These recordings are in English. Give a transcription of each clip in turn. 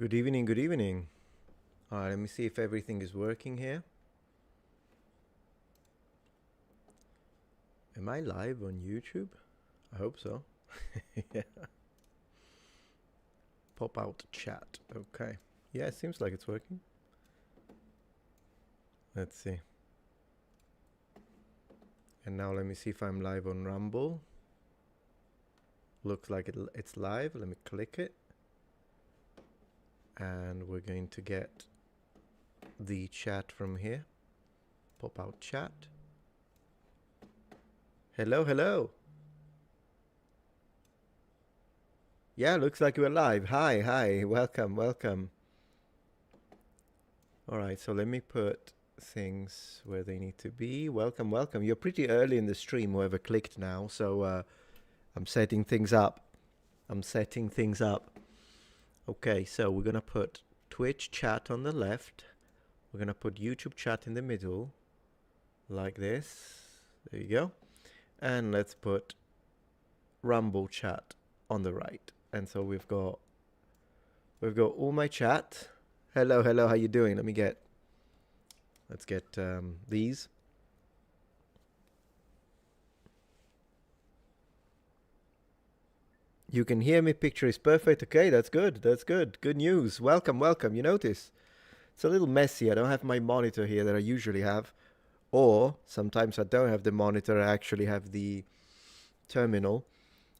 Good evening, good evening. All right, let me see if everything is working here. Am I live on YouTube? I hope so. Yeah. Pop out chat. Okay. Yeah, it seems like it's working. Let's see. And now let me see if I'm live on Rumble. Looks like it's live. Let me click it. And we're going to get the chat from here. Pop out chat. Hello, hello. Yeah, looks like we're live. Hi, hi. Welcome, welcome. All right, so let me put things where they need to be. Welcome, welcome. You're pretty early in the stream, whoever clicked now. So I'm setting things up. Okay, so we're going to put Twitch chat on the left. We're going to put YouTube chat in the middle, like this. There you go. And let's put Rumble chat on the right. And so we've got all my chat. Hello, hello, how you doing? Let's get these. You can hear me, picture is perfect. Okay, that's good, Good news. Welcome, welcome. You notice it's a little messy. I don't have my monitor here that I usually have. Or sometimes I don't have the monitor, I actually have the terminal.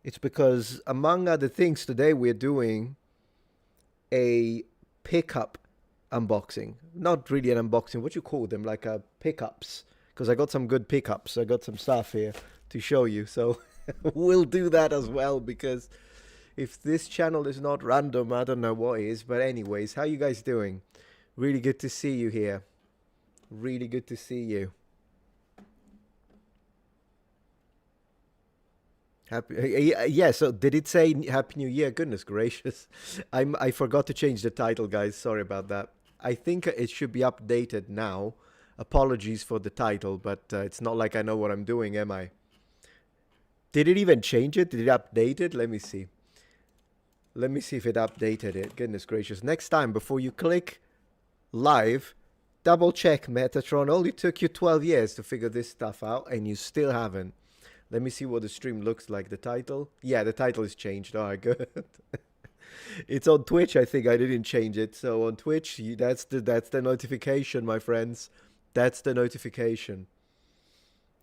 It's because, among other things, today we're doing a pickup unboxing. Not really an unboxing, what you call them, like pickups. Because I got some good pickups. I got some stuff here to show you. So we'll do that as well, because if this channel is not random, I don't know what is. But anyways, how you guys doing? Really good to see you here. Really good to see you. Happy, yeah, so did it say Happy New Year? Goodness gracious. I forgot to change the title, guys. Sorry about that. I think it should be updated now. Apologies for the title, but it's not like I know what I'm doing, am I? Did it even change it? Did it update it? Let me see. Let me see if it updated it. Goodness gracious. Next time, before you click live, double check, Metatron. Only took you 12 years to figure this stuff out, and you still haven't. Let me see what the stream looks like. The title? Yeah, the title is changed. All right, good. It's on Twitch, I think. I didn't change it. So on Twitch, that's the notification, my friends. That's the notification.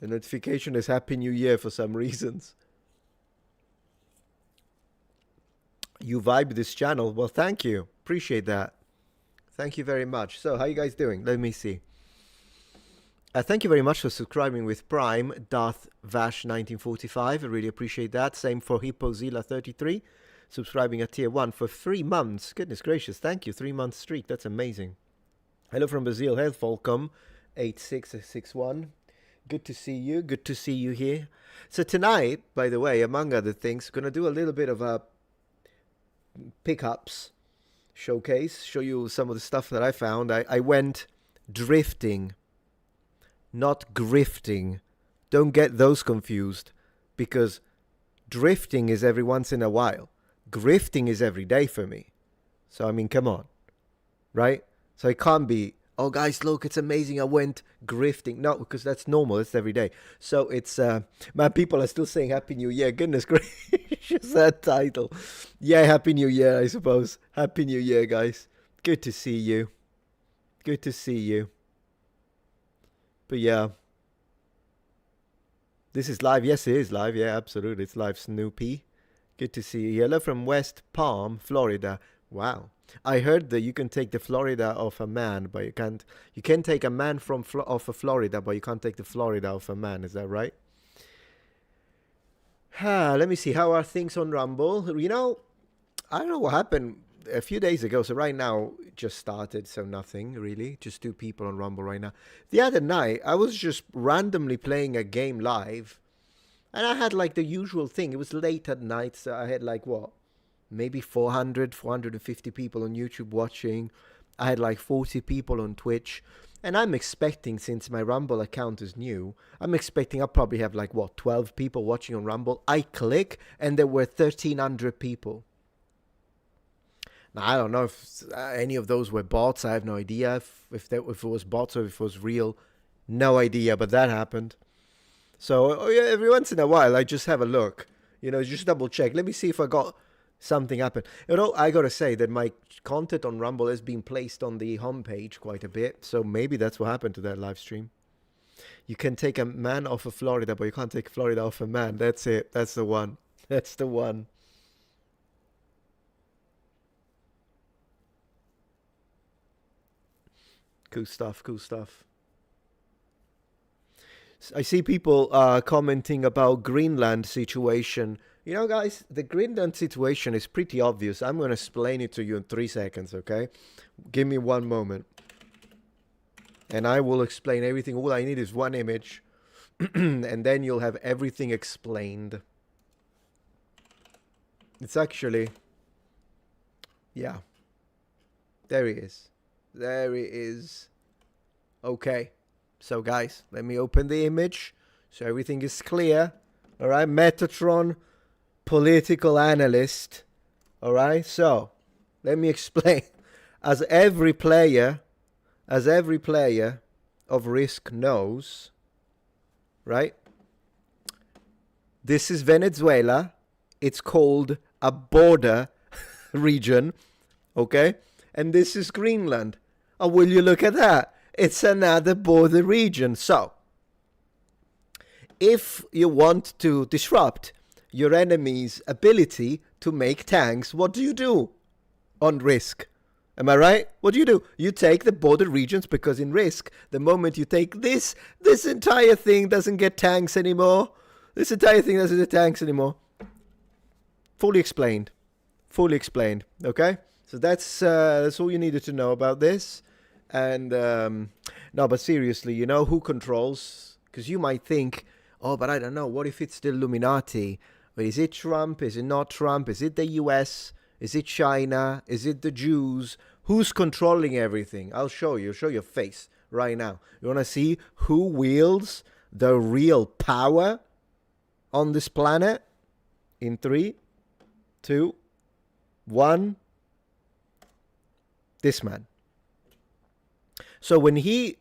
The notification is Happy New Year for some reasons. You vibe this channel. Well, thank you. Appreciate that. Thank you very much. So, how you guys doing? Let me see. Thank you very much for subscribing with Prime, Darth Vash 1945. I really appreciate that. Same for HippoZilla33, subscribing at tier 1 for 3 months. Goodness gracious, thank you. 3-month streak, that's amazing. Hello from Brazil, Health Volcom 8661. Good to see you. Good to see you here. So tonight, by the way, among other things, going to do a little bit of a pickups showcase, show you some of the stuff that I found. I went drifting. Not grifting. Don't get those confused, because drifting is every once in a while. Grifting is every day for me. So, I mean, come on. Right? So it can't be, oh, guys, look, it's amazing. I went grifting. No, because that's normal. It's every day. So it's, man, people are still saying Happy New Year. Goodness gracious, that title. Yeah, Happy New Year, I suppose. Happy New Year, guys. Good to see you. Good to see you. But yeah, this is live. Yes, it is live. Yeah, absolutely. It's live, Snoopy. Good to see you. Hello from West Palm, Florida. Wow. I heard that you can take the Florida off a man, but you can't. You can take a man from off of Florida, but you can't take the Florida off a man. Is that right? Let me see. How are things on Rumble? You know, I don't know what happened a few days ago. So right now it just started, so nothing really. Just 2 people on Rumble right now. The other night I was just randomly playing a game live, and I had like the usual thing. It was late at night, so I had like what, maybe 450 people on YouTube watching. I had like 40 people on Twitch, and I'm expecting, since my Rumble account is new, I'm expecting I'll probably have like what, 12 people watching on Rumble. I click and there were 1,300 people. Now, I don't know if any of those were bots. I have no idea if it was bots or if it was real. No idea, but that happened. So oh yeah, every once in a while, I just have a look. Just double check. Let me see if I got something happen. I gotta say that my content on Rumble has been placed on the homepage quite a bit. So maybe that's what happened to that live stream. You can take a man off of Florida, but you can't take Florida off a man. That's it. That's the one. That's the one. Cool stuff. Cool stuff. I see people commenting about Greenland situation. Guys, the Greenland situation is pretty obvious. I'm going to explain it to you in 3 seconds, okay? Give me one moment. And I will explain everything. All I need is one image. And then you'll have everything explained. It's actually... Yeah. There he is. There he is. Okay. So, guys, let me open the image so everything is clear. All right, Metatron, political analyst. All right, so let me explain. As every player of Risk knows, right? This is Venezuela. It's called a border region, okay? And this is Greenland. Oh, will you look at that? It's another border region. So, if you want to disrupt your enemy's ability to make tanks, what do you do on Risk? Am I right? What do? You take the border regions, because in Risk, the moment you take this entire thing doesn't get tanks anymore. This entire thing doesn't get tanks anymore. Fully explained. Fully explained. Okay? So that's all you needed to know about this. And no, but seriously, who controls? Because you might think, oh, but I don't know. What if it's the Illuminati? But is it Trump? Is it not Trump? Is it the US? Is it China? Is it the Jews? Who's controlling everything? I'll show you. Show your face right now. You want to see who wields the real power on this planet? In 3, 2, 1. This man. So when he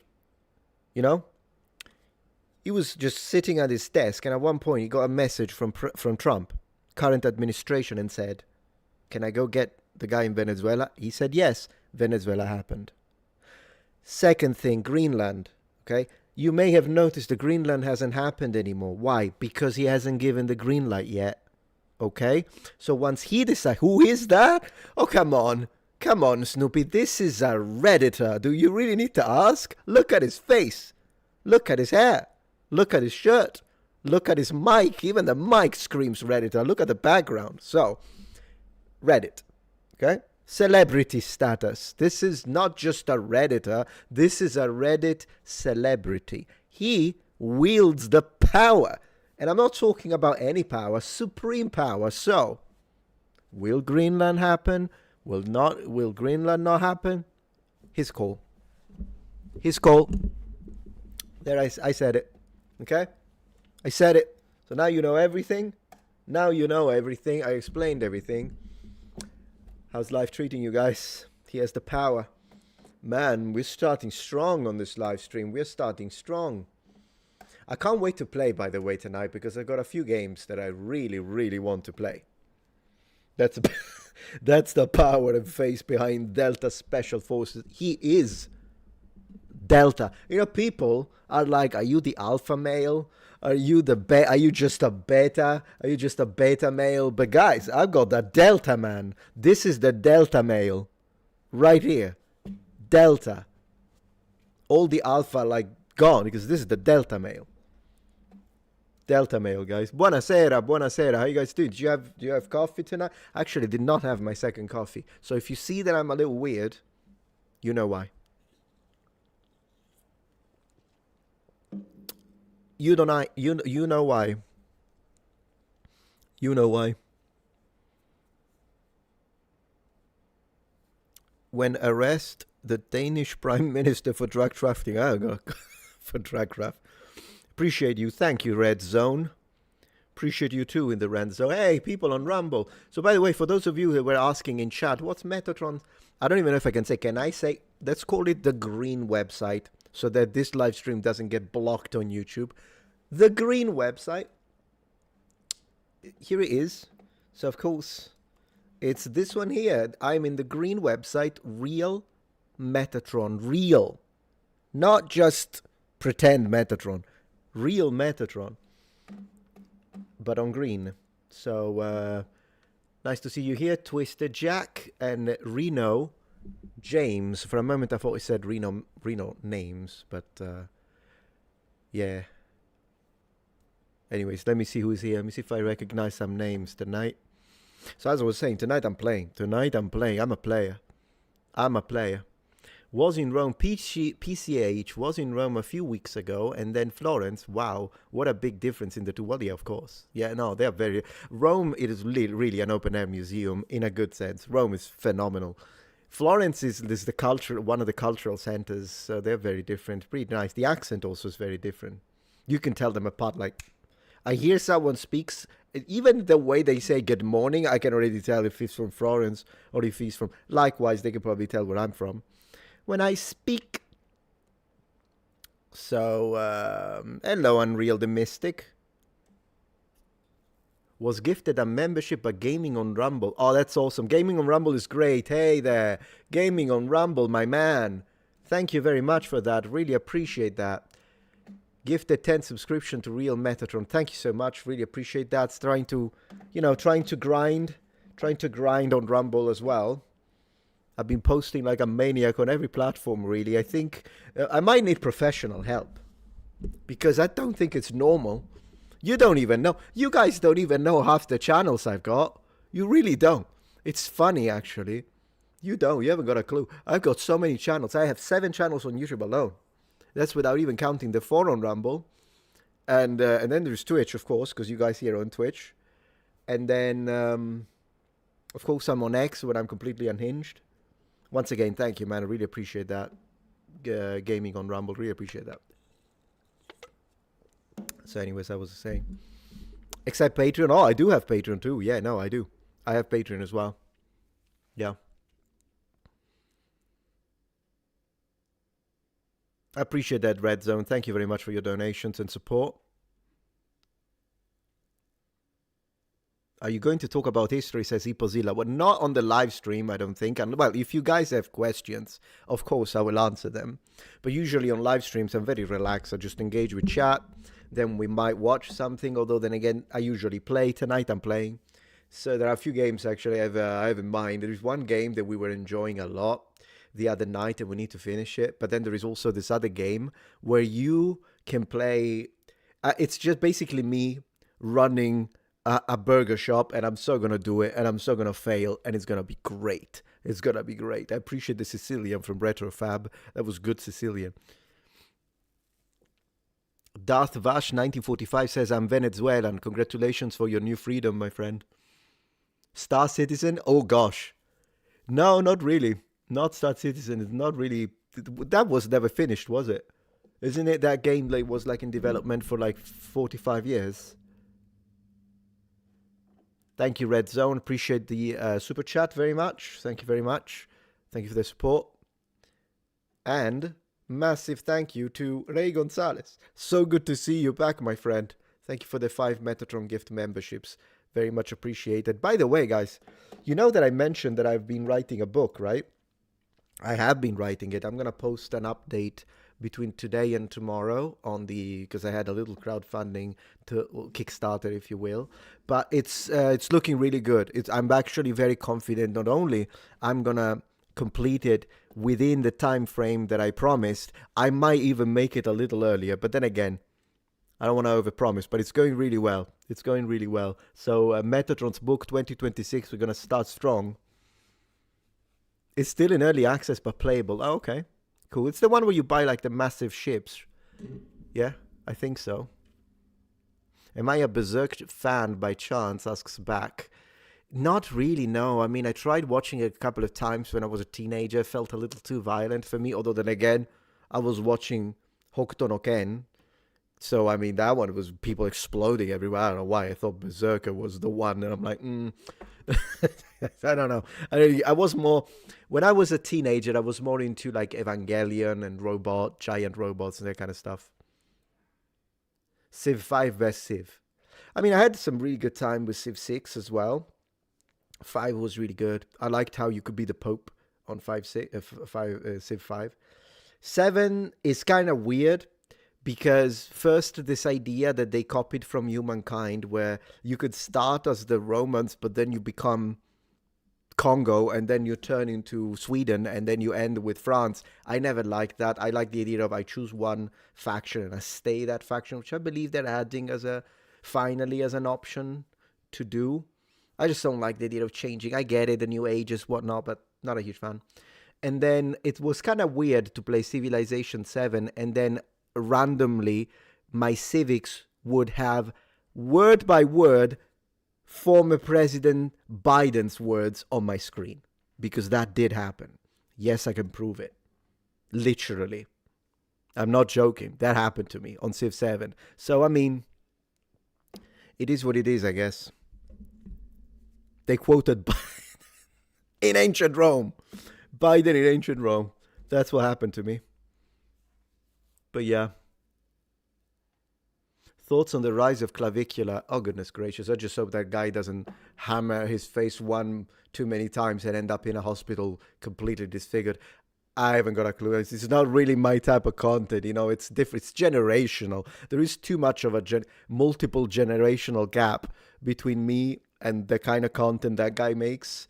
was just sitting at his desk, and at one point he got a message from Trump, current administration, and said, "Can I go get the guy in Venezuela?" He said yes. Venezuela happened. Second thing, Greenland. Okay, you may have noticed that Greenland hasn't happened anymore. Why? Because he hasn't given the green light yet. Okay, so once he decides, who is that? Oh, come on. Come on, Snoopy, this is a Redditor. Do you really need to ask? Look at his face. Look at his hair. Look at his shirt. Look at his mic. Even the mic screams Redditor. Look at the background. So, Reddit. Okay? Celebrity status. This is not just a Redditor. This is a Reddit celebrity. He wields the power. And I'm not talking about any power. Supreme power. So, will Greenland happen? Will Greenland not happen? His call. His call. There, I said it. Okay? I said it. So now you know everything. Now you know everything. I explained everything. How's life treating you guys? He has the power. Man, we're starting strong on this live stream. We're starting strong. I can't wait to play, by the way, tonight, because I've got a few games that I really, really want to play. That's the power and face behind Delta Special Forces. He is Delta. People are like, are you the alpha male? Are you are you just a beta? Are you just a beta male? But guys, I've got the Delta man. This is the Delta male. Right here. Delta. All the alpha gone, because this is the Delta male. Delta male, guys. Buonasera, buonasera. How you guys doing? Do you have coffee tonight? Actually, did not have my second coffee. So if you see that I'm a little weird, you know why. You know why. You know why. When arrest the Danish Prime Minister for drug trafficking. Oh, God. For drug trafficking. Appreciate you. Thank you, Red Zone. Appreciate you too in the rant. So, hey, people on Rumble. So, by the way, for those of you who were asking in chat, what's Metatron? I don't even know if I can say. Can I say? Let's call it the green website so that this live stream doesn't get blocked on YouTube. The green website. Here it is. So, of course, it's this one here. I'm in the green website, real Metatron. Real. Not just pretend Metatron. Real Metatron. But on green. So, nice to see you here. Twisted Jack and Reno James. For a moment, I thought he said Reno names. But, yeah. Anyways, let me see who's here. Let me see if I recognize some names tonight. So as I was saying, tonight I'm playing. I'm a player. Was in Rome, PCH was in Rome a few weeks ago, and then Florence. Wow, what a big difference in the two. Well, yeah, of course. Yeah, no, they're very... Rome, it is really an open-air museum in a good sense. Rome is phenomenal. Florence is the culture, one of the cultural centers, so they're very different. Pretty nice. The accent also is very different. You can tell them apart. Like, I hear someone speaks, even the way they say good morning, I can already tell if he's from Florence or if he's from... Likewise, they can probably tell where I'm from when I speak. So, hello, Unreal the Mystic. Was gifted a membership by Gaming on Rumble. Oh, that's awesome. Gaming on Rumble is great. Hey there. Gaming on Rumble, my man. Thank you very much for that. Really appreciate that. Gifted 10 subscription to Real Metatron. Thank you so much. Really appreciate that. It's trying to grind on Rumble as well. I've been posting like a maniac on every platform, really. I think I might need professional help because I don't think it's normal. You don't even know. You guys don't even know half the channels I've got. You really don't. It's funny, actually. You don't. You haven't got a clue. I've got so many channels. I have 7 channels on YouTube alone. That's without even counting the 4 on Rumble. And then there's Twitch, of course, because you guys here are on Twitch. And then, of course, I'm on X when I'm completely unhinged. Once again, thank you, man. I really appreciate that. Gaming on Rumble, really appreciate that. So anyways, I was saying. Except Patreon. Oh, I do have Patreon too. Yeah, no, I do. I have Patreon as well. Yeah. I appreciate that, Red Zone. Thank you very much for your donations and support. Are you going to talk about history, says Ipozilla? Well, not on the live stream, I don't think. And well, if you guys have questions, of course, I will answer them. But usually on live streams, I'm very relaxed. I just engage with chat. Then we might watch something. Although then again, I usually play. Tonight I'm playing. So there are a few games actually I have in mind. There is one game that we were enjoying a lot the other night and we need to finish it. But then there is also this other game where you can play. It's just basically me running a burger shop, and I'm so gonna do it, and I'm so gonna fail, and it's gonna be great. It's gonna be great. I appreciate the Sicilian from RetroFab. That was good Sicilian. Darth Vash 1945 says, I'm Venezuelan. Congratulations for your new freedom, my friend. Star Citizen? Oh gosh. No, not really. Not Star Citizen. It's not really. That was never finished, was it? Isn't it that game was like in development for like 45 years? Thank you, Red Zone. Appreciate the super chat very much. Thank you very much. Thank you for the support. And massive thank you to Ray Gonzalez. So good to see you back, my friend. Thank you for the 5 Metatron gift memberships. Very much appreciated. By the way, guys, you know that I mentioned that I've been writing a book, right? I have been writing it. I'm going to post an update between today and tomorrow on because I had a little crowdfunding to Kickstarter, if you will. But it's looking really good. I'm actually very confident. Not only I'm going to complete it within the time frame that I promised, I might even make it a little earlier. But then again, I don't want to overpromise, but it's going really well. It's going really well. So Metatron's book 2026, we're going to start strong. It's still in early access, but playable. Oh, okay. Cool. It's the one where you buy like the massive ships. Yeah, I think so. Am I a Berserk fan by chance? Asks back. Not really, no. I mean, I tried watching it a couple of times when I was a teenager. Felt a little too violent for me. Although then again, I was watching Hokuto no Ken. So I mean, that one was people exploding everywhere. I don't know why. I thought Berserker was the one, and I'm like, I don't know. I was more when I was a teenager. I was more into like Evangelion and giant robots, and that kind of stuff. Civ 5 best Civ. I mean, I had some really good time with Civ 6 as well. 5 was really good. I liked how you could be the Pope on 5 Civ 5. 7 is kind of weird because first this idea that they copied from Humankind where you could start as the Romans but then you become Congo and then you turn into Sweden and then you end with France. I never liked that. I like the idea of I choose one faction and I stay that faction, which I believe they're adding as a finally as an option to do. I just don't like the idea of changing. I get it, the new ages, whatnot, but not a huge fan. And then it was kind of weird to play Civilization 7 and then randomly my civics would have word by word former President Biden's words on my screen. Because that did happen. Yes, I can prove it. Literally. I'm not joking. That happened to me on Civ 7. So, I mean, it is what it is, I guess. They quoted Biden in ancient Rome. Biden in ancient Rome. That's what happened to me. But yeah. Thoughts on the rise of clavicular? Oh, goodness gracious. I just hope that guy doesn't hammer his face one too many times and end up in a hospital completely disfigured. I haven't got a clue. It's not really my type of content. You know, it's different. It's generational. There is too much of a multiple generational gap between me and the kind of content that guy makes.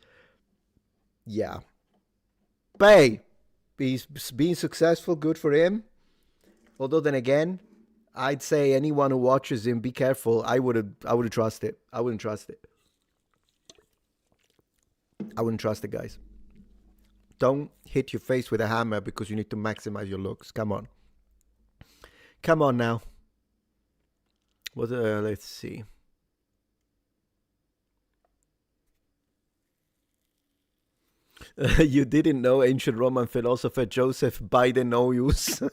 Yeah. But hey, he's being successful. Good for him. Although then again, I'd say anyone who watches him, be careful. I wouldn't trust it. I wouldn't trust it. I wouldn't trust it, guys. Don't hit your face with a hammer because you need to maximize your looks. Come on. Come on now. What? Let's see. You didn't know ancient Roman philosopher Joseph Biden-Noyus?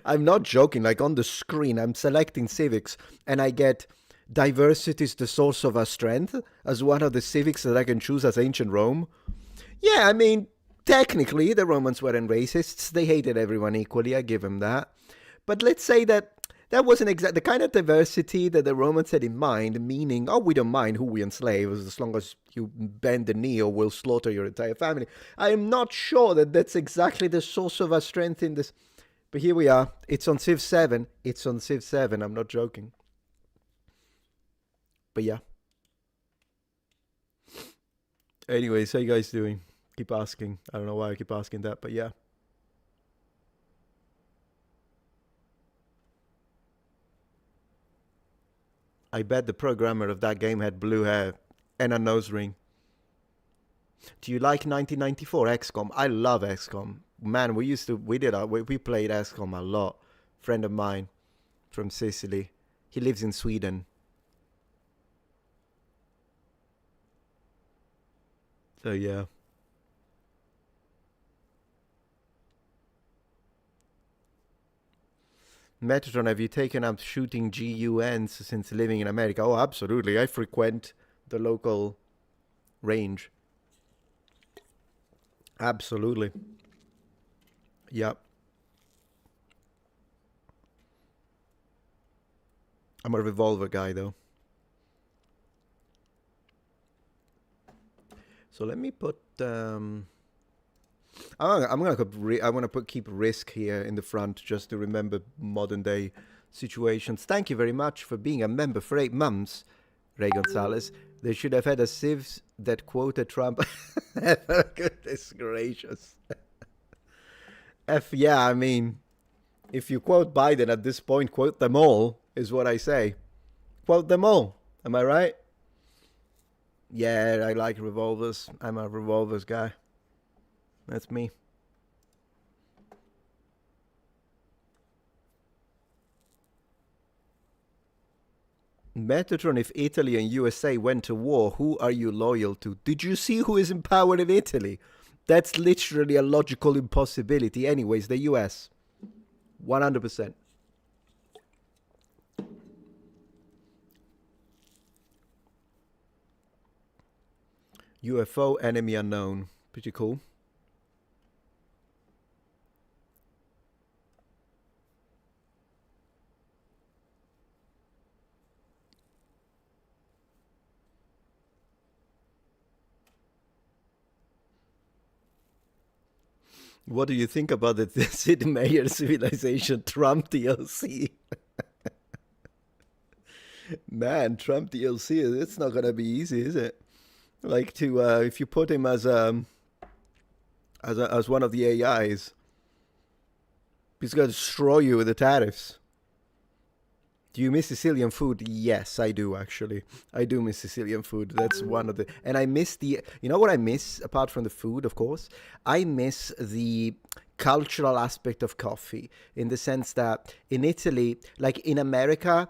I'm not joking. Like on the screen, I'm selecting civics and I get diversity is the source of our strength as one of the civics that I can choose as ancient Rome. Yeah, I mean, technically the Romans weren't racists. They hated everyone equally. I give them that. But let's say that wasn't exactly the kind of diversity that the Romans had in mind, meaning, oh, we don't mind who we enslave as long as you bend the knee or we'll slaughter your entire family. I am not sure that that's exactly the source of our strength in this. But here we are. It's on Civ 7. It's on Civ 7. I'm not joking. But yeah. Anyways, how you guys doing? Keep asking. I don't know why I keep asking that, but yeah. I bet the programmer of that game had blue hair and a nose ring. Do you like 1994 XCOM? I love XCOM. Man, we played XCOM a lot. Friend of mine from Sicily. He lives in Sweden. So yeah. Metatron, have you taken up shooting GUNs since living in America? Oh, absolutely. I frequent the local range. Absolutely. Yep. I'm a revolver guy, though. So let me put. I'm gonna keep risk here in the front just to remember modern day situations. Thank you very much for being a member for 8 months, Ray Gonzalez. They should have had a civs that quoted Trump. Goodness gracious. Yeah, I mean, if you quote Biden at this point, quote them all, is what I say. Quote them all. Am I right? Yeah, I like revolvers. I'm a revolvers guy. That's me. Metatron, if Italy and USA went to war, who are you loyal to? Did you see who is in power in Italy? That's literally a logical impossibility. Anyways, the US. 100%. UFO enemy unknown. Pretty cool. What do you think about the Sid Meier civilization Trump DLC? Man, Trump DLC, it's not gonna be easy, is it? Like to if you put him as one of the AIs, he's gonna destroy you with the tariffs. Do you miss Sicilian food? Yes, I do actually. I do miss Sicilian food. That's one of the, and I miss the. You know what I miss apart from the food, of course. I miss the cultural aspect of coffee in the sense that in Italy, like in America,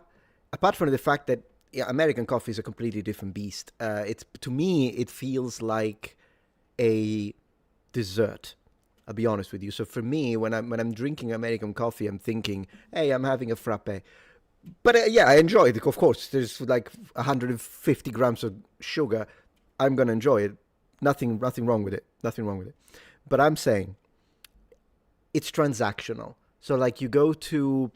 apart from the fact that yeah, American coffee is a completely different beast. It's to me, it feels like a dessert. I'll be honest with you. So for me, when I'm drinking American coffee, I'm thinking, hey, I'm having a frappe. But yeah, I enjoy it. Of course, there's like 150 grams of sugar. I'm gonna enjoy it. Nothing wrong with it. Nothing wrong with it. But I'm saying it's transactional. So like you go to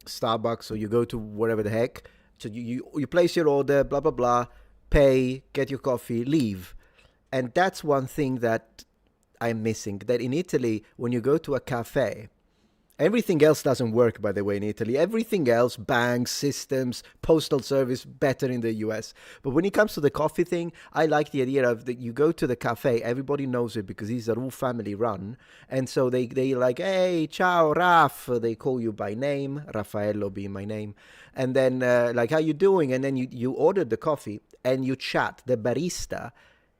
Starbucks or you go to wherever the heck. So you place your order, blah blah blah, pay, get your coffee, leave, and that's one thing that I'm missing. That in Italy, when you go to a cafe, everything else doesn't work, by the way, in Italy. Everything else, banks, systems, postal service, better in the US. But when it comes to the coffee thing, I like the idea of that you go to the cafe, everybody knows it because these are all family run. And so they like, hey, ciao, Raf. They call you by name, Raffaello being my name. And then like, how you doing? And then you order the coffee and you chat. The barista,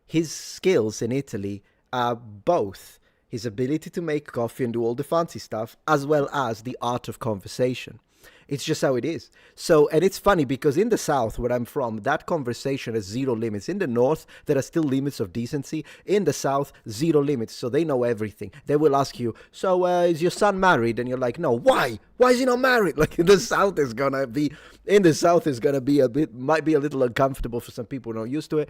his skills in Italy are both his ability to make coffee and do all the fancy stuff, as well as the art of conversation. It's just how it is. So, and it's funny because in the South, where I'm from, that conversation has zero limits. In the North, there are still limits of decency. In the South, zero limits. So they know everything. They will ask you, so is your son married? And you're like, no, why? Why is he not married? Like in the South is gonna be a bit, might be a little uncomfortable for some people who are not used to it.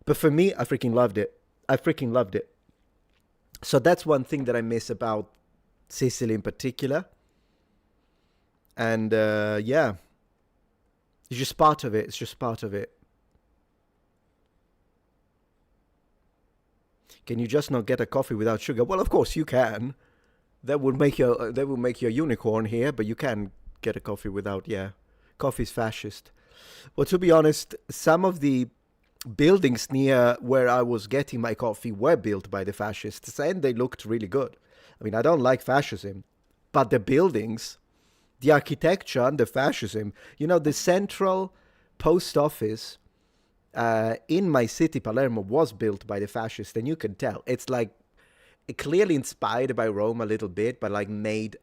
But for me, I freaking loved it. I freaking loved it. So that's one thing that I miss about Sicily in particular. And yeah, it's just part of it. It's just part of it. Can you just not get a coffee without sugar? Well, of course you can. That would make you a unicorn here, but you can get a coffee without. Yeah, coffee's fascist. Well, to be honest, some of the buildings near where I was getting my coffee were built by the fascists, and they looked really good. I mean, I don't like fascism, but the buildings, the architecture and the fascism, the central post office in my city, Palermo, was built by the fascists, and you can tell. It's like clearly inspired by Rome a little bit, but like made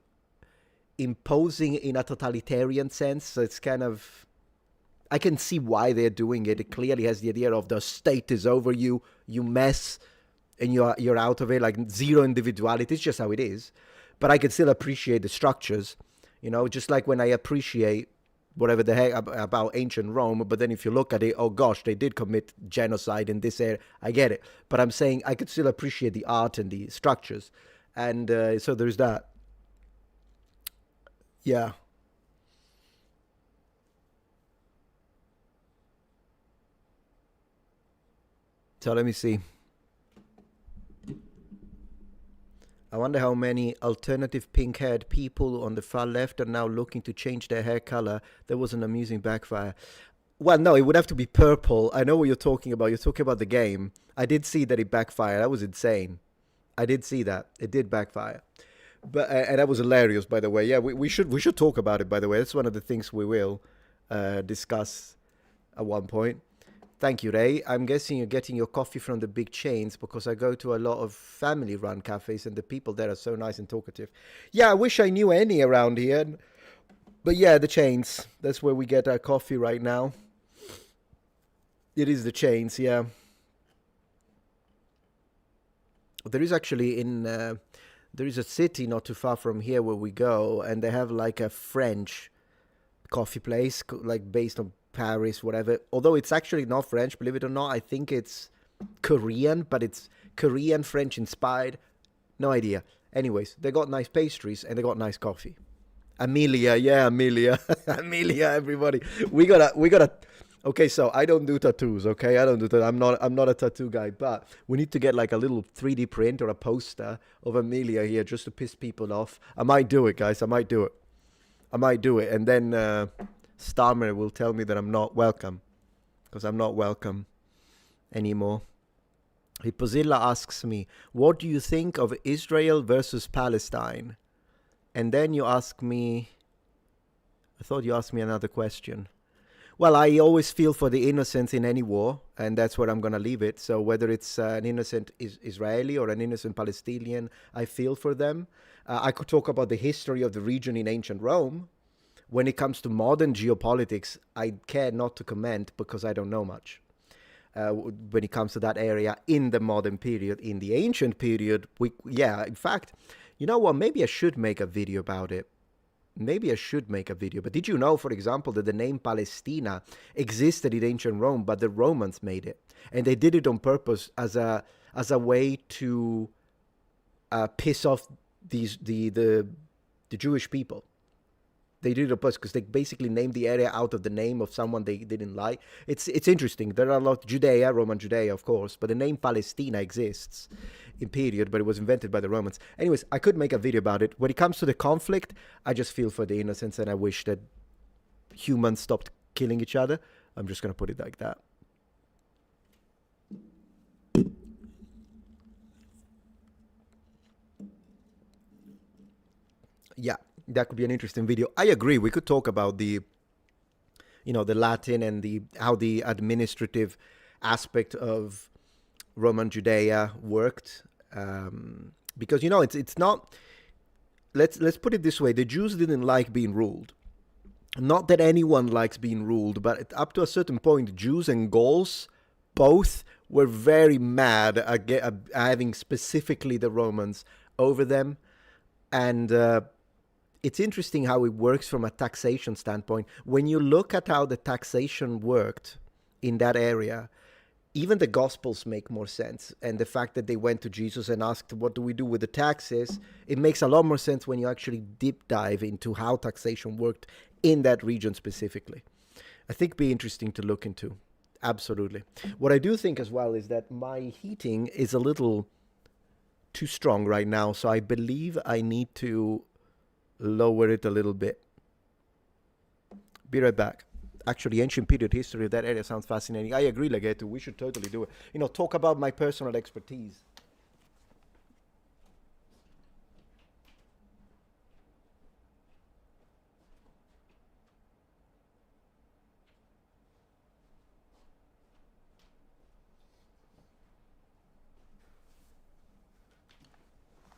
imposing in a totalitarian sense. So it's kind of, I can see why they're doing it. It clearly has the idea of the state is over you, you mess, and you're out of it, like zero individuality. It's just how it is. But I can still appreciate the structures, just like when I appreciate whatever the heck about ancient Rome. But then if you look at it, oh gosh, they did commit genocide in this area. I get it. But I'm saying I could still appreciate the art and the structures. And so there's that. Yeah. So let me see. I wonder how many alternative pink-haired people on the far left are now looking to change their hair color. There was an amusing backfire. Well, no, it would have to be purple. I know what you're talking about. You're talking about the game. I did see that it backfired. That was insane. I did see that. It did backfire. But and that was hilarious, by the way. Yeah, we should talk about it, by the way. That's one of the things we will discuss at one point. Thank you, Ray. I'm guessing you're getting your coffee from the big chains because I go to a lot of family-run cafes and the people there are so nice and talkative. Yeah, I wish I knew any around here. But yeah, the chains. That's where we get our coffee right now. It is the chains, yeah. There is actually there is a city not too far from here where we go, and they have like a French coffee place, like based on Paris, whatever. Although it's actually not French, believe it or not. I think it's Korean, but it's Korean, French inspired. No idea. Anyways, they got nice pastries and they got nice coffee. Amelia, yeah, Amelia, Amelia, everybody. We gotta. Okay, so I don't do tattoos. Okay, I don't do that. I'm not a tattoo guy. But we need to get like a little 3D print or a poster of Amelia here just to piss people off. I might do it, guys. I might do it. I might do it, and then Starmer will tell me that I'm not welcome because I'm not welcome anymore. Hipozilla asks me, "What do you think of Israel versus Palestine?" And then you ask me, I thought you asked me another question. Well, I always feel for the innocents in any war, and that's where I'm going to leave it. So whether it's an innocent Israeli or an innocent Palestinian, I feel for them. I could talk about the history of the region in ancient Rome. When it comes to modern geopolitics, I care not to comment because I don't know much. When it comes to that area in the modern period, in the ancient period, in fact, you know what? Maybe I should make a video about it. Maybe I should make a video. But did you know, for example, that the name Palestina existed in ancient Rome, but the Romans made it, and they did it on purpose as a way to piss off the Jewish people. They did it on purpose because they basically named the area out of the name of someone they didn't like. It's interesting. There are a lot Judea, Roman Judea, of course, but the name Palestina exists in period, but it was invented by the Romans. Anyways, I could make a video about it. When it comes to the conflict, I just feel for the innocents, and I wish that humans stopped killing each other. I'm just gonna put it like that. Yeah, that could be an interesting video. I agree. We could talk about the Latin and how the administrative aspect of Roman Judea worked, because it's not. Let's put it this way: the Jews didn't like being ruled. Not that anyone likes being ruled, but up to a certain point, Jews and Gauls both were very mad at having specifically the Romans over them, and it's interesting how it works from a taxation standpoint. When you look at how the taxation worked in that area, even the Gospels make more sense. And the fact that they went to Jesus and asked, what do we do with the taxes? It makes a lot more sense when you actually deep dive into how taxation worked in that region specifically. I think it'd be interesting to look into. Absolutely. What I do think as well is that my heating is a little too strong right now. So I believe I need to lower it a little bit. Be right back. Actually, ancient period history of that area sounds fascinating. I agree, Legato. We should totally do it. Talk about my personal expertise.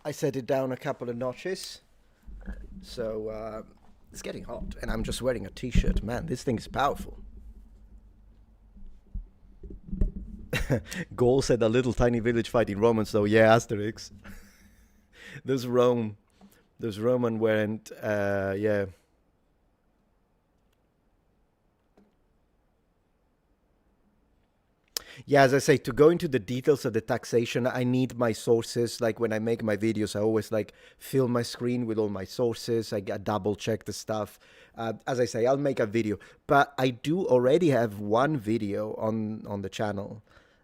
I set it down a couple of notches. So it's getting hot, and I'm just wearing a t-shirt. Man, this thing is powerful. Gaul said a little tiny village fighting Romans, though. Yeah, Asterix. There's Rome. There's Roman weren't, yeah. Yeah, as I say, to go into the details of the taxation, I need my sources. Like when I make my videos, I always like fill my screen with all my sources. I double check the stuff. As I say, I'll make a video, but I do already have one video on the channel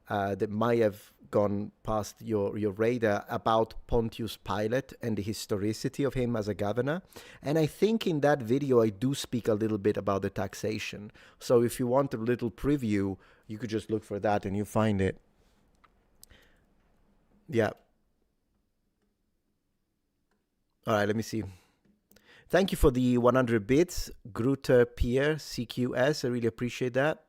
that might have gone past your radar about Pontius Pilate and the historicity of him as a governor. And I think in that video, I do speak a little bit about the taxation. So if you want a little preview, you could just look for that and you find it. Yeah. All right, let me see. Thank you for the 100 bits, Grutter Pierre, CQS. I really appreciate that.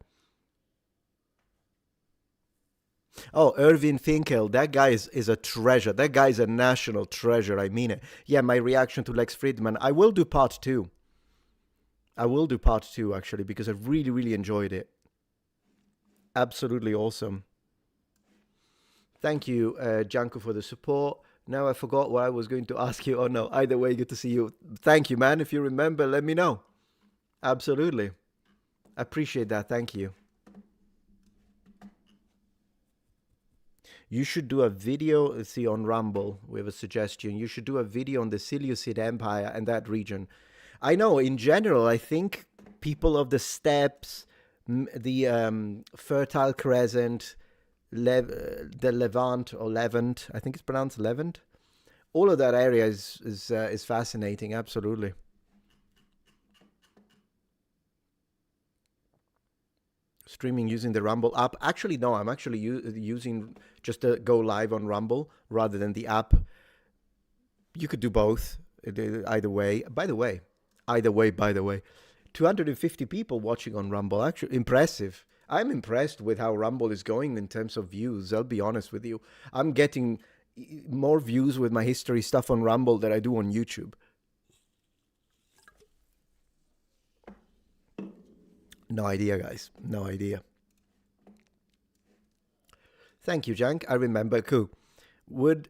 Oh, Irving Finkel, that guy is a treasure. That guy is a national treasure. I mean it. Yeah, my reaction to Lex Friedman. I will do part 2. I will do part 2, actually, because I really, really enjoyed it. Absolutely awesome. Thank you, Janko, for the support. Now I forgot what I was going to ask you. Oh, no. Either way, good to see you. Thank you, man. If you remember, let me know. Absolutely. I appreciate that. Thank you. You should do a video. Let's see, on Rumble, we have a suggestion. You should do a video on the Seleucid Empire and that region. I know, in general, I think people of the steppes, the Fertile Crescent, the Levant or Levant, I think it's pronounced Levant. All of that area is fascinating, absolutely. Streaming using the Rumble app. Actually, no, I'm actually using just to go live on Rumble rather than the app. You could do both, either way. By the way, 250 people watching on Rumble. Actually, impressive. I'm impressed with how Rumble is going in terms of views. I'll be honest with you. I'm getting more views with my history stuff on Rumble than I do on YouTube. No idea, guys. No idea. Thank you, Jank. I remember. Cool. Would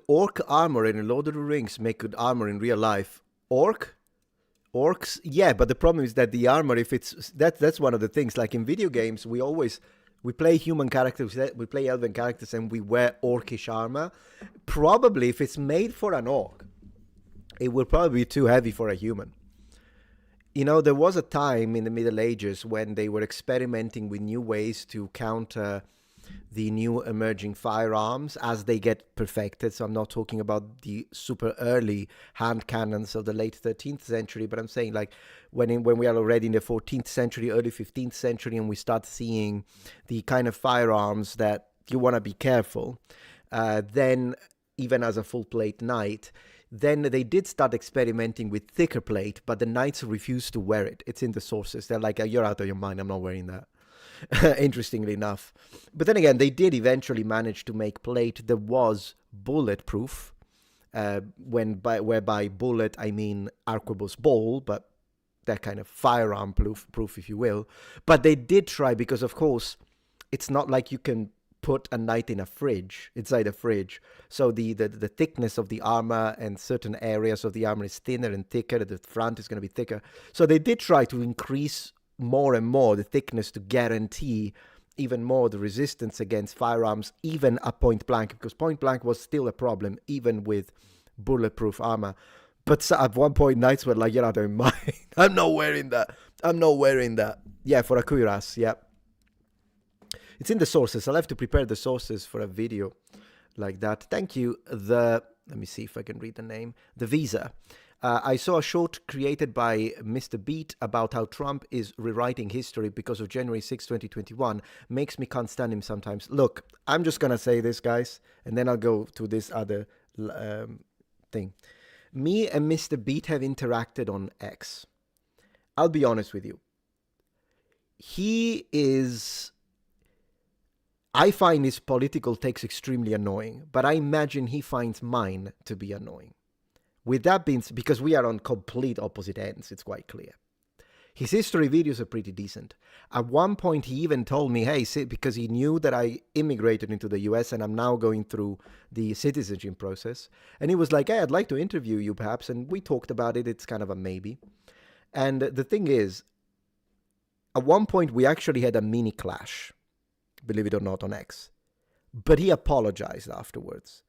orc armor in Lord of the Rings make good armor in real life? Orcs? Yeah, but the problem is that the armor, if it's that's one of the things. Like in video games, we play human characters, we play elven characters, and we wear orcish armor. Probably, if it's made for an orc, it will probably be too heavy for a human. You know, there was a time in the Middle Ages when they were experimenting with new ways to counter the new emerging firearms as they get perfected. So I'm not talking about the super early hand cannons of the late 13th century, but I'm saying like when we are already in the 14th century, early 15th century, and we start seeing the kind of firearms that you want to be careful, then even as a full plate knight, then they did start experimenting with thicker plate, but the knights refused to wear it. It's in the sources. They're like, you're out of your mind. I'm not wearing that. Interestingly enough. But then again, they did eventually manage to make plate that was bulletproof, whereby bullet, I mean arquebus ball, but that kind of firearm proof, if you will. But they did try, because of course, it's not like you can put a knight in a fridge, inside a fridge. So the thickness of the armor and certain areas of the armor is thinner and thicker. The front is going to be thicker. So they did try to increase more and more the thickness to guarantee even more the resistance against firearms, even at point blank, because point blank was still a problem, even with bulletproof armor. But at one point, knights were like, you're out of your mind. I'm not wearing that. Yeah, for a cuirass, yeah. It's in the sources. I'll have to prepare the sources for a video like that. Thank you. Let me see if I can read the name. The Visa. I saw a short created by Mr. Beat about how Trump is rewriting history because of January 6, 2021. Makes me can't stand him sometimes. Look, I'm just going to say this, guys, and then I'll go to this other thing. Me and Mr. Beat have interacted on X. I'll be honest with you. I find his political takes extremely annoying, but I imagine he finds mine to be annoying. With that being said, because we are on complete opposite ends, it's quite clear. His history videos are pretty decent. At one point, he even told me, hey, because he knew that I immigrated into the US and I'm now going through the citizenship process. And he was like, hey, I'd like to interview you perhaps. And we talked about it. It's kind of a maybe. And the thing is, at one point, we actually had a mini clash, believe it or not, on X. But he apologized afterwards.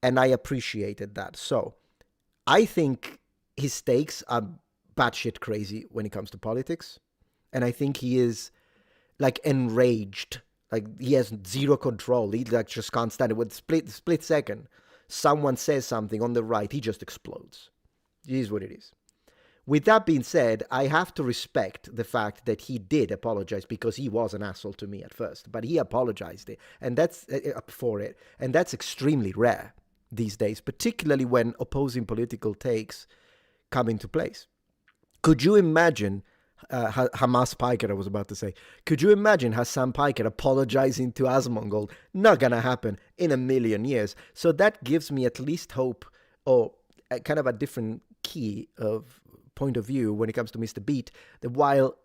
And I appreciated that. So I think his takes are batshit crazy when it comes to politics. And I think he is like enraged. Like he has zero control. He like just can't stand it. With split second, someone says something on the right, he just explodes. It is what it is. With that being said, I have to respect the fact that he did apologize, because he was an asshole to me at first, but he apologized and that's for it. And that's extremely rare these days, particularly when opposing political takes come into place. Could you imagine Hamas Piker, I was about to say, could you imagine Hassan Piker apologizing to Asmongold? Not gonna happen in a million years. So that gives me at least hope, or kind of a different key of point of view when it comes to Mr. Beat, that while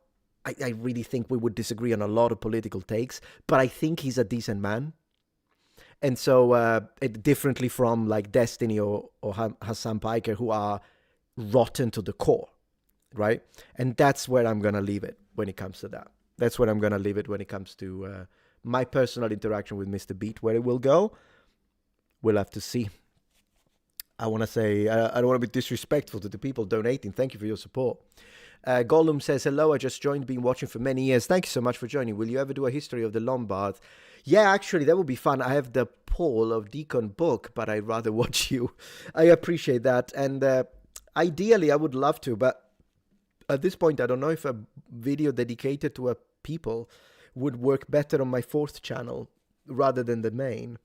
I really think we would disagree on a lot of political takes, but I think he's a decent man. And so differently from like Destiny or Hassan Piker, who are rotten to the core, right? And that's where I'm going to leave it when it comes to that. That's where I'm going to leave it when it comes to my personal interaction with Mr. Beat. Where it will go, we'll have to see. I want to say, I don't want to be disrespectful to the people donating. Thank you for your support. Gollum says, hello, I just joined, been watching for many years. Thank you so much for joining. Will you ever do a history of the Lombards? Yeah, actually, that would be fun. I have the Paul of Deacon book, but I'd rather watch you. I appreciate that. And ideally, I would love to, but at this point, I don't know if a video dedicated to a people would work better on my fourth channel rather than the main.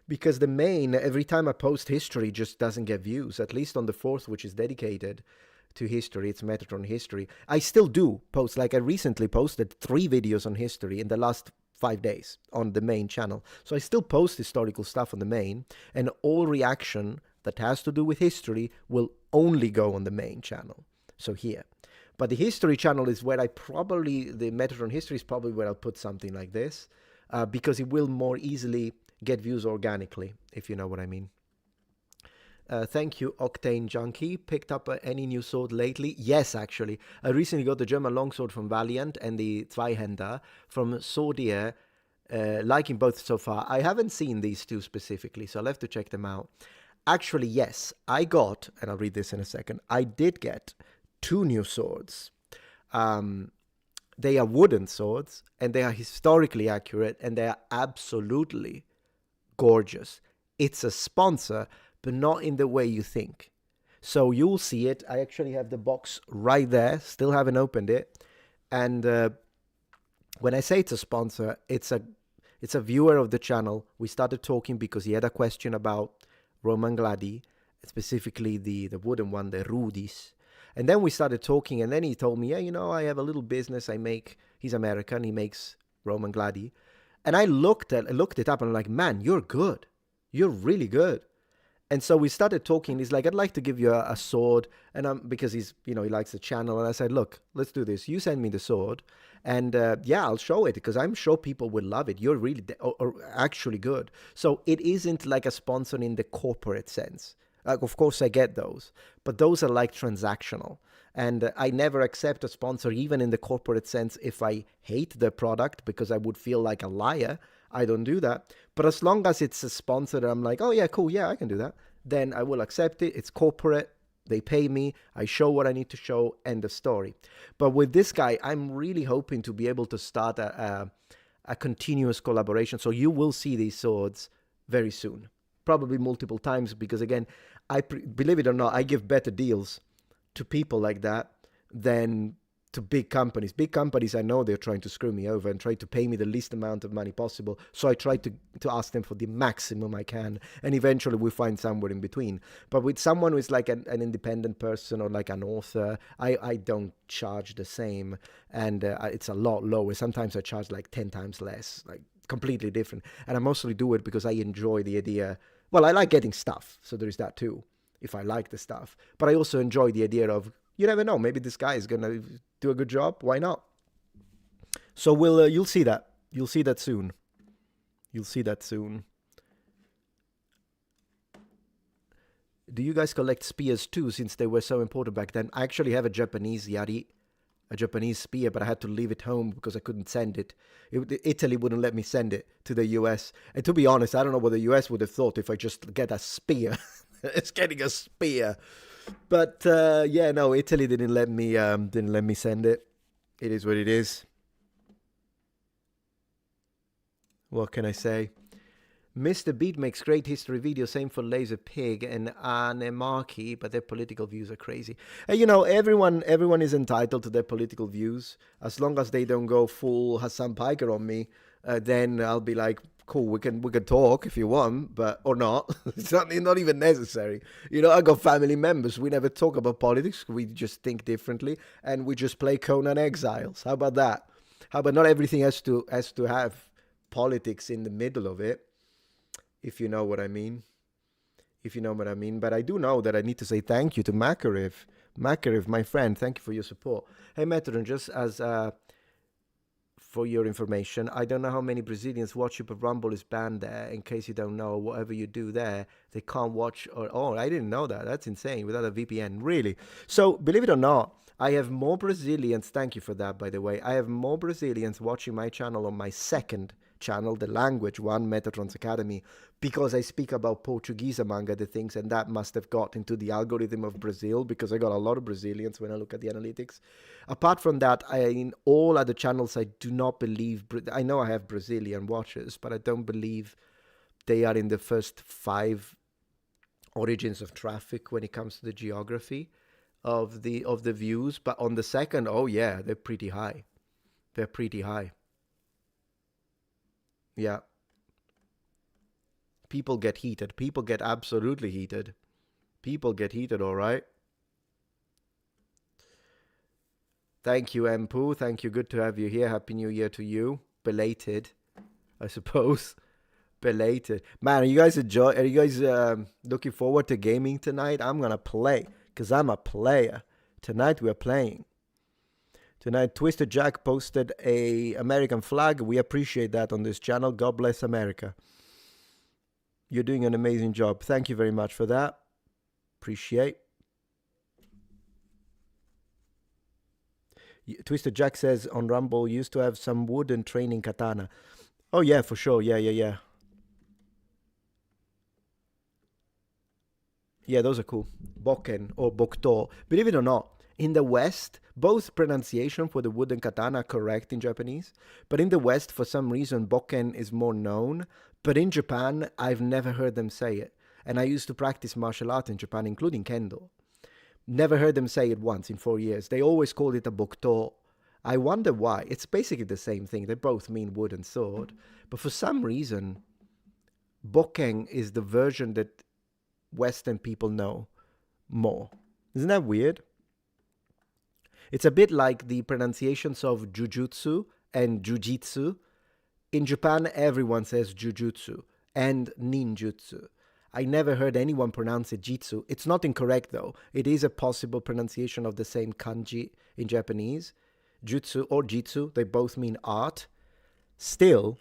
Because the main, every time I post history, just doesn't get views. At least on the fourth, which is dedicated to history, it's Metatron history. I still do post, like I recently posted 3 videos on history in the last 5 days on the main channel. So I still post historical stuff on the main, and all reaction that has to do with history will only go on the main channel. So here. But the history channel is where the Metatron history is probably where I'll put something like this, because it will more easily get views organically, if you know what I mean. Thank you, Octane Junkie. Picked up any new sword lately? Yes, actually. I recently got the German longsword from Valiant and the Zweihänder from Swordier. Liking both so far. I haven't seen these two specifically, so I'll have to check them out. Actually, yes, I got, and I'll read this in a second, I did get 2 new swords. They are wooden swords, and they are historically accurate, and they are absolutely gorgeous. It's a sponsor, but not in the way you think. So you'll see it. I actually have the box right there. Still haven't opened it. And when I say it's a sponsor, it's a viewer of the channel. We started talking because he had a question about Roman Gladi, specifically the wooden one, the Rudis. And then we started talking, and then he told me, yeah, I have a little business. He's American. He makes Roman Gladi. And I looked it up, and I'm like, man, you're good. You're really good. And so we started talking. He's like, I'd like to give you a sword. And because he's, he likes the channel. And I said, look, let's do this. You send me the sword. And yeah, I'll show it because I'm sure people will love it. You're really actually good. So it isn't like a sponsor in the corporate sense. Like, of course, I get those. But those are like transactional. And I never accept a sponsor, even in the corporate sense, if I hate the product because I would feel like a liar. I don't do that. But as long as it's a sponsor that I'm like, oh yeah, cool, yeah, I can do that, then I will accept it. It's corporate. They pay me. I show what I need to show. End of story. But with this guy, I'm really hoping to be able to start a continuous collaboration. So you will see these swords very soon. Probably multiple times because, again, believe it or not, I give better deals to people like that than to big companies. Big companies, I know they're trying to screw me over and try to pay me the least amount of money possible. So I try to ask them for the maximum I can. And eventually we find somewhere in between. But with someone who's like an independent person or like an author, I don't charge the same. And it's a lot lower. Sometimes I charge like 10 times less, like completely different. And I mostly do it because I enjoy the idea. Well, I like getting stuff. So there is that too, if I like the stuff. But I also enjoy the idea of, you never know, maybe this guy is going to do a good job. Why not? So you'll see that. You'll see that soon. You'll see that soon. Do you guys collect spears too, since they were so important back then? I actually have a Japanese yari, a Japanese spear, but I had to leave it home because I couldn't send it. Italy wouldn't let me send it to the US. And to be honest, I don't know what the US would have thought if I just get a spear. It's getting a spear. But yeah, no, Italy didn't let me send it. It is what it is. What can I say? Mr. Beat makes great history videos, same for Laser Pig and Anemarchy, but their political views are crazy. Everyone is entitled to their political views. As long as they don't go full Hassan Piker on me, then I'll be like, cool, we can talk if you want, but or not. It's not even necessary. I got family members. We never talk about politics. We just think differently, and we just play Conan Exiles. How about that? How about not everything has to have politics in the middle of it? If you know what I mean. But I do know that I need to say thank you to Makarev. Makarev, my friend, thank you for your support. Hey, Metatron, just as for your information, I don't know how many Brazilians watch you, but Rumble is banned there. In case you don't know, whatever you do there, they can't watch. I didn't know that. That's insane. Without a VPN, really. So, believe it or not, I have more Brazilians. Thank you for that, by the way. I have more Brazilians watching my channel on my second channel, the language one, Metatron's Academy, because I speak about Portuguese among other things, and that must have got into the algorithm of Brazil, because I got a lot of Brazilians when I look at the analytics. Apart from that, in all other channels, I do not believe, I know I have Brazilian watchers, but I don't believe they are in the first 5 origins of traffic when it comes to the geography of the views. But on the second, oh yeah, they're pretty high. They're pretty high. Yeah. People get heated. People get absolutely heated. People get heated, all right. Thank you, Empu. Thank you. Good to have you here. Happy New Year to you. Belated, I suppose. Belated. Man, are you guys looking forward to gaming tonight? I'm going to play because I'm a player. Tonight we're playing. Tonight, Twisted Jack posted a American flag. We appreciate that on this channel. God bless America. You're doing an amazing job. Thank you very much for that. Appreciate. Twisted Jack says on Rumble, used to have some wooden training katana. Oh, yeah, for sure. Yeah. Yeah, those are cool. Bokken or Bokto. Believe it or not, in the West, both pronunciation for the wooden katana are correct in Japanese. But in the West, for some reason, Bokken is more known. But in Japan, I've never heard them say it. And I used to practice martial art in Japan, including Kendo. Never heard them say it once in 4 years. They always called it a Bokto. I wonder why. It's basically the same thing. They both mean wooden sword. But for some reason, Bokken is the version that Western people know more. Isn't that weird? It's a bit like the pronunciations of jujutsu and jujitsu. In Japan, everyone says jujutsu and ninjutsu. I never heard anyone pronounce it jitsu. It's not incorrect, though. It is a possible pronunciation of the same kanji in Japanese. Jutsu or jitsu, they both mean art. Still,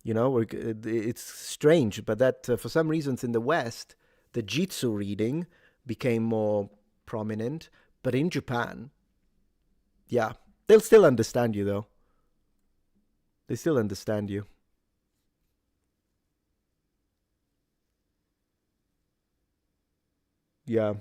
you know, it's strange, but that for some reasons in the West, the jitsu reading became more prominent. But in Japan, yeah, they'll still understand you, though. They still understand you. Yeah.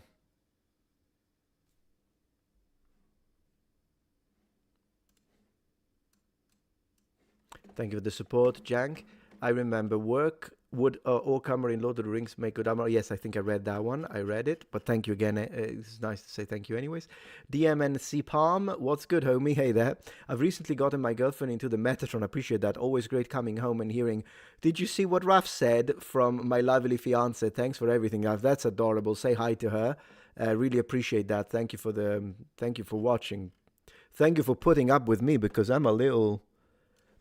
Thank you for the support, Jank. I remember work would Orkammer in Lord of the Rings make good armor? Yes, I think I read that one. I read it, but thank you again. It's nice to say thank you anyways. DMNC Palm, what's good, homie? Hey there. I've recently gotten my girlfriend into the Metatron. Appreciate that. Always great coming home and hearing. Did you see what Raf said from my lovely fiance? Thanks for everything, Raf. That's adorable. Say hi to her. Really appreciate that. Thank you for watching. Thank you for putting up with me because I'm a little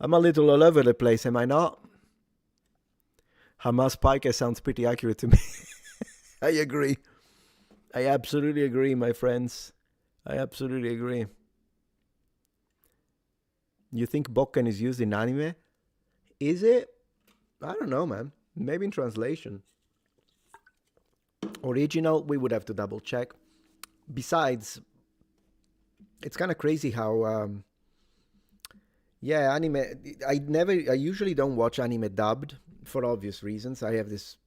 all over the place, am I not? Hamas Piker sounds pretty accurate to me. I agree. I absolutely agree, my friends. I absolutely agree. You think Bokken is used in anime? Is it? I don't know, man. Maybe in translation. Original, we would have to double check. Besides, it's kind of crazy how... yeah, anime. I usually don't watch anime dubbed for obvious reasons. I have this.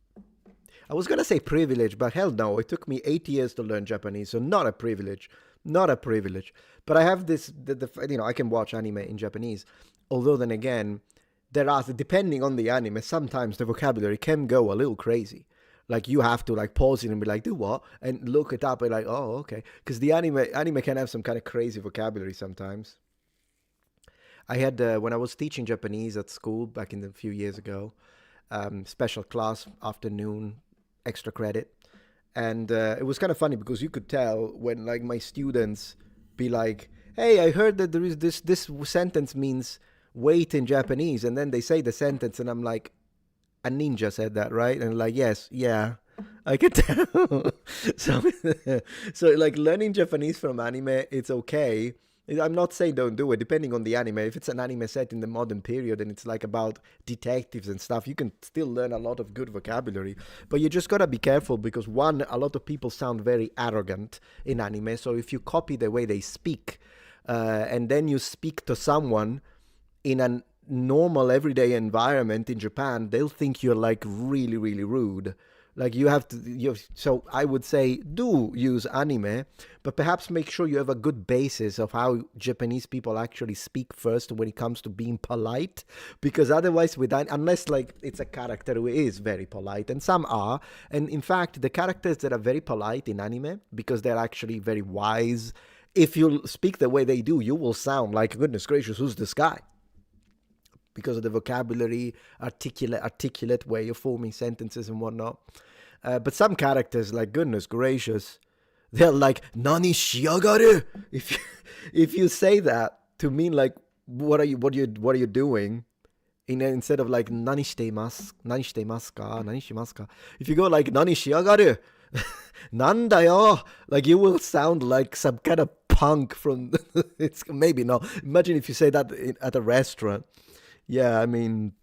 I was gonna say privilege, but hell no. It took me 8 years to learn Japanese, so not a privilege, not a privilege. But I have this. I can watch anime in Japanese. Although then again, there are depending on the anime. Sometimes the vocabulary can go a little crazy. Like you have to like pause it and be like, do what? And look it up and like, oh okay, because the anime can have some kind of crazy vocabulary sometimes. I had, when I was teaching Japanese at school back in a few years ago, special class, afternoon, extra credit. And it was kind of funny because you could tell when like my students be like, hey, I heard that there is this sentence means wait in Japanese. And then they say the sentence and I'm like, a ninja said that, right? And like, yes, yeah, I can tell. so like learning Japanese from anime, it's okay. I'm not saying don't do it, depending on the anime. If it's an anime set in the modern period and it's like about detectives and stuff, you can still learn a lot of good vocabulary. But you just gotta be careful because one, a lot of people sound very arrogant in anime. So if you copy the way they speak, and then you speak to someone in a normal everyday environment in Japan, they'll think you're like really, really rude. Like you have to, so I would say do use anime, but perhaps make sure you have a good basis of how Japanese people actually speak first when it comes to being polite, because otherwise, unless like it's a character who is very polite, and some are, and in fact, the characters that are very polite in anime because they're actually very wise. If you speak the way they do, you will sound like goodness gracious, who's this guy? Because of the vocabulary, articulate way of forming sentences and whatnot. But some characters, like goodness gracious, they're like "nani shiagaru." If you say that to mean like what are you doing, instead of like nani shite masu ka, nani shimasu ka. If you go like "nani shiagaru," nanda yo, like you will sound like some kind of punk from. It's maybe not. Imagine if you say that at a restaurant. Yeah, I mean,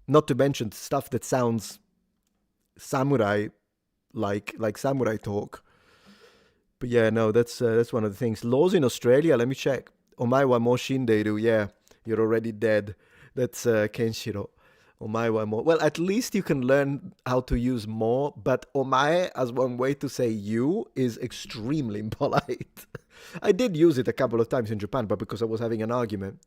not to mention stuff that sounds samurai like samurai talk. But yeah, no, that's one of the things. Laws in Australia, let me check. Omae wa mo shindeiru. Yeah, you're already dead. That's Kenshiro. Omae wa mo. Well, at least you can learn how to use mo, but omae as one way to say you is extremely impolite. I did use it a couple of times in Japan, but because I was having an argument.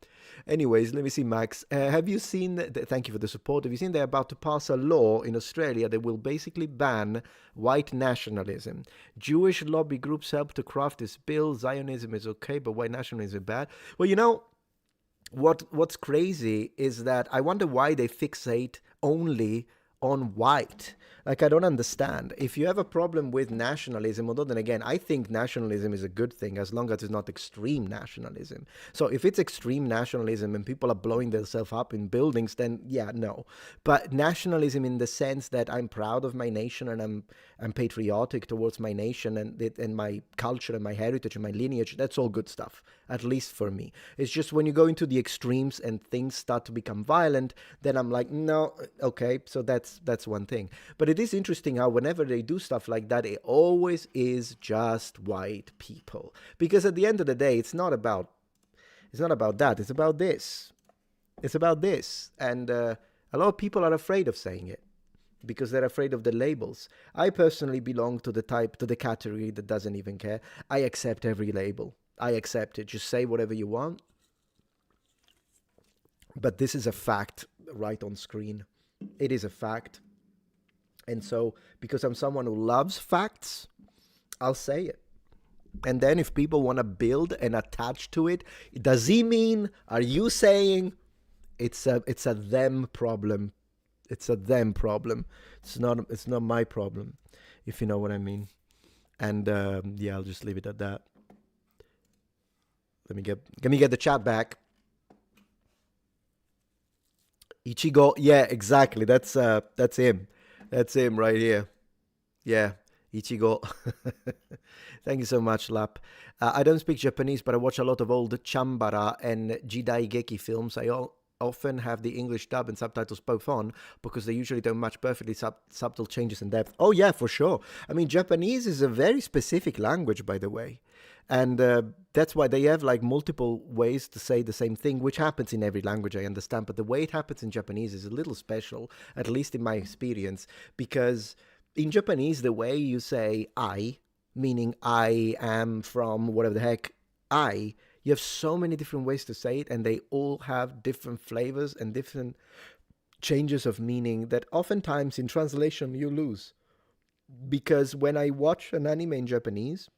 Anyways, let me see, Max. Have you seen, thank you for the support. Have you seen they're about to pass a law in Australia that will basically ban white nationalism? Jewish lobby groups helped to craft this bill. Zionism is okay, but white nationalism is bad. Well, what's crazy is that I wonder why they fixate only on white. Like, I don't understand. If you have a problem with nationalism, although then again, I think nationalism is a good thing as long as it's not extreme nationalism. So if it's extreme nationalism and people are blowing themselves up in buildings, then yeah, no. But nationalism in the sense that I'm proud of my nation and I'm patriotic towards my nation and my culture and my heritage and my lineage, that's all good stuff, at least for me. It's just when you go into the extremes and things start to become violent, then I'm like, no, okay, so that's one thing. But it is interesting how whenever they do stuff like that, it always is just white people. Because at the end of the day, it's not about that. It's about this. It's about this. And a lot of people are afraid of saying it because they're afraid of the labels. I personally belong to the category that doesn't even care. I accept every label. I accept it. Just say whatever you want. But this is a fact right on screen. It is a fact. And so, because I'm someone who loves facts, I'll say it. And then if people want to build and attach to it, does he mean, are you saying it's a them problem? It's a them problem. It's not my problem, if you know what I mean. And yeah, I'll just leave it at that. Let me get the chat back. Ichigo, yeah, exactly. That's him. That's him right here. Yeah, Ichigo. Thank you so much, Lap. I don't speak Japanese, but I watch a lot of old Chambara and Jidaigeki films. I often have the English dub and subtitles both on because they usually don't match perfectly subtle changes in depth. Oh, yeah, for sure. I mean, Japanese is a very specific language, by the way. And that's why they have like multiple ways to say the same thing, which happens in every language, I understand. But the way it happens in Japanese is a little special, at least in my experience, because in Japanese, the way you say I, meaning I am from whatever the heck, you have so many different ways to say it, and they all have different flavors and different changes of meaning that oftentimes in translation you lose. Because when I watch an anime in Japanese,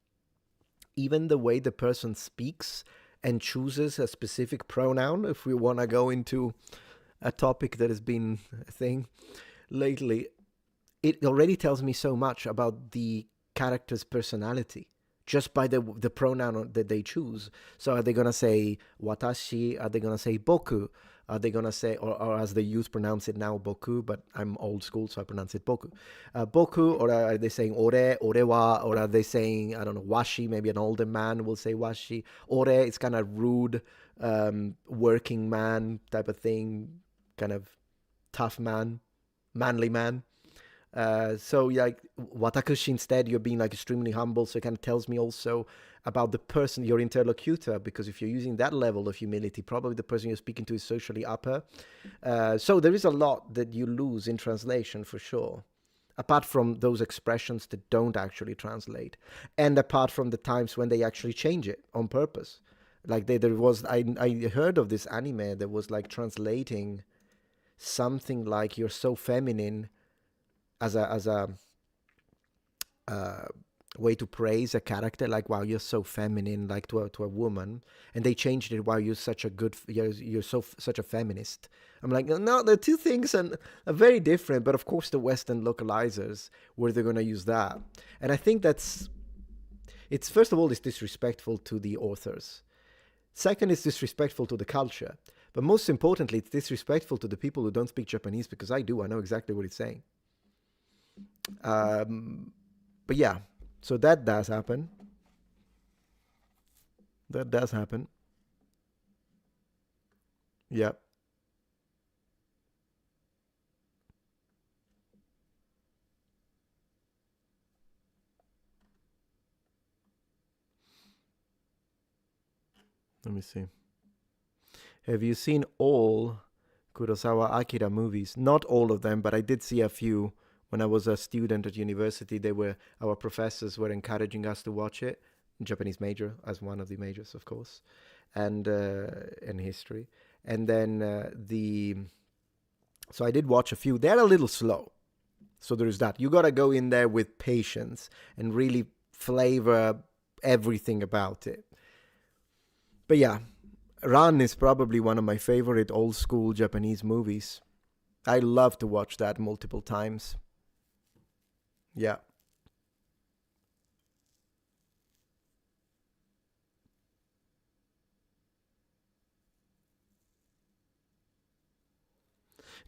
even the way the person speaks and chooses a specific pronoun, if we want to go into a topic that has been a thing lately, it already tells me so much about the character's personality just by the pronoun that they choose. So are they going to say watashi? Are they going to say boku? Are they going to say, or as the youth pronounce it now, boku, but I'm old school, so I pronounce it boku. Boku, or are they saying ore, orewa, or are they saying, I don't know, washi? Maybe an older man will say washi. Ore, it's kind of rude, working man type of thing, kind of tough man, manly man. So like watakushi, instead you're being like extremely humble. So it kind of tells me also about the person, your interlocutor, because if you're using that level of humility, probably the person you're speaking to is socially upper. So there is a lot that you lose in translation for sure. Apart from those expressions that don't actually translate, and apart from the times when they actually change it on purpose, like there was, I heard of this anime that was like translating something like "you're so feminine" as a uh, way to praise a character, like "wow, you're so feminine," like to a woman, and they changed it, "wow, you're such a good, you're so such a feminist." I'm like, no, the two things are very different. But of course, the Western localizers, where they're gonna use that, and I think that's, it's, first of all, it's disrespectful to the authors. Second, it's disrespectful to the culture. But most importantly, it's disrespectful to the people who don't speak Japanese, because I do. I know exactly what it's saying. Um, but yeah, so that does happen. That does happen. Yeah. Let me see. Have you seen all Kurosawa Akira movies? Not all of them, but I did see a few when I was a student at university. They were, our professors were encouraging us to watch it. Japanese major as one of the majors, of course, and history. And then the so I did watch a few. They're a little slow, so there's that. You gotta go in there with patience and really flavor everything about it. But yeah, Ran is probably one of my favorite old school Japanese movies. I love to watch that multiple times. Yeah.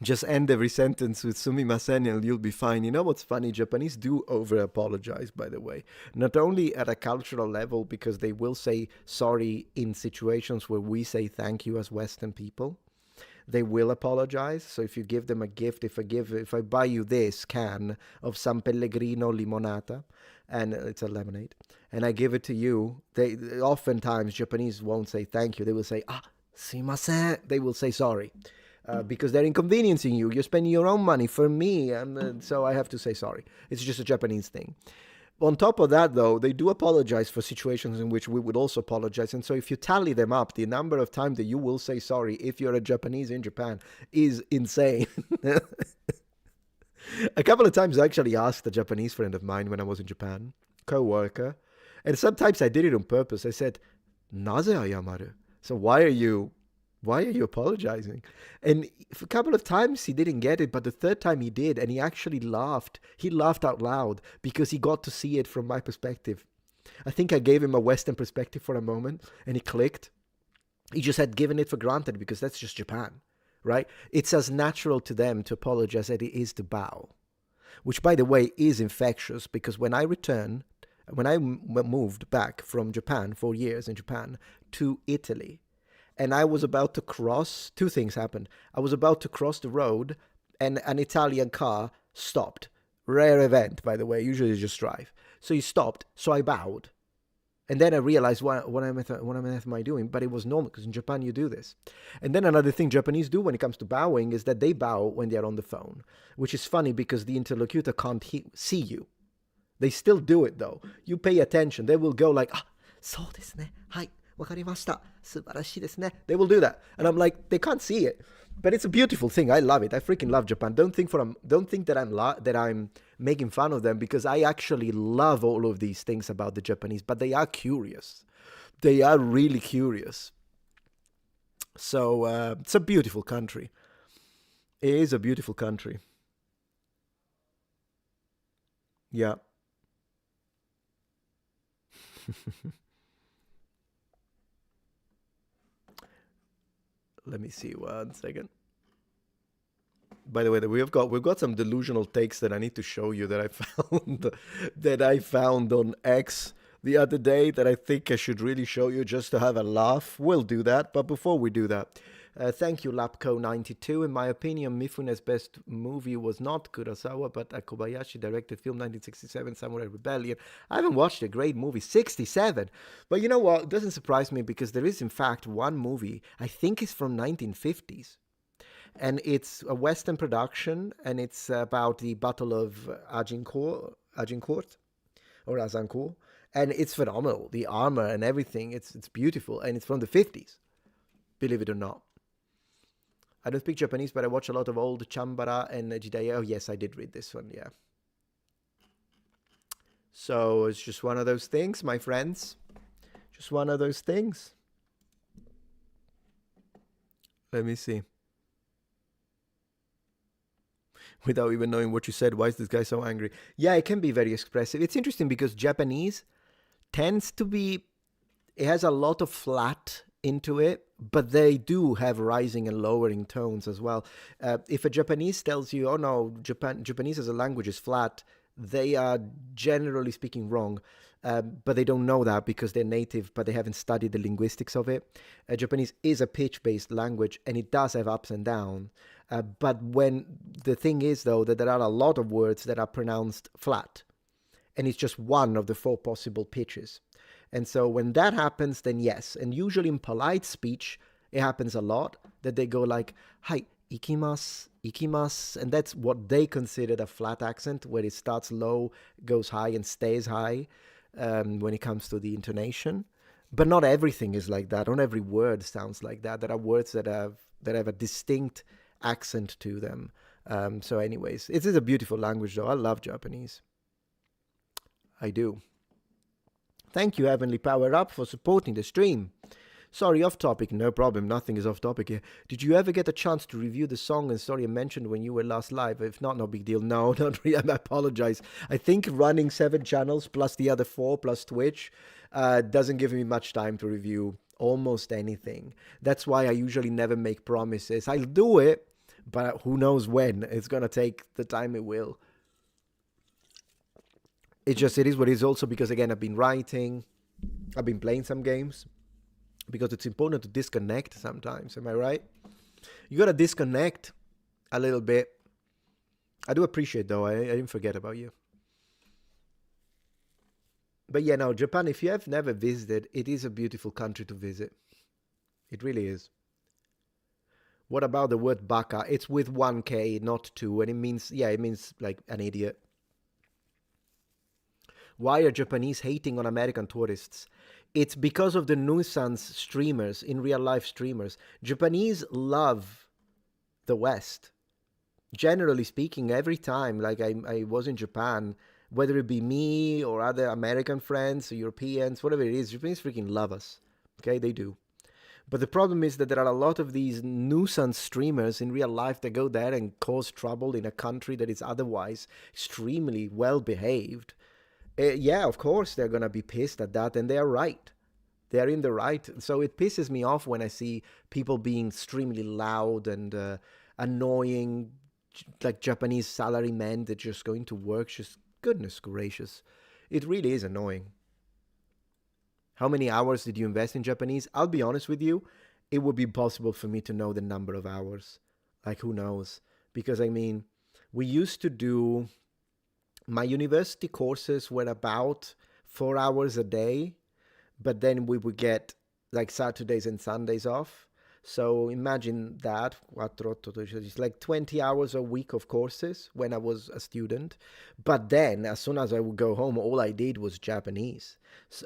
Just end every sentence with sumimasen and you'll be fine. You know what's funny? Japanese do over apologize, by the way. Not only at a cultural level, because they will say sorry in situations where we say thank you as Western people. They will apologize. So if you give them a gift, if I buy you this can of San Pellegrino limonata, and it's a lemonade, and I give it to you, they oftentimes Japanese won't say thank you. They will say sumimasen. They will say sorry. Because they're inconveniencing you. You're spending your own money for me, and so I have to say sorry. It's just a Japanese thing. On top of that, though, they do apologize for situations in which we would also apologize. And so if you tally them up, the number of times that you will say sorry if you're a Japanese in Japan is insane. A couple of times I actually asked a Japanese friend of mine when I was in Japan, co-worker, and sometimes I did it on purpose. I said, "Naze ayamaru?" So why are you apologizing? And a couple of times he didn't get it, but the third time he did, and he actually laughed. He laughed out loud because he got to see it from my perspective. I think I gave him a Western perspective for a moment, and he clicked. He just had given it for granted because that's just Japan, right? It's as natural to them to apologize as it is to bow, which, by the way, is infectious because when I moved back from Japan, 4 years in Japan, to Italy, and I was about to cross, two things happened. I was about to cross the road, and an Italian car stopped. Rare event, by the way. Usually you just drive. So he stopped. So I bowed. And then I realized what am I doing? But it was normal because in Japan you do this. And then another thing Japanese do when it comes to bowing is that they bow when they are on the phone, which is funny because the interlocutor can't see you. They still do it though. You pay attention. They will go like, so desu ne. Hai, wakarimashita. Subarashi desu ne. They will do that. And I'm like, they can't see it. But it's a beautiful thing. I love it. I freaking love Japan. Don't think that I'm making fun of them because I actually love all of these things about the Japanese, but they are curious. They are really curious. So it's a beautiful country. It is a beautiful country. Yeah. Let me see one second. By the way, we've got some delusional takes that I need to show you that I found that I found on X the other day that I think I should really show you just to have a laugh. We'll do that, but before we do that, Thank you, Lapco92. In my opinion, Mifune's best movie was not Kurosawa, but a Kobayashi directed film 1967, Samurai Rebellion. I haven't watched a great movie, 67. But you know what? It doesn't surprise me because there is, in fact, one movie, I think it's from 1950s. And it's a Western production, and it's about the Battle of Agincourt, or Azancourt. And it's phenomenal. The armor and everything, it's beautiful. And it's from the 50s, believe it or not. I don't speak Japanese, but I watch a lot of old Chambara and Jidaya. Oh, yes, I did read this one, yeah. So it's just one of those things, my friends. Just one of those things. Let me see. Without even knowing what you said, why is this guy so angry? Yeah, it can be very expressive. It's interesting because Japanese tends to be, it has a lot of flat into it, but they do have rising and lowering tones as well. If a Japanese tells you, oh no, Japanese as a language is flat, they are generally speaking wrong. But they don't know that because they're native, but they haven't studied the linguistics of it. Japanese is a pitch-based language, and it does have ups and downs. But when the thing is, though, that there are a lot of words that are pronounced flat, and it's just one of the four possible pitches. And so when that happens, then yes. And usually in polite speech, it happens a lot that they go like, "Hai, ikimasu, ikimasu," and that's what they consider a flat accent, where it starts low, goes high, and stays high when it comes to the intonation. But not everything is like that. Not every word sounds like that. There are words that have a distinct accent to them. So anyways, it is a beautiful language, though. I love Japanese. I do. Thank you, Heavenly Power Up, for supporting the stream. Sorry, off topic. No problem. Nothing is off topic here. Did you ever get a chance to review the song and story I mentioned when you were last live? If not, no big deal. No, not really. I apologize. I think running 7 channels plus the other 4 plus Twitch doesn't give me much time to review almost anything. That's why I usually never make promises. I'll do it, but who knows when. It's going to take the time it will. It is what it is. Also because, again, I've been writing. I've been playing some games. Because it's important to disconnect sometimes. Am I right? You got to disconnect a little bit. I do appreciate, though. I didn't forget about you. But yeah, no, Japan, if you have never visited, it is a beautiful country to visit. It really is. What about the word baka? It's with 1K, not 2. And it means, yeah, it means like an idiot. Why are Japanese hating on American tourists? It's because of the nuisance streamers, in real life streamers. Japanese love the West. Generally speaking, every time, like I was in Japan, whether it be me or other American friends or Europeans, whatever it is, Japanese freaking love us. Okay, they do. But the problem is that there are a lot of these nuisance streamers in real life that go there and cause trouble in a country that is otherwise extremely well behaved. Yeah, of course they're going to be pissed at that, and they are right. They're in the right. So it pisses me off when I see people being extremely loud and annoying, like Japanese salarymen that just going to work. Just goodness gracious. It really is annoying. How many hours did you invest in Japanese? I'll be honest with you, it would be impossible for me to know the number of hours. Like, who knows? Because, I mean, we used to do... My university courses were about 4 hours a day, but then we would get like Saturdays and Sundays off. So imagine that, it's like 20 hours a week of courses when I was a student. But then, as soon as I would go home, all I did was Japanese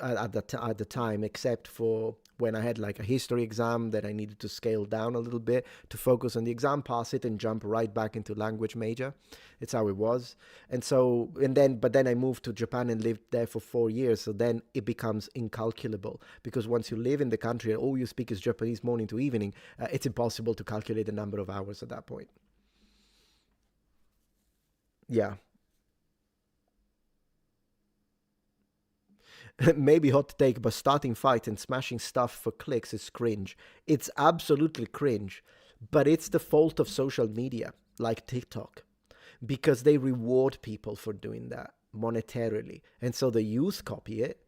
at the time, except for when I had like a history exam that I needed to scale down a little bit to focus on the exam, pass it, and jump right back into language major. It's how it was. But then I moved to Japan and lived there for 4 years. So then it becomes incalculable, because once you live in the country and all you speak is Japanese morning to evening, it's impossible to calculate the number of hours at that point. Yeah. Maybe hot take, but starting fight and smashing stuff for clicks is cringe. It's absolutely cringe, but it's the fault of social media, like TikTok, because they reward people for doing that monetarily. And so the youth copy it,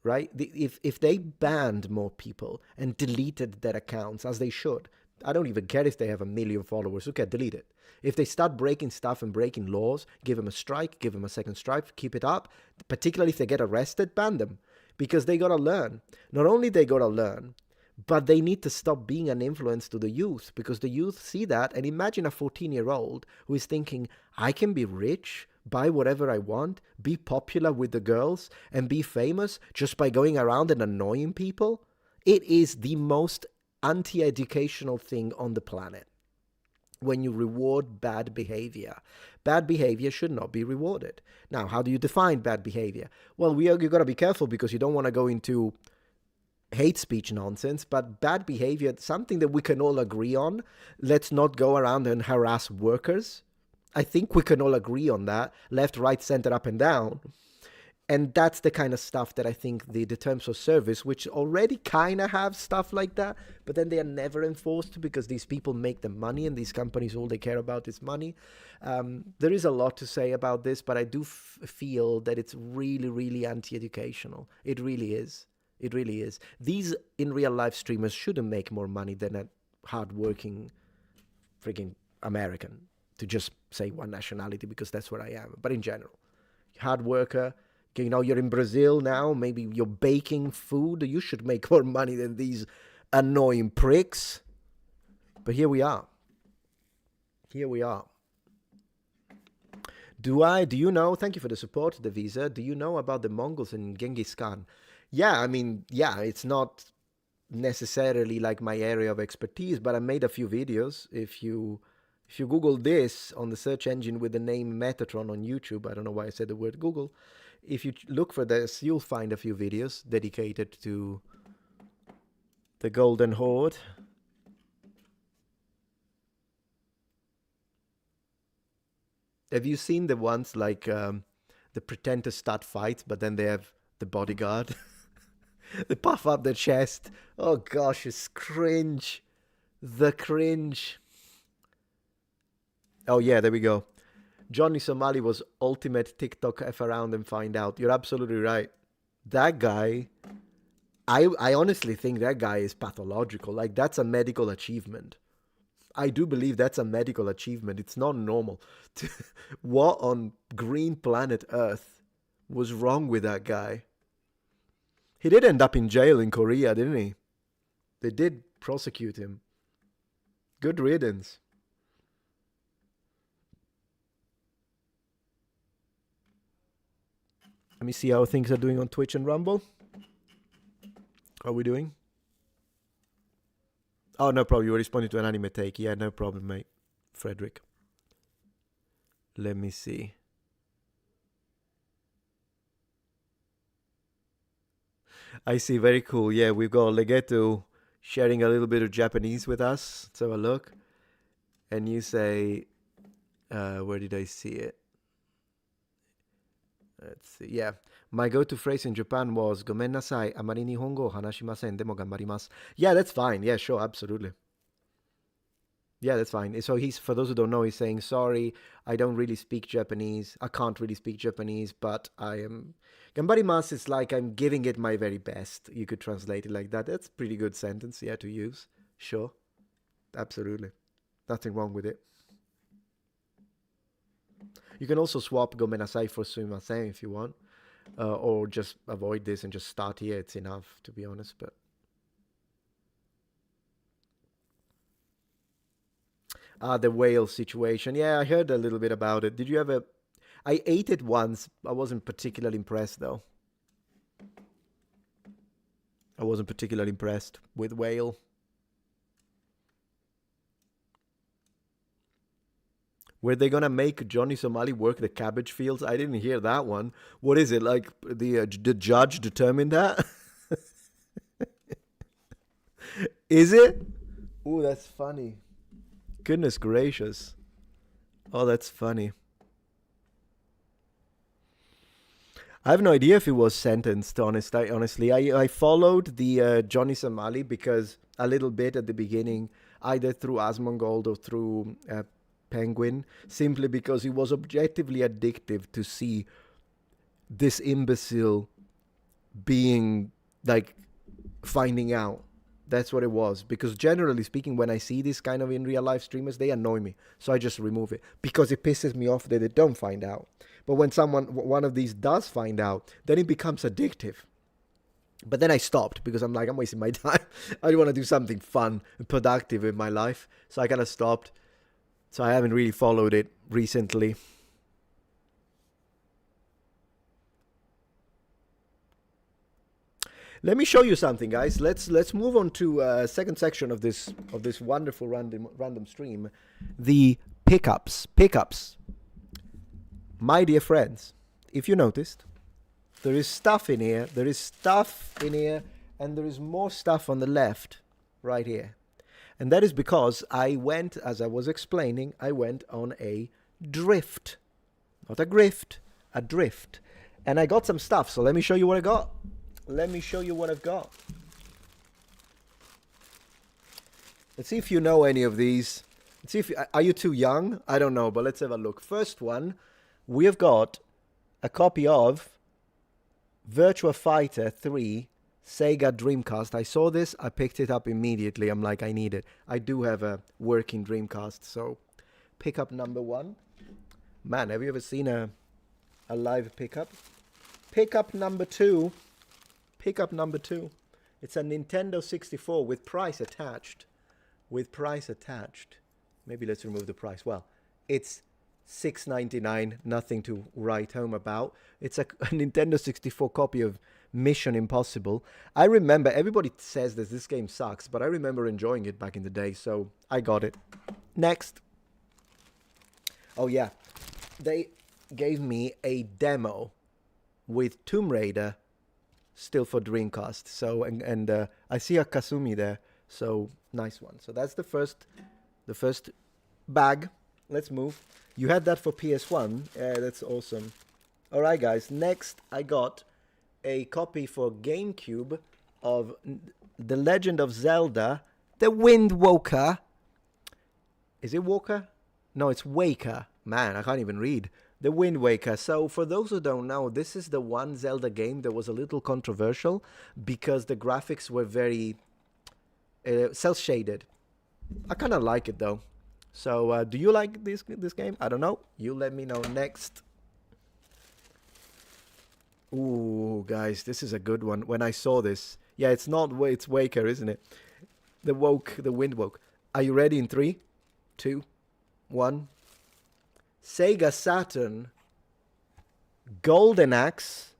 right? If they banned more people and deleted their accounts, as they should, I don't even care if they have 1 million followers. Okay, delete it. If they start breaking stuff and breaking laws, give them a strike, give them a second strike, keep it up. Particularly if they get arrested, ban them. Because they gotta learn. Not only they gotta learn, but they need to stop being an influence to the youth, because the youth see that. And imagine a 14-year-old who is thinking, I can be rich, buy whatever I want, be popular with the girls, and be famous just by going around and annoying people. It is the most anti-educational thing on the planet. When you reward bad behavior. Bad behavior should not be rewarded. Now, how do you define bad behavior? Well, you got to be careful, because you don't want to go into hate speech nonsense, but bad behavior, something that we can all agree on. Let's not go around and harass workers. I think we can all agree on that. Left, right, center, up and down. And that's the kind of stuff that I think the terms of service, which already kind of have stuff like that, but then they are never enforced because these people make the money, and these companies, all they care about is money. There is a lot to say about this, but I do feel that it's really, really anti-educational. It really is. It really is. These in real life streamers shouldn't make more money than a hardworking freaking American, to just say one nationality, because that's what I am. But in general, hard worker. You know, you're in Brazil now, maybe you're baking food. You should make more money than these annoying pricks. But here we are. Here we are. Do you know, thank you for the support, the visa. Do you know about the Mongols and Genghis Khan? Yeah, I mean, yeah, it's not necessarily like my area of expertise, but I made a few videos. If you Google this on the search engine with the name Metatron on YouTube, I don't know why I said the word Google. If you look for this, you'll find a few videos dedicated to the Golden Horde. Have you seen the ones like the pretend to start fights, but then they have the bodyguard? They puff up their chest. Oh gosh, it's cringe. The cringe. Oh yeah, there we go. Johnny Somali was ultimate TikTok F around and find out. You're absolutely right. That guy, I honestly think that guy is pathological. Like, that's a medical achievement. I do believe that's a medical achievement. It's not normal. What on green planet Earth was wrong with that guy? He did end up in jail in Korea, didn't he? They did prosecute him. Good riddance. Let me see how things are doing on Twitch and Rumble. How are we doing? Oh, no problem. You were responding to an anime take. Yeah, no problem, mate. Frederick. Let me see. I see. Very cool. Yeah, we've got Legeto sharing a little bit of Japanese with us. Let's have a look. And you say, where did I see it? Let's see. Yeah. My go-to phrase in Japan was "Gomen nasai, amari nihongo hanashimasen, demo ganbarimasu." Yeah, that's fine. Yeah, sure, absolutely. Yeah, that's fine. So he's, for those who don't know, he's saying, sorry, I don't really speak Japanese. I can't really speak Japanese, but I am... Ganbarimasu is like I'm giving it my very best. You could translate it like that. That's a pretty good sentence, yeah, to use. Sure. Absolutely. Nothing wrong with it. You can also swap "Gomen nasai" for "sumimasen" if you want. Or just avoid this and just start here. It's enough, to be honest. But the whale situation. Yeah, I heard a little bit about it. Did you ever... I ate it once. I wasn't particularly impressed, though. I wasn't particularly impressed with whale. Were they gonna make Johnny Somali work the cabbage fields? I didn't hear that one. What is it, like the judge determined that? Is it? Ooh, that's funny. Goodness gracious. Oh, that's funny. I have no idea if he was sentenced, honestly. I followed the Johnny Somali because a little bit at the beginning, either through Asmongold or through Penguin, simply because it was objectively addictive to see this imbecile being, like, finding out That's what it was. Because generally speaking, when I see this kind of in real life streamers, they annoy me. So I just remove it because it pisses me off that they don't find out. But when one of these does find out, then it becomes addictive. But then I stopped because I'm like, I'm wasting my time. I want to do something fun and productive in my life. So I kind of stopped. So I haven't really followed it recently. Let me show you something, guys. Let's move on to second section of this wonderful random stream, the pickups. Pickups. My dear friends, if you noticed, there is stuff in here. There is stuff in here, and there is more stuff on the left, right here, and that is because I went, as I was explaining, I went on a drift, not a grift, a drift, and I got some stuff. So let me show you what I got. Let me show you what I've got. Let's see if you know any of these. Let's see if are you too young? I don't know, but let's have a look. First one, we have got a copy of Virtua Fighter 3 Sega Dreamcast. I saw this, I picked it up immediately. I'm like, I need it. I do have a working Dreamcast, so pickup number one. Man, have you ever seen a live pickup? Pickup number two. Pickup number two. It's a Nintendo 64 with price attached. With price attached. Maybe let's remove the price. Well, it's $6.99. Nothing to write home about. It's a Nintendo 64 copy of Mission Impossible. I remember, everybody says that this game sucks, but I remember enjoying it back in the day, so I got it. Next. Oh yeah. They gave me a demo with Tomb Raider still for Dreamcast. So and I see a Kasumi there, so nice one. So that's the first bag. Let's move. You had that for PS1. That's awesome. All right, guys. Next, I got a copy for GameCube of The Legend of Zelda: The Wind Waker. Is it Walker? No, it's Waker. Man, I can't even read. The Wind Waker. So for those who don't know, this is the one Zelda game that was a little controversial because the graphics were very cel-shaded. I kind of like it though. So do you like this game? I don't know. You let me know. Next. Ooh, guys, this is a good one. When I saw this, yeah, it's Waker, isn't it? The Wind Woke. Are you ready in 3, 2, 1? Sega Saturn, Golden Axe,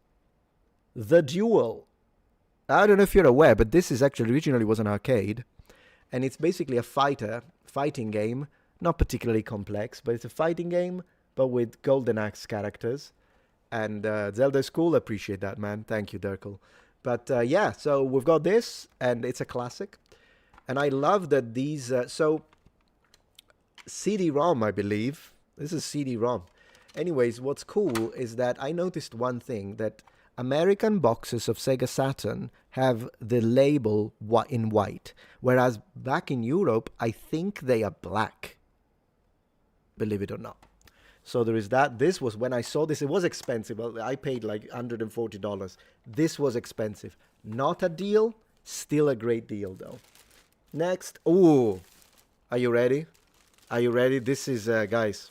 The Duel. I don't know if you're aware, but this is actually originally was an arcade, and it's basically a fighting game, not particularly complex, but it's a fighting game, but with Golden Axe characters. And Zelda is cool. Appreciate that, man. Thank you, Dirkle. But yeah, so we've got this, and it's a classic. And I love that these. So CD-ROM, I believe. This is CD-ROM. Anyways, what's cool is that I noticed one thing, that American boxes of Sega Saturn have the label in white, whereas back in Europe, I think they are black. Believe it or not. So there is that. This was, when I saw this, it was expensive. I paid like $140. This was expensive. Not a deal, still a great deal though. Next. Ooh. Are you ready? Are you ready? This is, guys.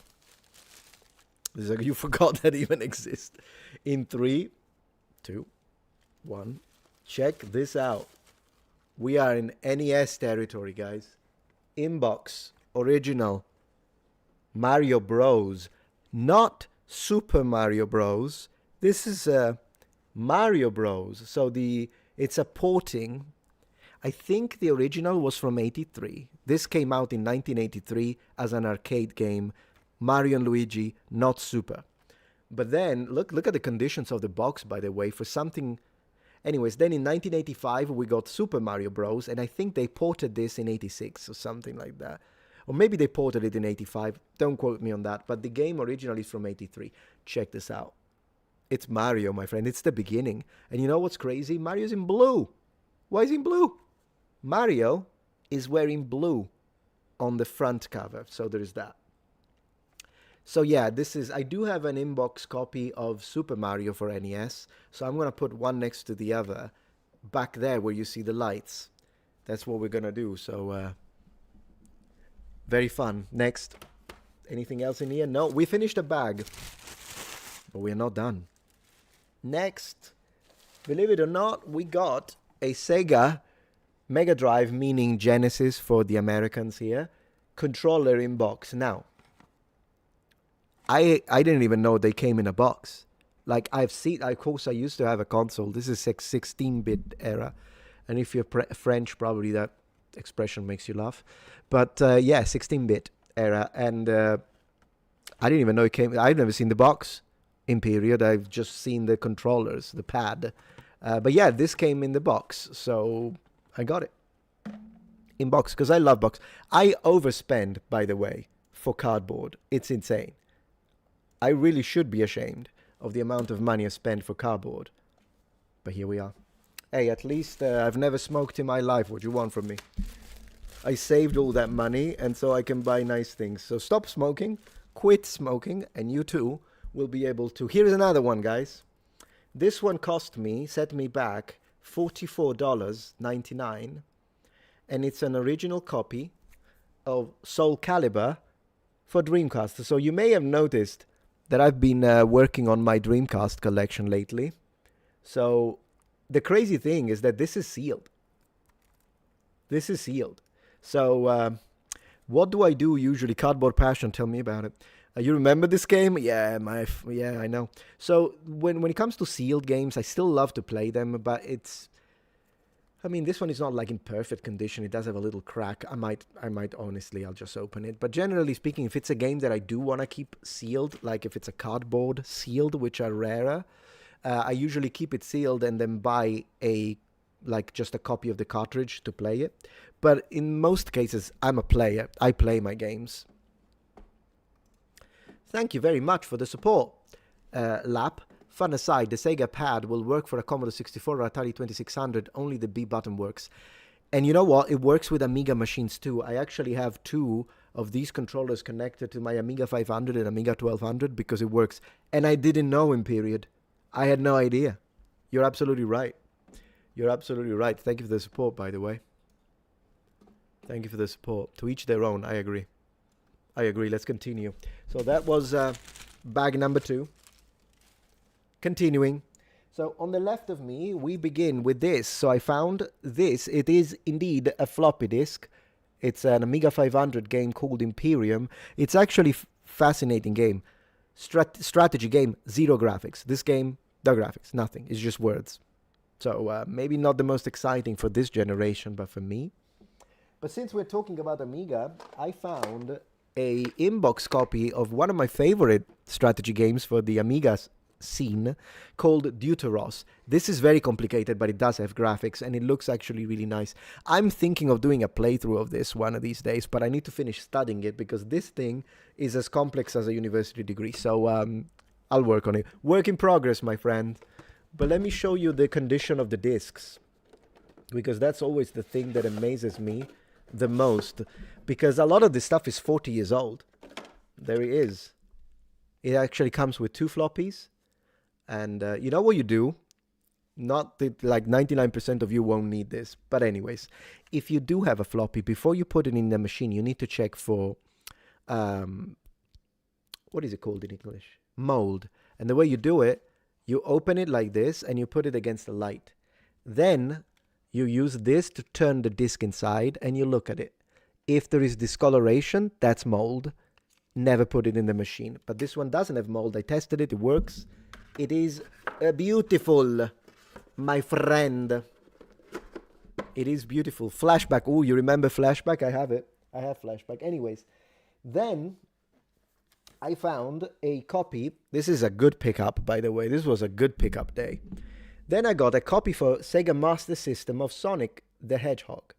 You forgot that even exists. In 3, 2, 1. Check this out. We are in NES territory, guys. Inbox, original Mario Bros. Not Super Mario Bros. This is Mario Bros. So it's a porting. I think the original was from 83. This came out in 1983 as an arcade game. Mario and Luigi, not Super. But then, look at the conditions of the box, by the way, for something. Anyways, then in 1985, we got Super Mario Bros. And I think they ported this in 86 or something like that. Or maybe they ported it in 85. Don't quote me on that. But the game originally is from 83. Check this out. It's Mario, my friend. It's the beginning. And you know what's crazy? Mario's in blue. Why is he in blue? Mario is wearing blue on the front cover. So there is that. So yeah, I do have an inbox copy of Super Mario for NES. So I'm going to put one next to the other back there where you see the lights. That's what we're gonna do. So very fun. Next, anything else in here? No, we finished a bag, but we're not done. Next, believe it or not, we got a Sega Mega Drive, meaning Genesis for the Americans here, controller in box. Now, I didn't even know they came in a box. Like, I've seen, of course, I used to have a console. This is 16-bit era. And if you're French, probably that expression makes you laugh. But yeah, 16-bit era. And I didn't even know it came. I've never seen the box in period. I've just seen the controllers, the pad. But yeah, this came in the box. So I got it in box because I love box. I overspend, by the way, for cardboard. It's insane. I really should be ashamed of the amount of money I spend for cardboard. But here we are. Hey, at least I've never smoked in my life. What do you want from me? I saved all that money, and so I can buy nice things. So stop smoking, quit smoking, and you too will be able to. Here's another one, guys. This one cost me, set me back, $44.99. And it's an original copy of Soul Calibur for Dreamcast. So you may have noticed that I've been working on my Dreamcast collection lately. So the crazy thing is that this is sealed. This is sealed. So what do I do usually? Cardboard Passion, tell me about it. You remember this game? Yeah, I know. So when it comes to sealed games, I still love to play them, but it's, I mean, this one is not like in perfect condition. It does have a little crack. I might honestly, I'll just open it. But generally speaking, if it's a game that I do want to keep sealed, like if it's a cardboard sealed, which are rarer, I usually keep it sealed and then buy just a copy of the cartridge to play it. But in most cases, I'm a player. I play my games. Thank you very much for the support, Lap. Fun aside, the Sega pad will work for a Commodore 64 or Atari 2600. Only the B button works. And you know what? It works with Amiga machines too. I actually have 2 of these controllers connected to my Amiga 500 and Amiga 1200 because it works. And I didn't know in period. I had no idea. You're absolutely right. You're absolutely right. Thank you for the support, by the way. Thank you for the support. To each their own. I agree. I agree. Let's continue. So that was bag number 2. Continuing. So on the left of me, we begin with this. So I found this. It is indeed a floppy disk. It's an Amiga 500 game called Imperium. It's actually a fascinating game. Strategy game, zero graphics. This game, no graphics, nothing. It's just words. So maybe not the most exciting for this generation, but for me. But since we're talking about Amiga, I found a inbox copy of one of my favorite strategy games for the Amiga scene called Deuteros. This is very complicated, but it does have graphics and it looks actually really nice. I'm thinking of doing a playthrough of this one of these days, but I need to finish studying it because this thing is as complex as a university degree. So I'll work on it. Work in progress, my friend. But let me show you the condition of the discs, because that's always the thing that amazes me the most, because a lot of this stuff is 40 years old. There it is. It actually comes with 2 floppies. And you know what you do? Not that, like 99% of you won't need this. But anyways, if you do have a floppy, before you put it in the machine, you need to check for, what is it called in English? Mold. And the way you do it, you open it like this and you put it against the light. Then you use this to turn the disc inside and you look at it. If there is discoloration, that's mold. Never put it in the machine. But this one doesn't have mold. I tested it. It works. It is beautiful, my friend. It is beautiful. Flashback. Oh, you remember Flashback? I have it. I have Flashback. Anyways, then I found a copy. This is a good pickup, by the way. This was a good pickup day. Then I got a copy for Sega Master System of Sonic the Hedgehog.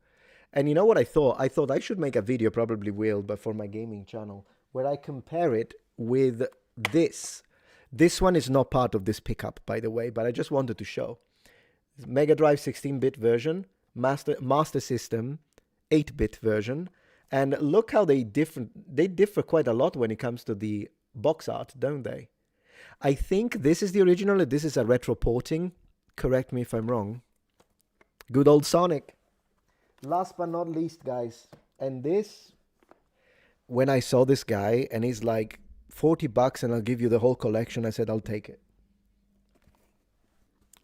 And you know what I thought? I thought I should make a video, probably will, but for my gaming channel, where I compare it with this. This one is not part of this pickup, by the way, but I just wanted to show. Mega Drive 16-bit version, Master System 8-bit version, and look how they differ quite a lot when it comes to the box art, don't they? I think this is the original, and this is a retro porting. Correct me if I'm wrong. Good old Sonic. last but not least, guys, and this, when I saw this guy and he's like $40 and I'll give you the whole collection, I said, I'll take it.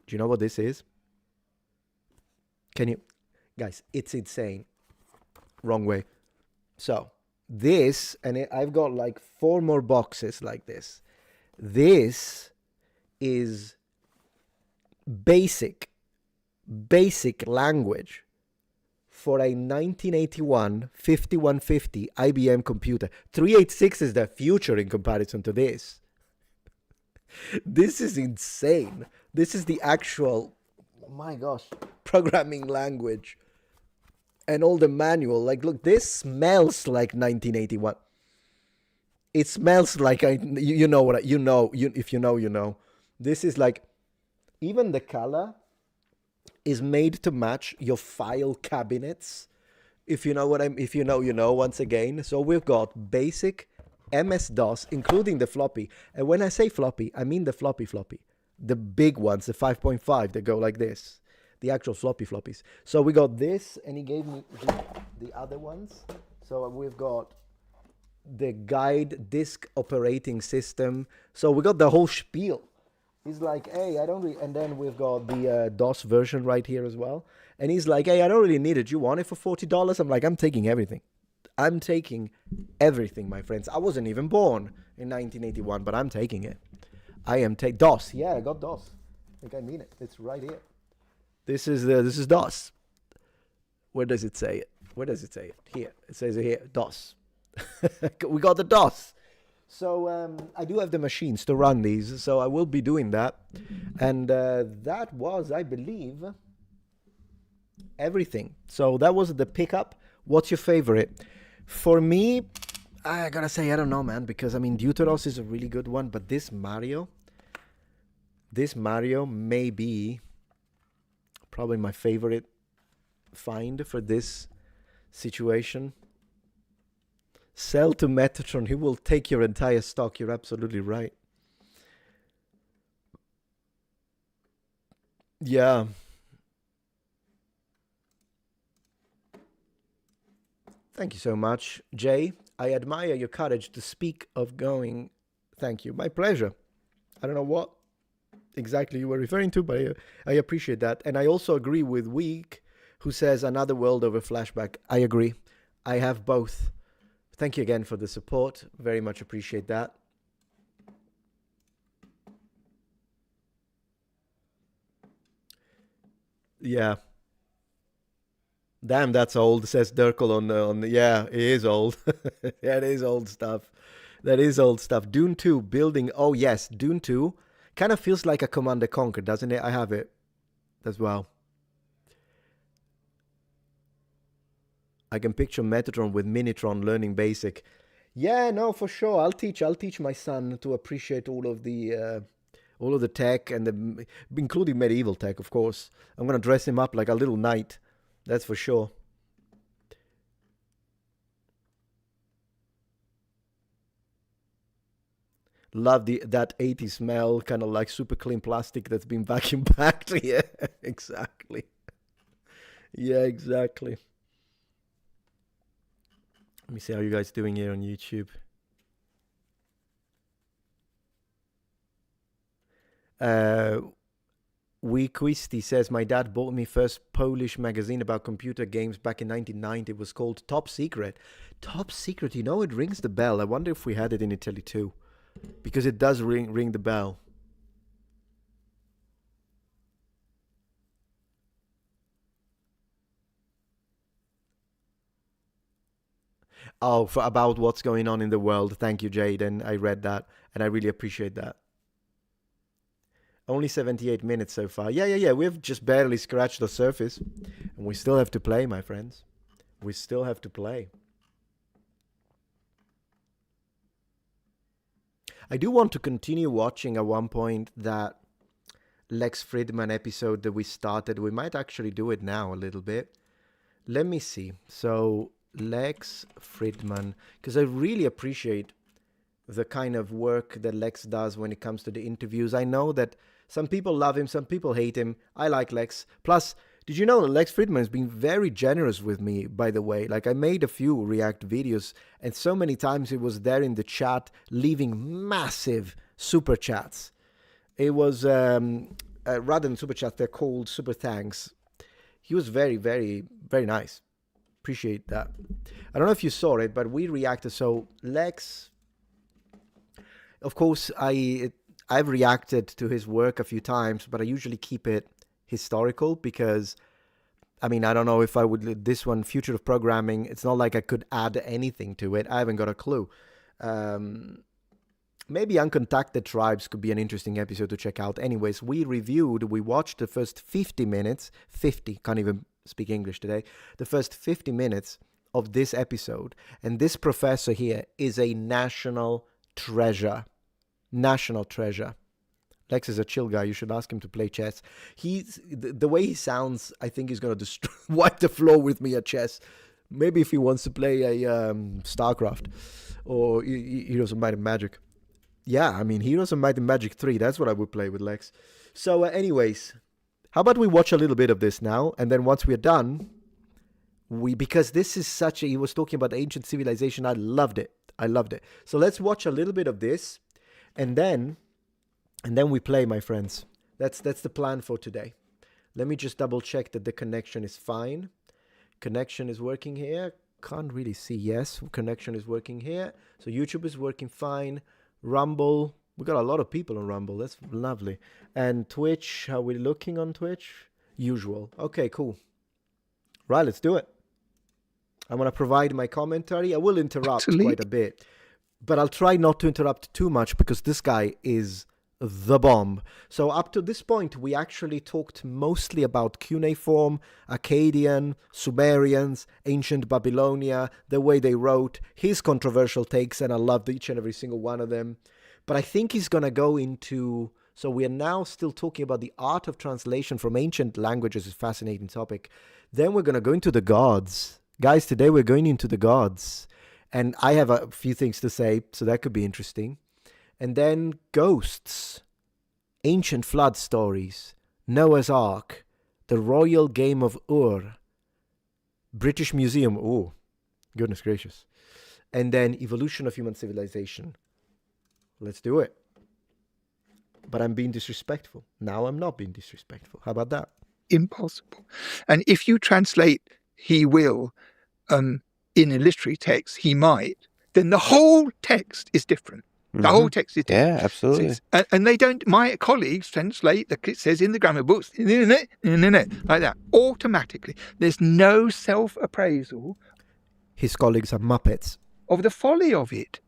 Do you know what this is? Can you, guys, it's insane. Wrong way. So this, and I've got like 4 more boxes like this. This is basic language for a 1981 5150 IBM computer. 386 is the future in comparison to this. This is insane. This is the actual, oh my gosh, programming language. And all the manual. Like, look, this smells like 1981. It smells like, you know what, you know, if you know, you know. This is like, even the color is made to match your file cabinets. If you know what if you know, you know, once again. So we've got basic MS-DOS, including the floppy. And when I say floppy, I mean the floppy. The big ones, the 5.5, that go like this. The actual floppies. So we got this, and he gave me the other ones. So we've got the guide disk operating system. So we got the whole spiel. He's like, hey, I don't really... And then we've got the DOS version right here as well. And he's like, hey, I don't really need it. You want it for $40? I'm like, I'm taking everything. I'm taking everything, my friends. I wasn't even born in 1981, but I'm taking it. I am DOS. Yeah, I got DOS. I think I mean it. It's right here. This is DOS. Where does it say it? Where does it say it? Here. It says it here. DOS. We got the DOS. So I do have the machines to run these, so I will be doing that. And that was, I believe, everything. So that was the pickup. What's your favorite? For me, I gotta say, I don't know, man, because I mean, Deuteros is a really good one, but this Mario may be probably my favorite find for this situation. Sell to Metatron. He will take your entire stock. You're absolutely right. Yeah. Thank you so much, Jay. I admire your courage to speak of going. Thank you. My pleasure. I don't know what exactly you were referring to, but I appreciate that. And I also agree with Week, who says another world over flashback. I agree. I have both. Thank you again for the support. Very much appreciate that. Yeah. Damn, that's old, says Dirkle on the yeah, it is old. Yeah, it is old stuff. That is old stuff. Dune 2 building. Oh yes, Dune 2 kind of feels like a Command and Conquer, doesn't it? I have it as well. I can picture Metatron with Minitron learning basic. Yeah, no, for sure. I'll teach my son to appreciate all of the tech and including medieval tech, of course. I'm gonna dress him up like a little knight. That's for sure. Love that 80s smell, kind of like super clean plastic that's been vacuum packed. Yeah, exactly. Yeah, exactly. Let me see how you guys doing here on YouTube. Weequisti says, my dad bought me first Polish magazine about computer games back in 1990. It was called Top Secret. Top Secret, you know, it rings the bell. I wonder if we had it in Italy too. Because it does ring the bell. Oh, about what's going on in the world. Thank you, Jaden. I read that, and I really appreciate that. Only 78 minutes so far. Yeah. We've just barely scratched the surface. And we still have to play, my friends. We still have to play. I do want to continue watching at one point that Lex Fridman episode that we started. We might actually do it now a little bit. Let me see. So, Lex Fridman, because I really appreciate the kind of work that Lex does when it comes to the interviews. I know that some people love him, some people hate him. I like Lex. Plus, Did you know Lex Friedman has been very generous with me, by the way? Like, I made a few React videos, and so many times he was there in the chat, leaving massive super chats. It was, rather than super chats, they're called super thanks. He was very, very, very nice. Appreciate that. I don't know if you saw it, but we reacted. So Lex, of course, I've reacted to his work a few times, but I usually keep it historical because, I mean, I don't know if I would, this one, Future of Programming, it's not like I could add anything to it. I haven't got a clue. Maybe Uncontacted Tribes could be an interesting episode to check out. Anyways, we watched the first 50 minutes, can't even speak English today, the first 50 minutes of this episode. And this professor here is a national treasure. National treasure. Lex is a chill guy. You should ask him to play chess. The way he sounds, I think he's going to wipe the floor with me at chess. Maybe if he wants to play a StarCraft or Heroes of Might and Magic. Yeah, I mean, Heroes of Might and Magic 3, that's what I would play with Lex. So anyways, how about we watch a little bit of this now, and then once we're done, because this is he was talking about ancient civilization, I loved it. So let's watch a little bit of this, and then we play, my friends. That's the plan for today. Let me just double check that the connection is fine. Connection is working here. Can't really see. Yes, connection is working here. So YouTube is working fine. Rumble, we got a lot of people on Rumble. That's lovely. And Twitch, how are we looking on Twitch? Usual. Okay, cool. Right, let's do it. I'm going to provide my commentary. I will interrupt quite a bit, but I'll try not to interrupt too much because this guy is the bomb. So up to this point, we actually talked mostly about cuneiform, Akkadian, Sumerians, ancient Babylonia, the way they wrote, his controversial takes, and I loved each and every single one of them. But I think he's going to go into... So we are now still talking about the art of translation from ancient languages, is a fascinating topic. Then we're going to go into the gods. Guys, today we're going into the gods. And I have a few things to say, so that could be interesting. And then ghosts, ancient flood stories, Noah's Ark, the royal game of Ur, British Museum, oh, goodness gracious. And then evolution of human civilization. Let's do it. But I'm being disrespectful. Now I'm not being disrespectful. How about that? Impossible. And if you translate he will in a literary text, he might, then the whole text is different. The whole text is different. Yeah, absolutely. And they don't, my colleagues translate, it says in the grammar books, like that, automatically. There's no self-appraisal. His colleagues are Muppets. Of the folly of it.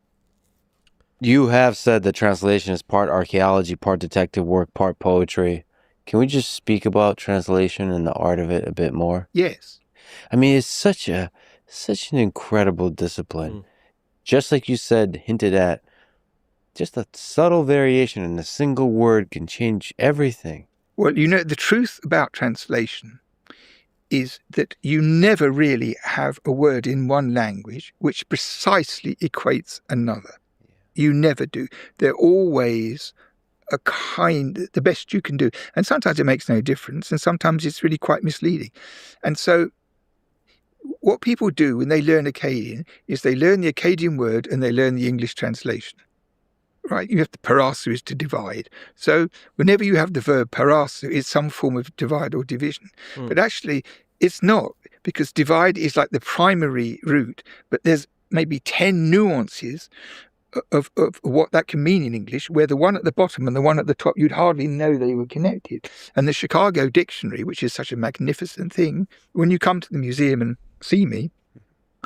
You have said that translation is part archaeology, part detective work, part poetry. Can we just speak about translation and the art of it a bit more? Yes. I mean, it's such an incredible discipline. Just like you said, hinted at, just a subtle variation in a single word can change everything. Well, you know, the truth about translation is that you never really have a word in one language which precisely equates another. You never do. They're always the best you can do. And sometimes it makes no difference, and sometimes it's really quite misleading. And so what people do when they learn Akkadian is they learn the Akkadian word and they learn the English translation. Right, you have to parasu is to divide. So whenever you have the verb parasu, it's some form of divide or division. But actually, it's not, because divide is like the primary root, but there's maybe 10 nuances of what that can mean in English, where the one at the bottom and the one at the top, you'd hardly know they were connected. And the Chicago Dictionary, which is such a magnificent thing, when you come to the museum and see me,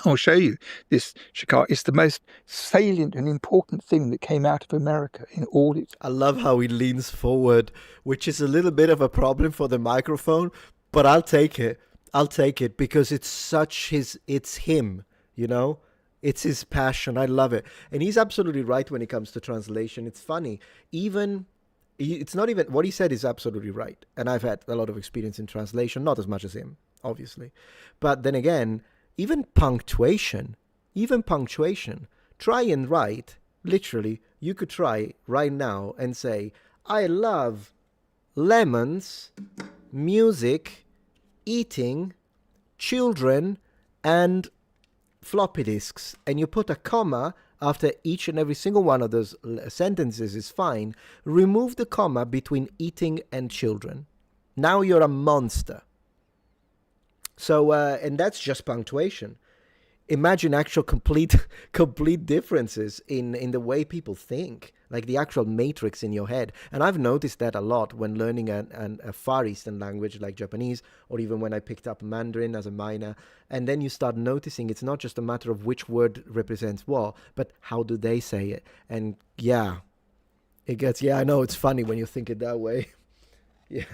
I'll show you this Chicago. It's the most salient and important thing that came out of America in all its... I love how he leans forward, which is a little bit of a problem for the microphone, but I'll take it. Because it's him, you know? It's his passion. I love it. And he's absolutely right when it comes to translation. It's funny. It's not even... What he said is absolutely right. And I've had a lot of experience in translation, not as much as him, obviously. But then again... Even punctuation, try and write, literally, you could try right now and say, I love lemons, music, eating, children, and floppy disks, and you put a comma after each and every single one of those sentences is fine. Remove the comma between eating and children. Now you're a monster. So, and that's just punctuation. Imagine actual complete differences in the way people think, like the actual matrix in your head. And I've noticed that a lot when learning a Far Eastern language like Japanese, or even when I picked up Mandarin as a minor. And then you start noticing it's not just a matter of which word represents what, but how do they say it. And yeah, it gets, I know it's funny when you think it that way. Yeah.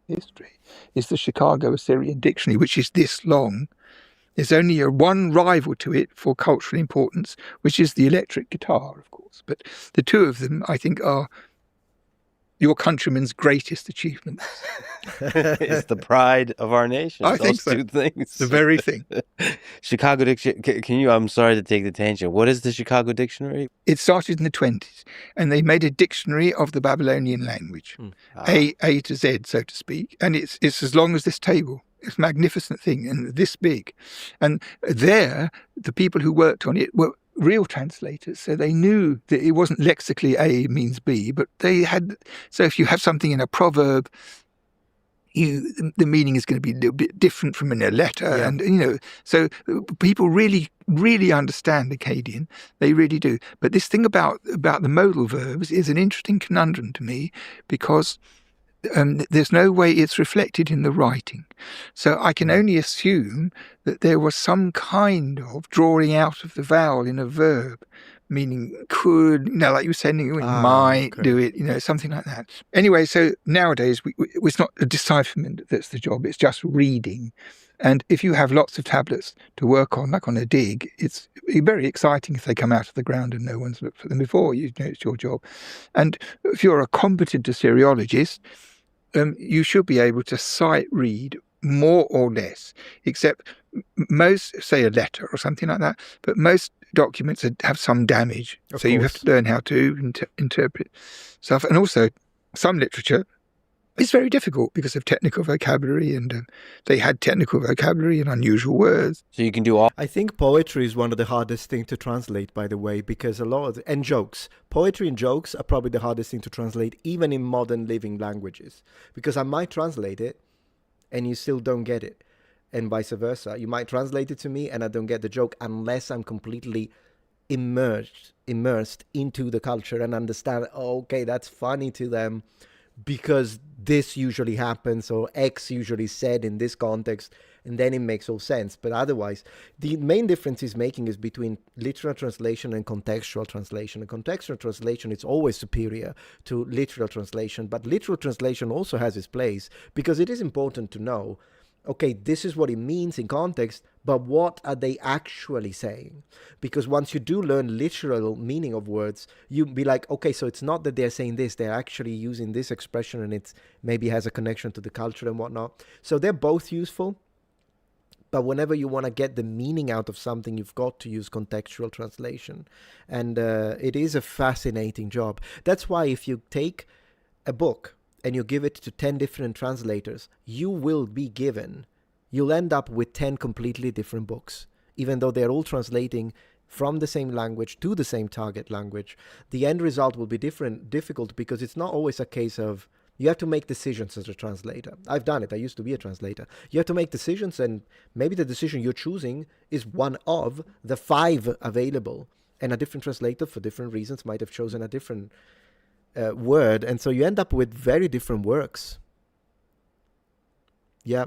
History is the Chicago Assyrian Dictionary, which is this long. There's only one rival to it for cultural importance, which is the electric guitar, of course. But the two of them, I think, are your countrymen's greatest achievements. It's the pride of our nation. I think so. Two things. The very thing. Chicago Dictionary. Can you? I'm sorry to take the tangent. What is the Chicago Dictionary? It started in the 1920s, and they made a dictionary of the Babylonian language, A to Z, so to speak. And it's as long as this table. It's a magnificent thing, and this big. And there, the people who worked on it were real translators, so they knew that it wasn't lexically A means B, but they had. So if you have something in a proverb, the meaning is going to be a little bit different from in a letter, and so people really understand Akkadian. They really do. But this thing about the modal verbs is an interesting conundrum to me, because there's no way it's reflected in the writing. So I can only assume that there was some kind of drawing out of the vowel in a verb, meaning could, like you were saying, might do it, something like that. Anyway, so nowadays it's not a decipherment that's the job, it's just reading. And if you have lots of tablets to work on, like on a dig, it's very exciting if they come out of the ground and no one's looked for them before. It's your job. And if you're a competent Assyriologist, you should be able to sight read more or less, except most, say a letter or something like that, but most documents have some damage. So you have to learn how to interpret stuff. And also some literature is very difficult because of technical vocabulary, and they had technical vocabulary and unusual words. So you can do all. I think poetry is one of the hardest things to translate, by the way, because and jokes. Poetry and jokes are probably the hardest thing to translate, even in modern living languages, because I might translate it and you still don't get it, and vice versa. You might translate it to me and I don't get the joke unless I'm completely immersed into the culture and understand, okay, that's funny to them because this usually happens, or X usually said in this context, and then it makes all sense. But otherwise, the main difference is between literal translation and contextual translation. And contextual translation is always superior to literal translation, but literal translation also has its place, because it is important to know, okay, this is what it means in context, but what are they actually saying? Because once you do learn literal meaning of words, you be like, okay, so it's not that they're saying this, they're actually using this expression, and it's maybe has a connection to the culture and whatnot. So they're both useful, but whenever you want to get the meaning out of something, you've got to use contextual translation. And it is a fascinating job. That's why if you take a book and you give it to 10 different translators, you'll end up with 10 completely different books. Even though they're all translating from the same language to the same target language, the end result will be difficult, because it's not always a case of, you have to make decisions as a translator. I've done it. I used to be a translator. You have to make decisions, and maybe the decision you're choosing is one of the 5 available, and a different translator for different reasons might have chosen a different word, and so you end up with very different works. Yeah.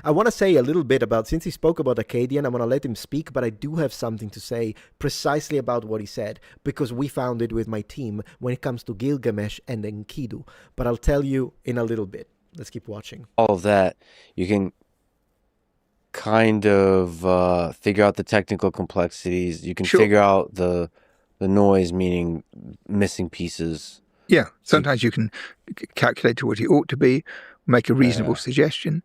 I want to say a little bit about, since he spoke about Akkadian, I want to let him speak, but I do have something to say precisely about what he said, because we found it with my team when it comes to Gilgamesh and Enkidu. But I'll tell you in a little bit. Let's keep watching. All of that, you can kind of figure out the technical complexities. You can figure out the noise, meaning missing pieces. Yeah, sometimes you can calculate to what it ought to be, make a reasonable suggestion.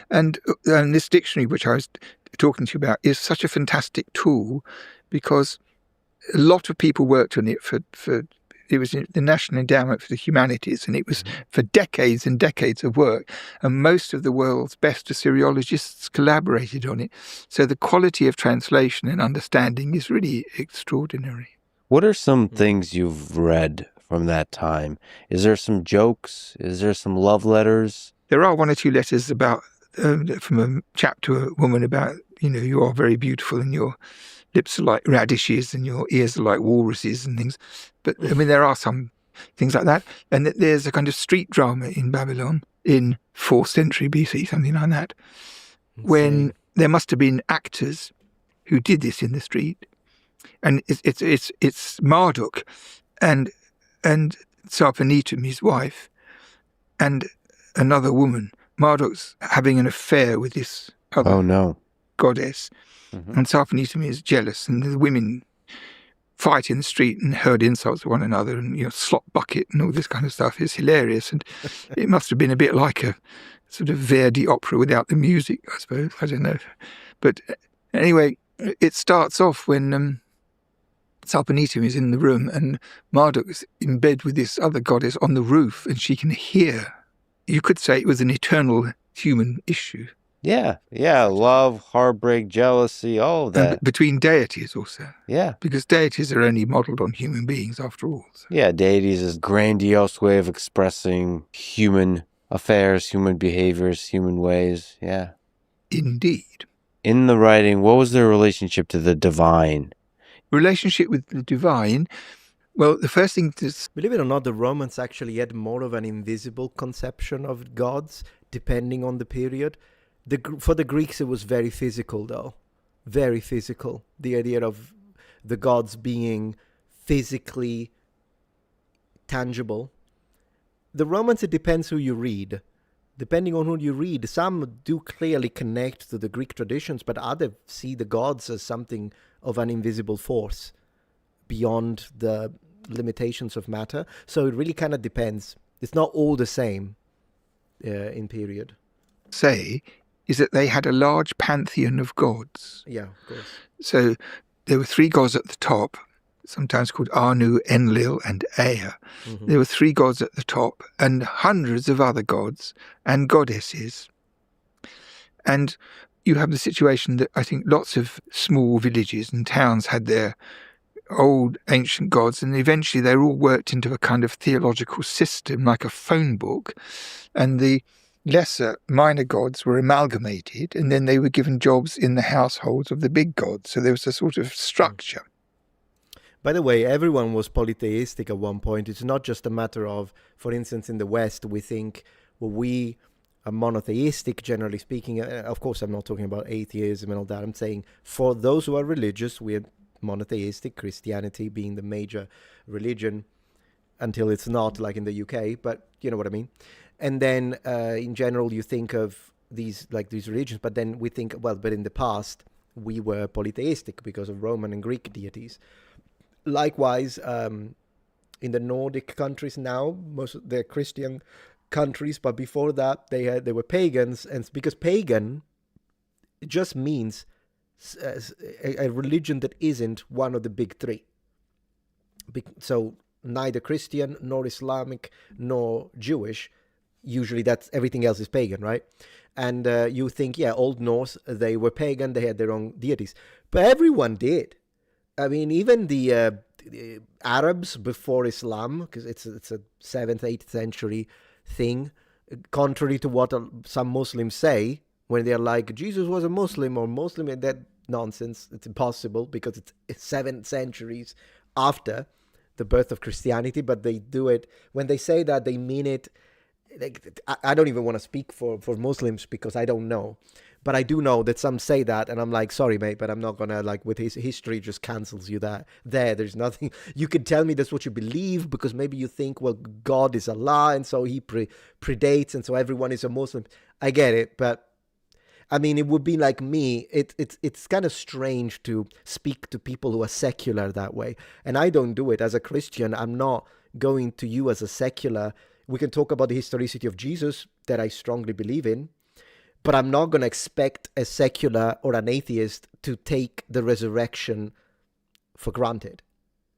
And this dictionary, which I was talking to you about, is such a fantastic tool, because a lot of people worked on it for It was the National Endowment for the Humanities, and it was for decades and decades of work. And most of the world's best Assyriologists collaborated on it. So the quality of translation and understanding is really extraordinary. What are some things you've read from that time? Is there some jokes? Is there some love letters? There are one or two letters about from a chap to a woman about, you are very beautiful and your lips are like radishes and your ears are like walruses and things. But I mean, there are some things like that. And there's a kind of street drama in Babylon in 4th century BC, something like that, when there must have been actors who did this in the street. And it's Marduk and Sarpanitum, his wife, and another woman. Marduk's having an affair with this other goddess, and Sarpanitum is jealous, and the women fight in the street and hurl insults at one another, and slop bucket and all this kind of stuff. Is hilarious, and it must have been a bit like a sort of Verdi opera without the music, I suppose. I don't know, but anyway, it starts off when Sarpanitum is in the room and Marduk is in bed with this other goddess on the roof, and she can hear. You could say it was an eternal human issue. Yeah, love, heartbreak, jealousy, all of that. And between deities also. Yeah. Because deities are only modelled on human beings after all. So. Yeah, deities is a grandiose way of expressing human affairs, human behaviors, human ways. Yeah. Indeed. In the writing, what was their relationship to the divine? Relationship with the divine. Well, the first thing to... Believe it or not, the Romans actually had more of an invisible conception of gods, depending on the period. For the Greeks, it was very physical, though. Very physical. The idea of the gods being physically tangible. The Romans, it depends who you read. Depending on who you read, some do clearly connect to the Greek traditions, but others see the gods as something of an invisible force beyond the limitations of matter. So it really kind of depends. It's not all the same in period. Say is that they had a large pantheon of gods. Yeah, of course. So there were 3 gods at the top, sometimes called Anu, Enlil, and Ea. There were 3 gods at the top and hundreds of other gods and goddesses. And you have the situation that I think lots of small villages and towns had their old ancient gods, and eventually they all worked into a kind of theological system like a phone book, and the lesser minor gods were amalgamated, and then they were given jobs in the households of the big gods. So there was a sort of structure. By the way, everyone was polytheistic at one point. It's not just a matter of, for instance, in the West, we think, well, we are monotheistic, generally speaking. Of course, I'm not talking about atheism and all that. I'm saying for those who are religious, we're monotheistic, Christianity being the major religion until it's not, like in the UK, but you know what I mean. And then in general, you think of these religions, but then we think, well, but in the past, we were polytheistic because of Roman and Greek deities. Likewise, in the Nordic countries now, they're Christian countries, but before that, they were pagans, and because pagan just means a religion that isn't one of the big 3. So neither Christian, nor Islamic, nor Jewish. Usually that's everything else is pagan, right? And you think, yeah, Old Norse, they were pagan, they had their own deities. But everyone did. I mean, even the Arabs before Islam, because it's a 7th, 8th century thing, contrary to what some Muslims say, when they're like, Jesus was a Muslim or Muslim, and that nonsense. It's impossible because it's 7 centuries after the birth of Christianity, but they do it. When they say that, they mean it. Like, I don't even want to speak for Muslims because I don't know. But I do know that some say that, and I'm like, sorry, mate, but I'm not going to, like, with his history just cancels you that. There's nothing. You can tell me that's what you believe because maybe you think, well, God is Allah, and so he predates, and so everyone is a Muslim. I get it, but I mean, it would be like me. It's kind of strange to speak to people who are secular that way. And I don't do it. As a Christian, I'm not going to you as a secular. We can talk about the historicity of Jesus that I strongly believe in, but I'm not going to expect a secular or an atheist to take the resurrection for granted.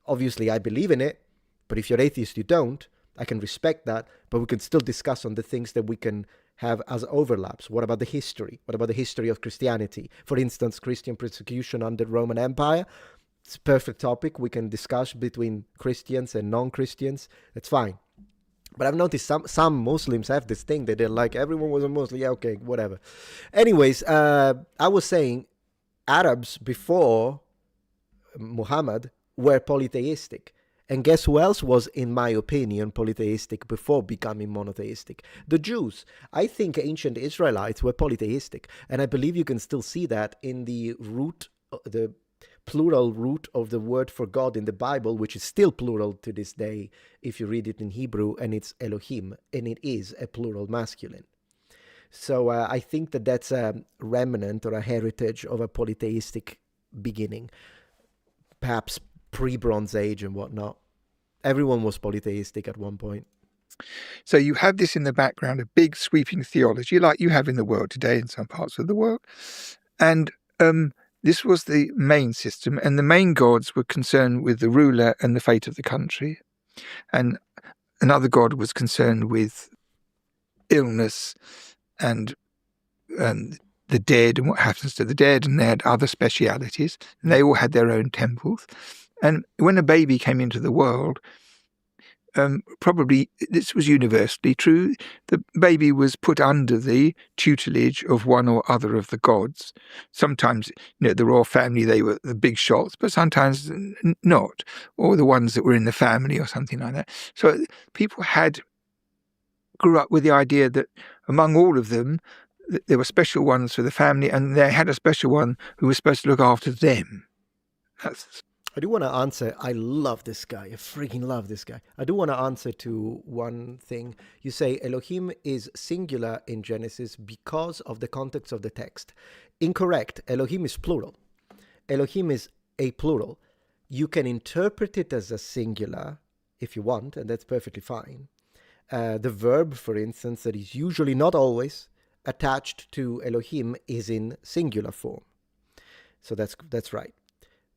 Obviously, I believe in it, But if you're atheist, you don't. I can respect that, but we can still discuss on the things that we can have as overlaps. What about the history? What about the history of Christianity? For instance, Christian persecution under Roman Empire. It's a perfect topic. We can discuss between Christians and non-Christians. That's fine. But I've noticed some Muslims have this thing that they're like, everyone was a Muslim. Yeah, okay, whatever. Anyways, I was saying Arabs before Muhammad were polytheistic. And guess who else was, in my opinion, polytheistic before becoming monotheistic? The Jews. I think ancient Israelites were polytheistic. And I believe you can still see that in the root, the plural root of the word for God in the Bible, which is still plural to this day if you read it in Hebrew, and it's Elohim, and it is a plural masculine. So I think that that's a remnant or a heritage of a polytheistic beginning, perhaps pre-Bronze Age and whatnot. Everyone was polytheistic at one point. So you have this in the background, a big sweeping theology like you have in the world today in some parts of the world. And this was the main system, and the main gods were concerned with the ruler and the fate of the country. And another god was concerned with illness and the dead and what happens to the dead, and they had other specialities, and they all had their own temples. And when a baby came into the world, probably this was universally true, the baby was put under the tutelage of one or other of the gods. Sometimes, the royal family, they were the big shots, but sometimes not, or the ones that were in the family or something like that. So people grew up with the idea that among all of them, there were special ones for the family, and they had a special one who was supposed to look after them. I do want to answer. I love this guy. I freaking love this guy. I do want to answer to one thing. You say Elohim is singular in Genesis because of the context of the text. Incorrect. Elohim is plural. Elohim is a plural. You can interpret it as a singular if you want, and that's perfectly fine. The verb, for instance, that is usually, not always, attached to Elohim is in singular form. So that's right.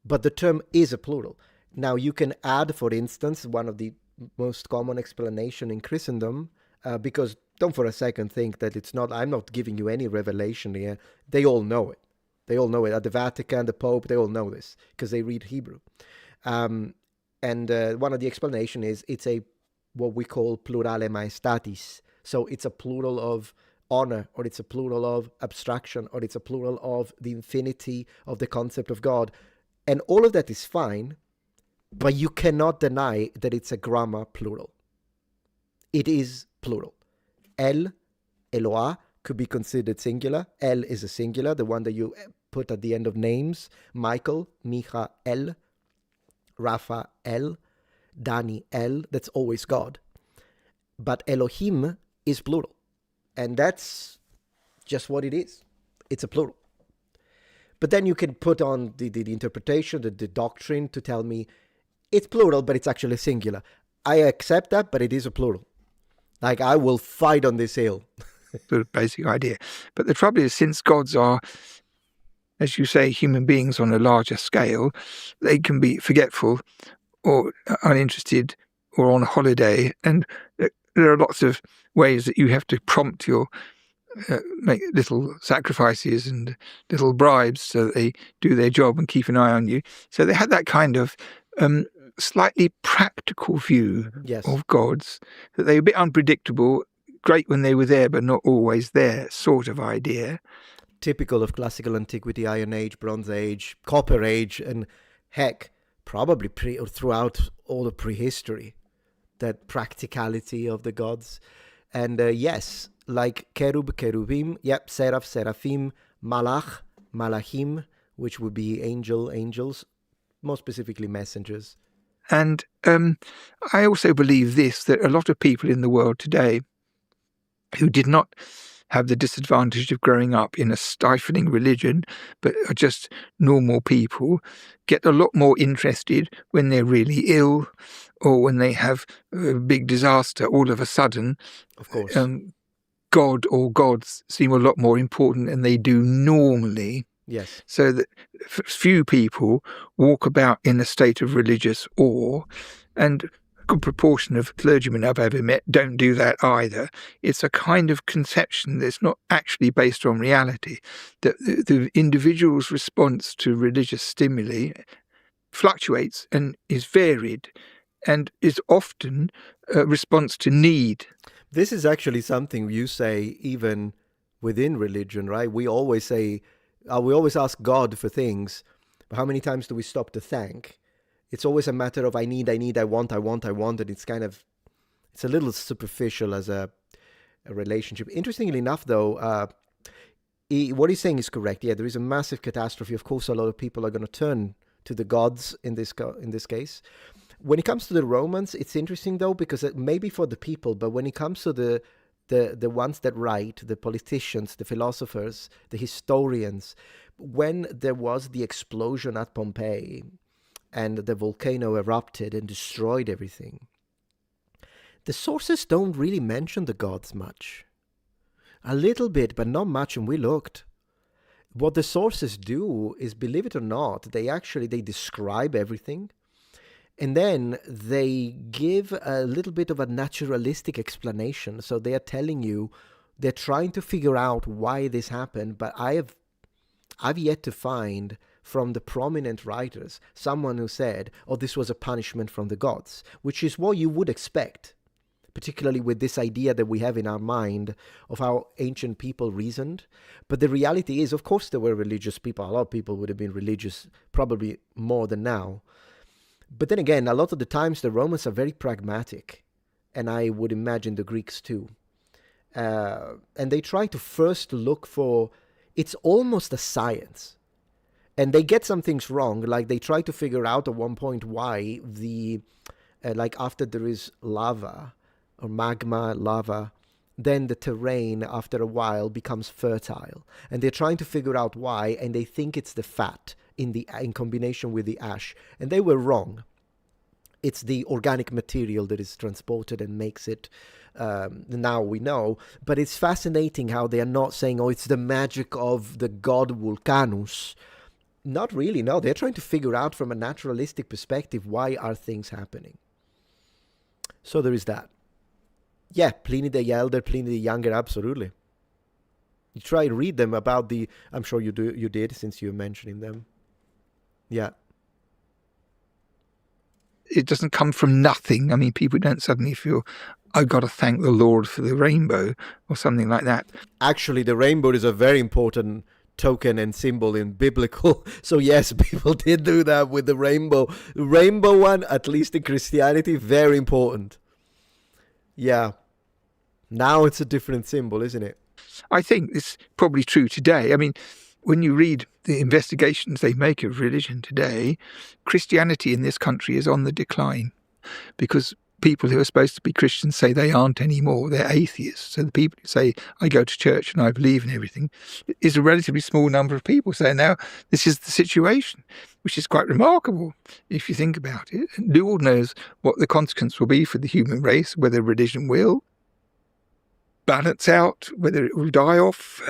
But the term is a plural. Now, you can add, for instance, one of the most common explanation in Christendom, because don't for a second think that it's not, I'm not giving you any revelation here. They all know it. They all know it. At the Vatican, the Pope, they all know this because they read Hebrew. And one of the explanation is it's a what we call plurale majestatis. So it's a plural of honor, or it's a plural of abstraction, or it's a plural of the infinity of the concept of God. And all of that is fine, but you cannot deny that it's a grammar plural. It is plural. El, Eloah, could be considered singular. El is a singular, the one that you put at the end of names. Michael, Michael, Raphael, Daniel, that's always God. But Elohim is plural. And that's just what it is. It's a plural. But then you can put on the interpretation, the doctrine to tell me it's plural, but it's actually singular. I accept that, but it is a plural. Like, I will fight on this hill. Sort of basic idea. But the trouble is, since gods are, as you say, human beings on a larger scale, they can be forgetful or uninterested or on holiday. And there are lots of ways that you have to prompt your make little sacrifices and little bribes so that they do their job and keep an eye on you. So they had that kind of slightly practical view of gods, that they were a bit unpredictable, great when they were there but not always there sort of idea. Typical of classical antiquity, Iron Age, Bronze Age, Copper Age, and heck, probably throughout all of prehistory, that practicality of the gods. And yes, like cherub, cherubim, seraph, seraphim, malach, malachim, which would be angels, more specifically messengers. And I also believe this, that a lot of people in the world today who did not have the disadvantage of growing up in a stifling religion, but are just normal people, get a lot more interested when they're really ill or when they have a big disaster all of a sudden. Of course. God or gods seem a lot more important than they do normally. Yes. So that few people walk about in a state of religious awe, and good proportion of clergymen I've ever met don't do that either. It's a kind of conception that's not actually based on reality, that the individual's response to religious stimuli fluctuates and is varied and is often a response to need. This is actually something you say even within religion, right? We always say, we always ask God for things, but how many times do we stop to thank? It's always a matter of I need, I want, and it's a little superficial as a relationship. Interestingly enough, though, what he's saying is correct. Yeah, there is a massive catastrophe. Of course, a lot of people are going to turn to the gods in this case. When it comes to the Romans, it's interesting though, because maybe for the people, but when it comes to the ones that write, the politicians, the philosophers, the historians, when there was the explosion at Pompeii and the volcano erupted and destroyed everything, the sources don't really mention the gods much. A little bit, but not much, and we looked. What the sources do is, believe it or not, they describe everything, and then they give a little bit of a naturalistic explanation. So they are telling you, they're trying to figure out why this happened, but I've yet to find from the prominent writers someone who said, oh, this was a punishment from the gods, which is what you would expect, particularly with this idea that we have in our mind of how ancient people reasoned. But the reality is, of course, there were religious people. A lot of people would have been religious, probably more than now. But then again, a lot of the times the Romans are very pragmatic, and I would imagine the Greeks too. And they try to first look for, it's almost a science. And they get some things wrong, like they try to figure out at one point why like after there is lava, or magma, lava, then the terrain after a while becomes fertile. And they're trying to figure out why, and they think it's the fat in combination with the ash. And they were wrong. It's the organic material that is transported and makes it, now we know. But it's fascinating how they are not saying, oh, it's the magic of the god Vulcanus. Not really, no. They're trying to figure out from a naturalistic perspective, why are things happening? So there is that. Yeah, Pliny the Elder, Pliny the Younger, absolutely. You try to read them about I'm sure you did, since you're mentioning them. Yeah. It doesn't come from nothing. I mean, people don't suddenly feel, I've got to thank the Lord for the rainbow or something like that. Actually, the rainbow is a very important token and symbol in biblical. So yes, people did do that with the rainbow. The rainbow one, at least in Christianity, very important. Yeah. Now it's a different symbol, isn't it? I think it's probably true today. I mean, when you read the investigations they make of religion today, Christianity in this country is on the decline, because people who are supposed to be Christians say they aren't anymore. They're atheists. So the people who say, I go to church and I believe in everything, is a relatively small number of people. So now this is the situation, which is quite remarkable if you think about it. And Lord knows what the consequence will be for the human race, whether religion will balance out, whether it will die off.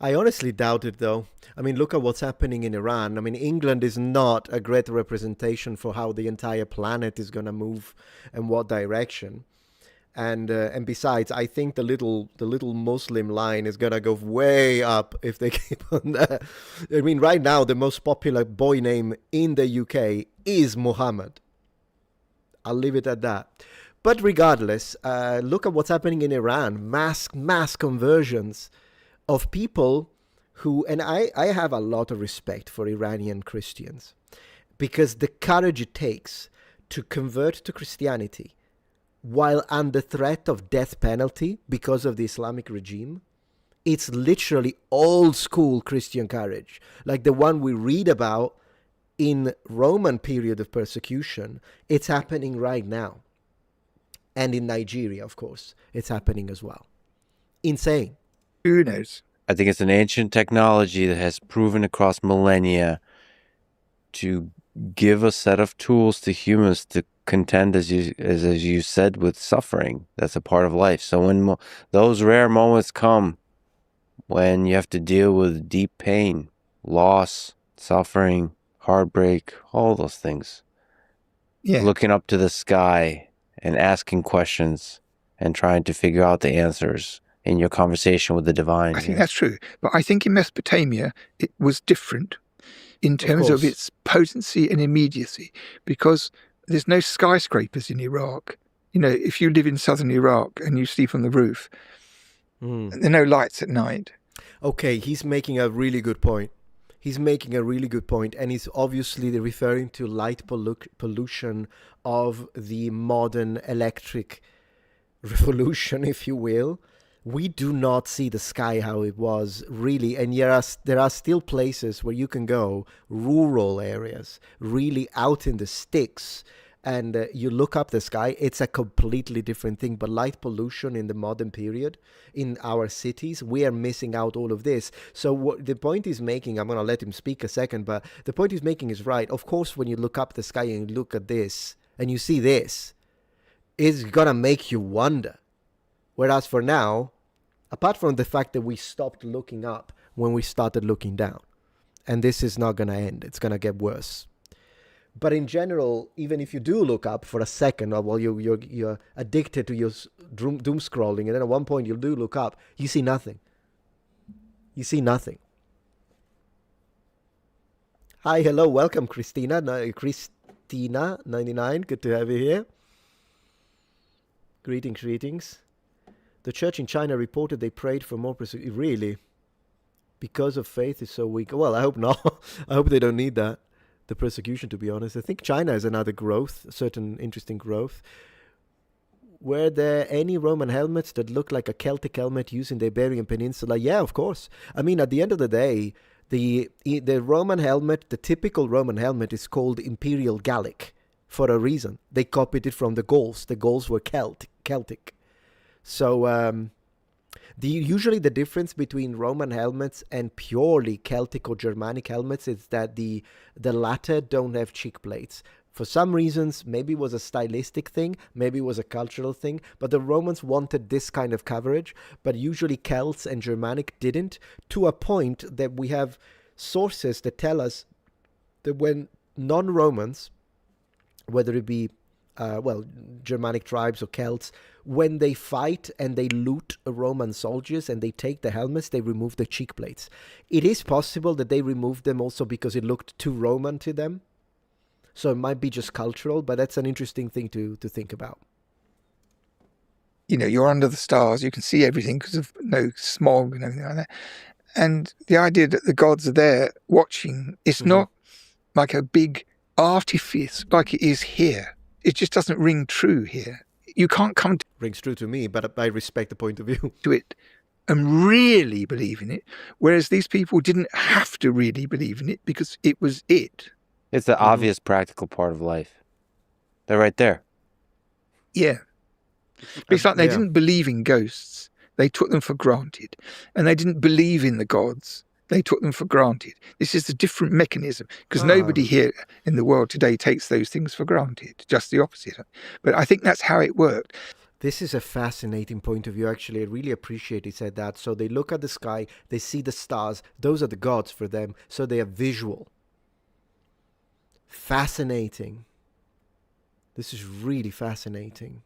I honestly doubt it, though. I mean, look at what's happening in Iran. I mean, England is not a great representation for how the entire planet is going to move and what direction. And besides, I think the little Muslim line is going to go way up if they keep on that. I mean, right now, the most popular boy name in the UK is Muhammad. I'll leave it at that. But regardless, look at what's happening in Iran. Mass conversions of people who, and I have a lot of respect for Iranian Christians, because the courage it takes to convert to Christianity while under threat of death penalty because of the Islamic regime, it's literally old school Christian courage, like the one we read about in Roman period of persecution. It's happening right now. And in Nigeria, of course, it's happening as well. Insane. Who knows? I think it's an ancient technology that has proven across millennia to give a set of tools to humans to contend, as you said, with suffering. That's a part of life. So when those rare moments come, when you have to deal with deep pain, loss, suffering, heartbreak, all those things, Yeah. looking up to the sky and asking questions and trying to figure out the answers in your conversation with the divine. I think that's true. But I think in Mesopotamia, it was different in terms of course. its potency and immediacy, because there's no skyscrapers in Iraq. You know, if you live in southern Iraq and you sleep on the roof, there are no lights at night. Okay, he's making a really good point. He's making a really good point, and he's obviously referring to light pollution of the modern electric revolution, if you will. We do not see the sky how it was really, and yes, there are still places where you can go, rural areas, really out in the sticks, and you look up the sky. It's a completely different thing. But light pollution in the modern period in our cities, we are missing out all of this. So what the point he's making, I'm going to let him speak a second, but the point he's making is right. Of course, when you look up the sky and you look at this and you see this, it's going to make you wonder. Whereas for now, apart from the fact that we stopped looking up when we started looking down, and this is not going to end, it's going to get worse. But in general, even if you do look up for a second, or while you're addicted to your doom scrolling, and then at one point you do look up, you see nothing. You see nothing. Hi, hello, welcome, Christina. Christina 99, good to have you here. Greetings. The church in China reported they prayed for more persecution. Really? Because of faith is so weak. Well, I hope not. I hope they don't need that. The persecution, to be honest. I think China is another growth, certain interesting growth. Were there any Roman helmets that looked like a Celtic helmet used in the Iberian Peninsula? Yeah, of course. I mean, at the end of the day, the Roman helmet, the typical Roman helmet is called Imperial Gallic for a reason. They copied it from the Gauls. The Gauls were Celtic. So usually the difference between Roman helmets and purely Celtic or Germanic helmets is that the latter don't have cheek plates. For some reasons, maybe it was a stylistic thing, maybe it was a cultural thing, but the Romans wanted this kind of coverage, but usually Celts and Germanic didn't, to a point that we have sources that tell us that when non-Romans, whether it be Germanic tribes or Celts, when they fight and they loot Roman soldiers and they take the helmets, they remove the cheek plates. It is possible that they removed them also because it looked too Roman to them. So it might be just cultural, but that's an interesting thing to think about. You know, you're under the stars, you can see everything because of no smog and everything like that. And the idea that the gods are there watching, it's not like a big artifice like it is here. It just doesn't ring true here. You can't come to Rings true to me, but I respect the point of view. to it and really believe in it, whereas these people didn't have to really believe in it because it was it. It's the obvious practical part of life. They're right there. Yeah. But it's like they didn't believe in ghosts. They took them for granted. And they didn't believe in the gods. They took them for granted. This is a different mechanism because nobody here in the world today takes those things for granted, just the opposite. But I think that's how it worked. This is a fascinating point of view, actually. I really appreciate he said that. So they look at the sky, they see the stars. Those are the gods for them. So they are visual. Fascinating. This is really fascinating.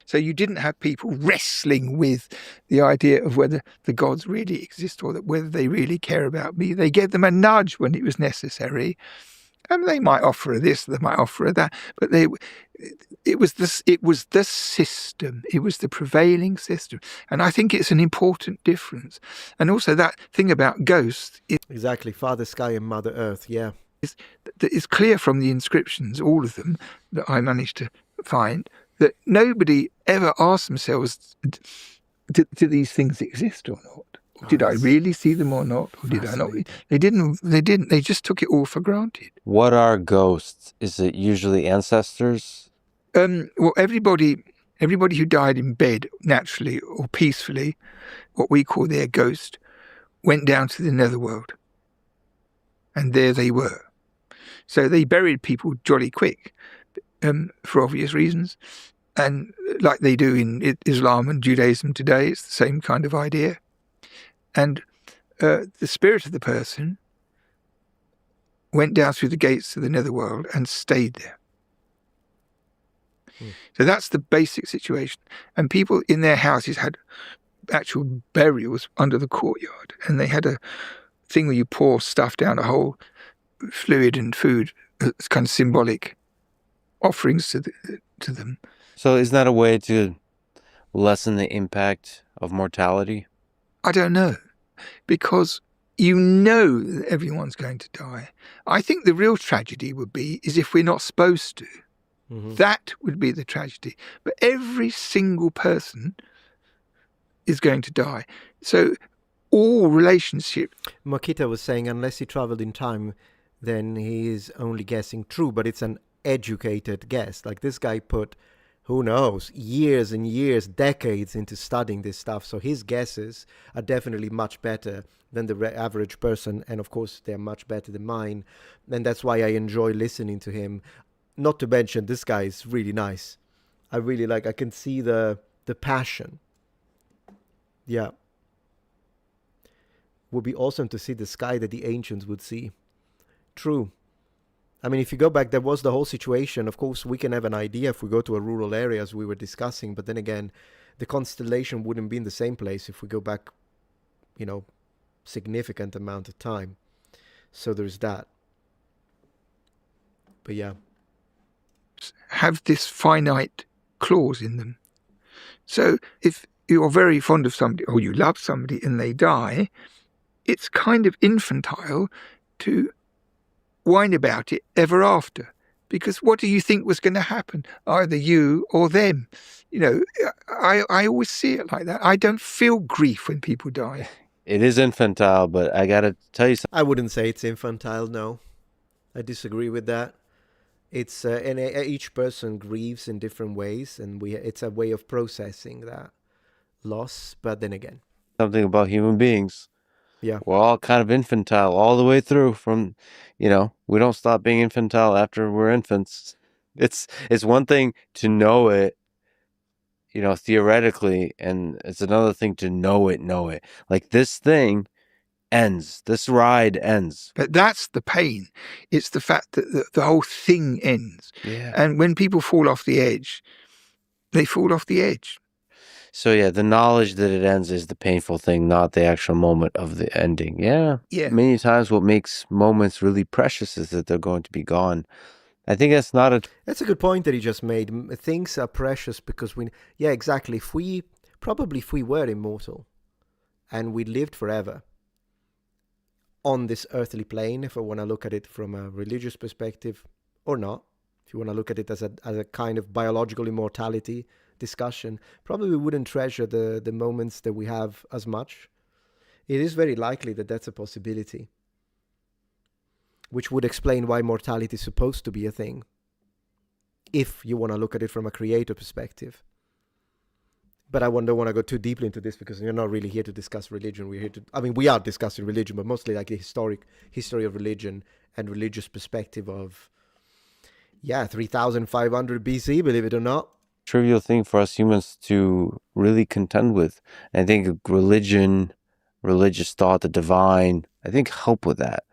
So you didn't have people wrestling with the idea of whether the gods really exist or that whether they really care about me. They gave them a nudge when it was necessary. And they might offer this, they might offer that, but it was the system. It was the prevailing system. And I think it's an important difference. And also that thing about ghosts is Exactly. Father Sky and Mother Earth, yeah. It's clear from the inscriptions, all of them that I managed to find, that nobody ever asked themselves, do these things exist or not? Did I really see them or not? Or did I not? They didn't. They just took it all for granted. What are ghosts? Is it usually ancestors? Well, everybody who died in bed naturally or peacefully, what we call their ghost, went down to the netherworld. And there they were. So they buried people jolly quick, for obvious reasons. And like they do in Islam and Judaism today, it's the same kind of idea. And the spirit of the person went down through the gates of the netherworld and stayed there. So that's the basic situation. And people in their houses had actual burials under the courtyard, and they had a thing where you pour stuff down a hole, fluid and food, it's kind of symbolic offerings to them. So is that a way to lessen the impact of mortality? I don't know, because you know that everyone's going to die. I think the real tragedy would be is if we're not supposed to. Mhm. That would be the tragedy. But every single person is going to die. So all relationship. Makita was saying unless he traveled in time, then he is only guessing true, but it's an educated guess. Like this guy put, who knows, years and years, decades into studying this stuff. So his guesses are definitely much better than the average person. And of course, they're much better than mine. And that's why I enjoy listening to him. Not to mention, this guy is really nice. I can see the passion. Yeah. Would be awesome to see the sky that the ancients would see. True. I mean, if you go back, there was the whole situation. Of course, we can have an idea if we go to a rural area, as we were discussing. But then again, the constellation wouldn't be in the same place if we go back, significant amount of time. So there's that. But yeah. Have this finite clause in them. So if you're very fond of somebody or you love somebody and they die, it's kind of infantile to whine about it ever after. Because what do you think was going to happen? Either you or them. I always see it like that. I don't feel grief when people die. It is infantile, but I got to tell you something. I wouldn't say it's infantile, no. I disagree with that. It's and each person grieves in different ways, and it's a way of processing that loss. But then again, Something about human beings. Yeah. We're all kind of infantile all the way through from, we don't stop being infantile after we're infants. It's one thing to know it, theoretically, and it's another thing to know it. Like this thing ends. This ride ends. But that's the pain. It's the fact that the whole thing ends. Yeah. And when people fall off the edge, they fall off the edge. So yeah, the knowledge that it ends is the painful thing, not the actual moment of the ending. Yeah. Yeah. Many times what makes moments really precious is that they're going to be gone. I think that's a good point that he just made. Things are precious because exactly. If we were immortal and we lived forever on this earthly plane, if I want to look at it from a religious perspective or not, if you want to look at it as a kind of biological immortality discussion, probably we wouldn't treasure the moments that we have as much. It is very likely that that's a possibility, which would explain why mortality is supposed to be a thing, if you want to look at it from a creator perspective. But I don't want to go too deeply into this because we're not really here to discuss religion. We are discussing religion, but mostly like the history of religion and religious perspective of, 3,500 BC, believe it or not. Trivial thing for us humans to really contend with. And I think religion, religious thought, the divine, I think help with that.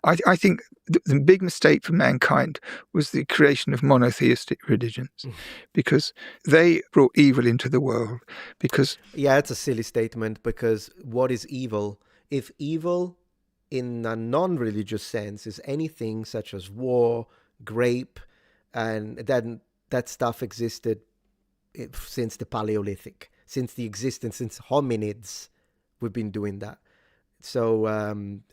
I think the big mistake for mankind was the creation of monotheistic religions, because they brought evil into the world. It's a silly statement, because what is evil? If evil in a non-religious sense is anything such as war, grape, and then that stuff existed since the Paleolithic, since hominids, we've been doing that. So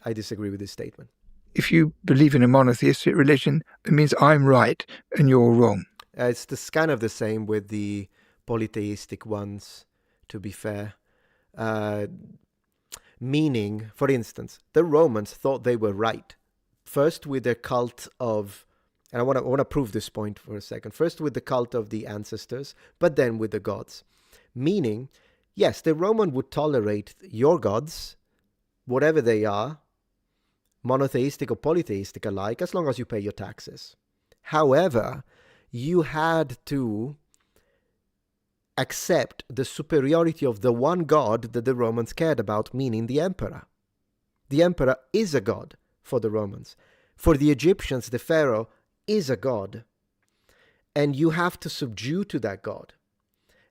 I disagree with this statement. If you believe in a monotheistic religion, it means I'm right and you're wrong. It's kind of the same with the polytheistic ones, to be fair. Meaning, for instance, the Romans thought they were right. First with their cult of, and I want to prove this point for a second. First with the cult of the ancestors, but then with the gods. Meaning, yes, the Roman would tolerate your gods, whatever they are, monotheistic or polytheistic alike, as long as you pay your taxes. However, you had to accept the superiority of the one god that the Romans cared about, meaning the emperor. The emperor is a god for the Romans. For the Egyptians, the pharaoh is a god. and you have to subdue to that God.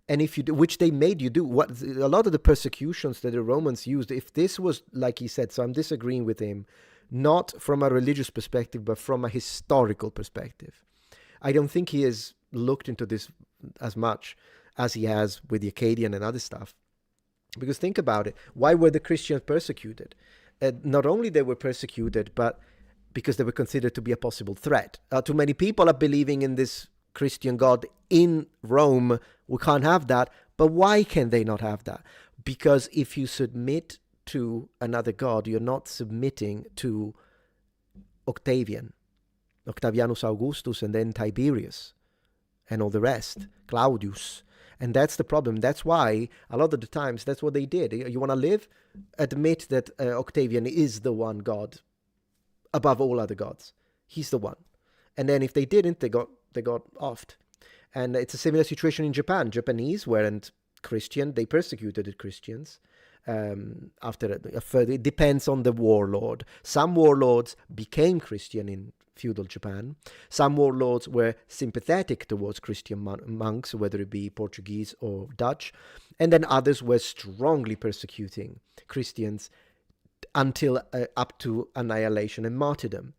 And if you do, which they made you do, what a lot of the persecutions that the Romans used, if this was, like he said, so I'm disagreeing with him, not from a religious perspective, but from a historical perspective. I don't think he has looked into this as much as he has with the Akkadian and other stuff. Because think about it, why were the Christians persecuted? Not only they were persecuted, but because they were considered to be a possible threat. Too many people are believing in this Christian God in Rome. We can't have that. But why can they not have that? Because if you submit to another God, you're not submitting to Octavianus Augustus, and then Tiberius, and all the rest, Claudius. And that's the problem. That's why a lot of the times that's what they did. You want to live? Admit that Octavian is the one God above all other gods. He's the one. And then if they didn't, they got offed. And it's a similar situation in Japan. Japanese weren't Christian. They persecuted the Christians. It depends on the warlord. Some warlords became Christian in feudal Japan. Some warlords were sympathetic towards Christian monks, whether it be Portuguese or Dutch. And then others were strongly persecuting Christians until up to annihilation and martyrdom.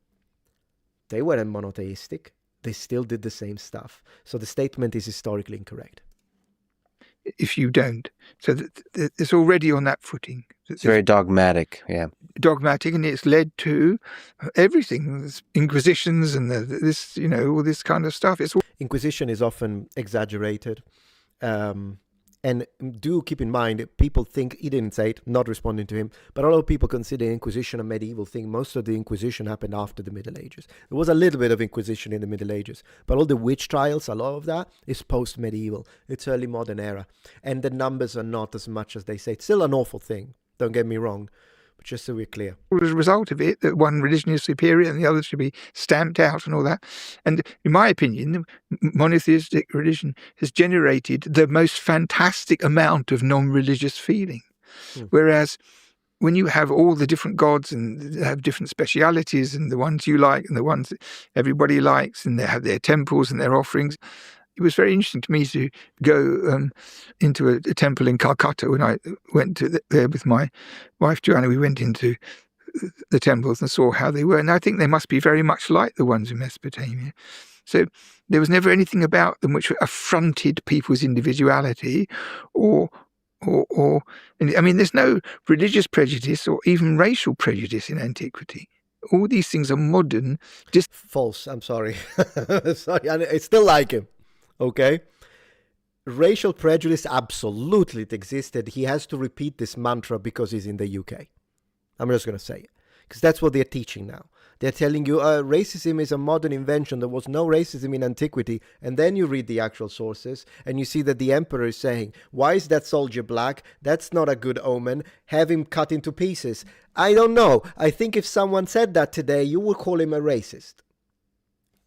They weren't monotheistic. They still did the same stuff. So the statement is historically incorrect. If you don't. So it's already on that footing. It's very dogmatic, yeah. Dogmatic, and it's led to everything. There's inquisitions and this, all this kind of stuff. Inquisition is often exaggerated. And do keep in mind, people think, he didn't say it, not responding to him, but a lot of people consider Inquisition a medieval thing. Most of the Inquisition happened after the Middle Ages. There was a little bit of Inquisition in the Middle Ages, but all the witch trials, a lot of that is post-medieval. It's early modern era. And the numbers are not as much as they say. It's still an awful thing, don't get me wrong, but just so we're clear. As a result of it, that one religion is superior and the other should be stamped out and all that. And in my opinion, monotheistic religion has generated the most fantastic amount of non-religious feeling. Whereas when you have all the different gods and they have different specialities, and the ones you like and the ones that everybody likes, and they have their temples and their offerings, it was very interesting to me to go into a temple in Calcutta when I went there with my wife Joanna. We went into the temples and saw how they were, and I think they must be very much like the ones in Mesopotamia. So there was never anything about them which affronted people's individuality, or I mean, there's no religious prejudice or even racial prejudice in antiquity. All these things are modern. Just false. I'm sorry. Sorry, I still like him. Okay, racial prejudice, absolutely it existed. He has to repeat this mantra because he's in the UK. I'm just going to say it because that's what they're teaching now. They're telling you racism is a modern invention. There was no racism in antiquity. And then you read the actual sources and you see that the emperor is saying, why is that soldier black? That's not a good omen. Have him cut into pieces. I don't know. I think if someone said that today, you would call him a racist.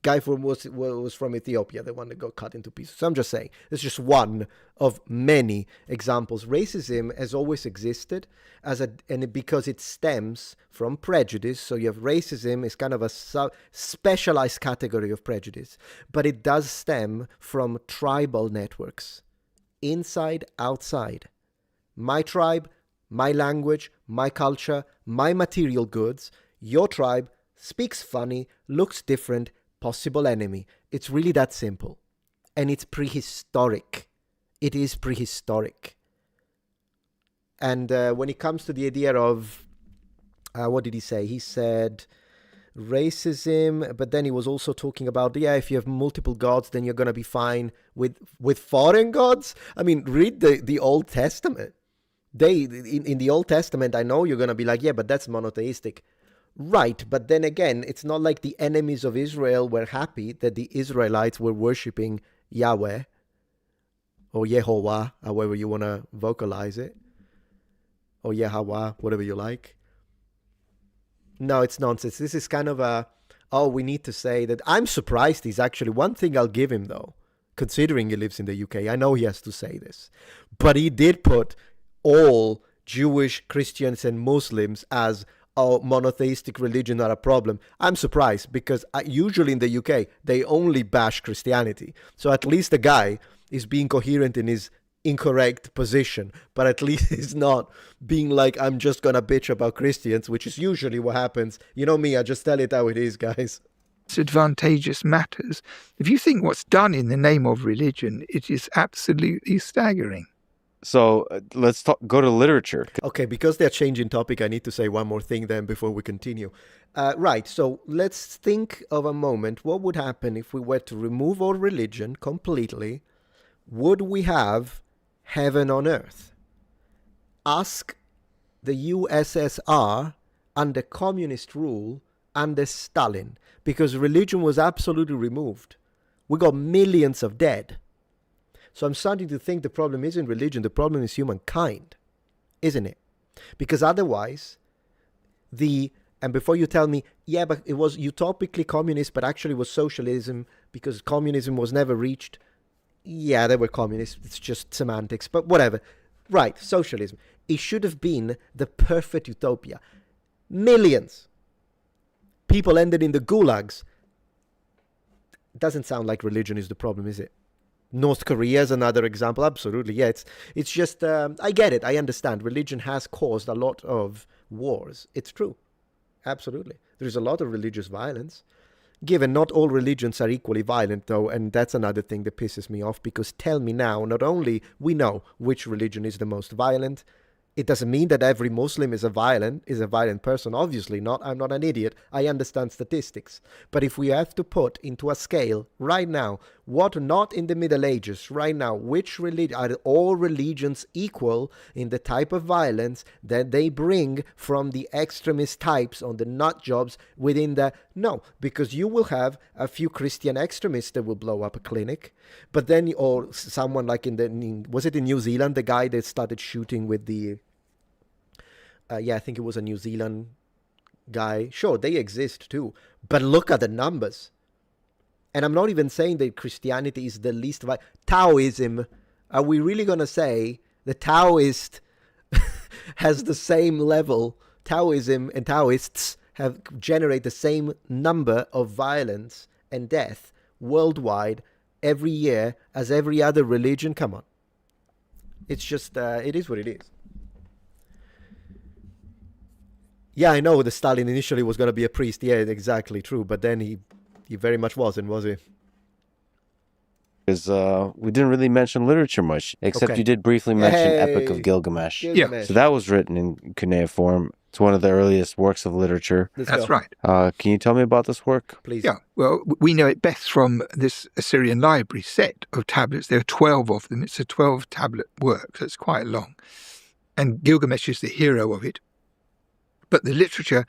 Guy was from Ethiopia, the one that got cut into pieces. So I'm just saying, it's just one of many examples. Racism has always existed because it stems from prejudice. So you have racism is kind of a specialized category of prejudice, but it does stem from tribal networks, inside, outside. My tribe, my language, my culture, my material goods. Your tribe speaks funny, looks different, possible enemy. It's really that simple. And it's prehistoric. It is prehistoric. And when it comes to the idea of, what did he say? He said racism, but then he was also talking about, if you have multiple gods, then you're going to be fine with foreign gods. I mean, read the Old Testament. In the Old Testament, I know you're going to be like, but that's monotheistic. Right, but then again, it's not like the enemies of Israel were happy that the Israelites were worshipping Yahweh or Yehovah, however you want to vocalize it, or Yahweh, whatever you like. No, it's nonsense. This is kind of we need to say that. I'm surprised he's actually, one thing I'll give him though, considering he lives in the UK, I know he has to say this, but he did put all Jewish, Christians and Muslims as oh, monotheistic religion are a problem. I'm surprised because usually in the UK, they only bash Christianity. So at least the guy is being coherent in his incorrect position, but at least he's not being like, I'm just going to bitch about Christians, which is usually what happens. You know me, I just tell it how it is, guys. Advantageous matters. If you think what's done in the name of religion, it is absolutely staggering. So let's go to literature. Okay, because they're changing topic, I need to say one more thing then before we continue. Right, so let's think of a moment. What would happen if we were to remove all religion completely? Would we have heaven on earth? Ask the USSR under communist rule under Stalin, because religion was absolutely removed. We got millions of dead. So I'm starting to think the problem isn't religion, the problem is humankind, isn't it? Because otherwise, and before you tell me, yeah, but it was utopically communist, but actually it was socialism because communism was never reached. Yeah, they were communists, it's just semantics, but whatever. Right, socialism. It should have been the perfect utopia. Millions. People ended in the gulags. Doesn't sound like religion is the problem, is it? North Korea is another example. Absolutely, yeah. It's just, I get it. I understand. Religion has caused a lot of wars. It's true. Absolutely. There's a lot of religious violence. Given not all religions are equally violent, though, and that's another thing that pisses me off, because tell me now, not only we know which religion is the most violent, it doesn't mean that every Muslim is a violent person. Obviously not. I'm not an idiot. I understand statistics. But if we have to put into a scale right now, what not in the Middle Ages, right now, which religion are all religions equal in the type of violence that they bring from the extremist types on the nut jobs within the no, because you will have a few Christian extremists that will blow up a clinic, but then or someone like was it in New Zealand, the guy that started shooting with the I think it was a New Zealand guy. Sure, they exist too. But look at the numbers. And I'm not even saying that Christianity is the least violent. Taoism, are we really going to say the Taoist has the same level? Taoism and Taoists generate the same number of violence and death worldwide every year as every other religion? Come on. It's just, it is what it is. Yeah, I know the Stalin initially was going to be a priest. Yeah, exactly true. But then he very much wasn't, was he? Because we didn't really mention literature much, except Okay. you did briefly mention Epic of Gilgamesh. Yeah. So that was written in cuneiform. It's one of the earliest works of literature. That's right. Can you tell me about this work? Please. Yeah, well, we know it best from this Assyrian library set of tablets. There are 12 of them. It's a 12-tablet work, so it's quite long. And Gilgamesh is the hero of it. But the literature,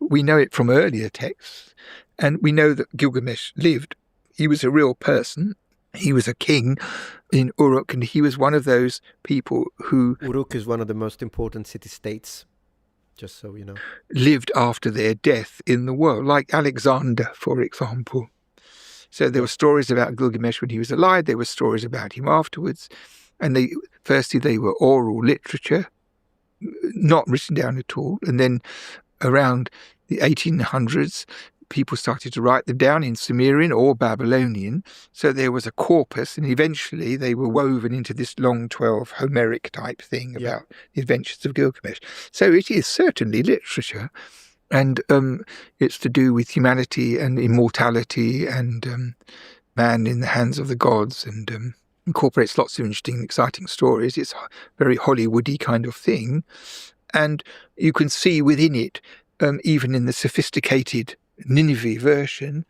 we know it from earlier texts, and we know that Gilgamesh lived. He was a real person. He was a king in Uruk, and he was one of those people who... Uruk is one of the most important city-states, just so you know. ...lived after their death in the world, like Alexander, for example. So there were stories about Gilgamesh when he was alive. There were stories about him afterwards. And firstly, they were oral literature, not written down at all. And then around the 1800s, people started to write them down in Sumerian or Babylonian. So there was a corpus, and eventually they were woven into this long 12 Homeric type thing about the adventures of Gilgamesh. So it is certainly literature, and it's to do with humanity and immortality and man in the hands of the gods, and incorporates lots of interesting, exciting stories. It's a very Hollywoody kind of thing. And you can see within it, even in the sophisticated Nineveh version,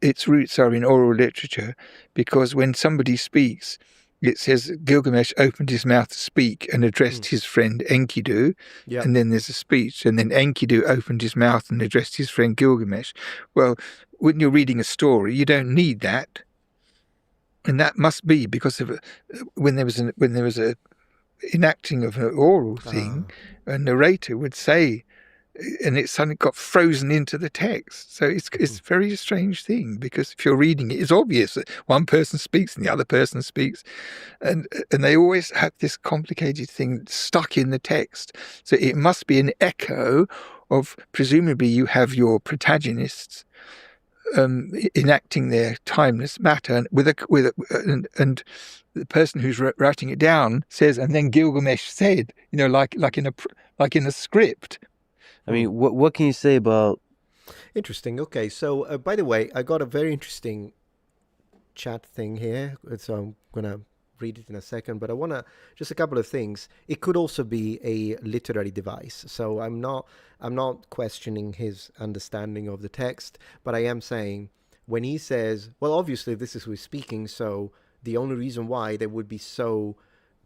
its roots are in oral literature, because when somebody speaks, it says Gilgamesh opened his mouth to speak and addressed his friend Enkidu, and then there's a speech, and then Enkidu opened his mouth and addressed his friend Gilgamesh. Well, when you're reading a story, you don't need that. And that must be because of when there was a enacting of an oral thing, a narrator would say, and it suddenly got frozen into the text. So it's a very strange thing, because if you're reading it, it's obvious that one person speaks and the other person speaks, and they always have this complicated thing stuck in the text. So it must be an echo of presumably you have your protagonists enacting their timeless matter and the person who's writing it down says, and then Gilgamesh said, like in a script. I mean, what can you say about? Interesting. Okay, so by the way, I got a very interesting chat thing here, so I'm gonna read it in a second. But I wanna just a couple of things. It could also be a literary device, so I'm not questioning his understanding of the text, but I am saying when he says, well, obviously this is who is speaking, so the only reason why they would be so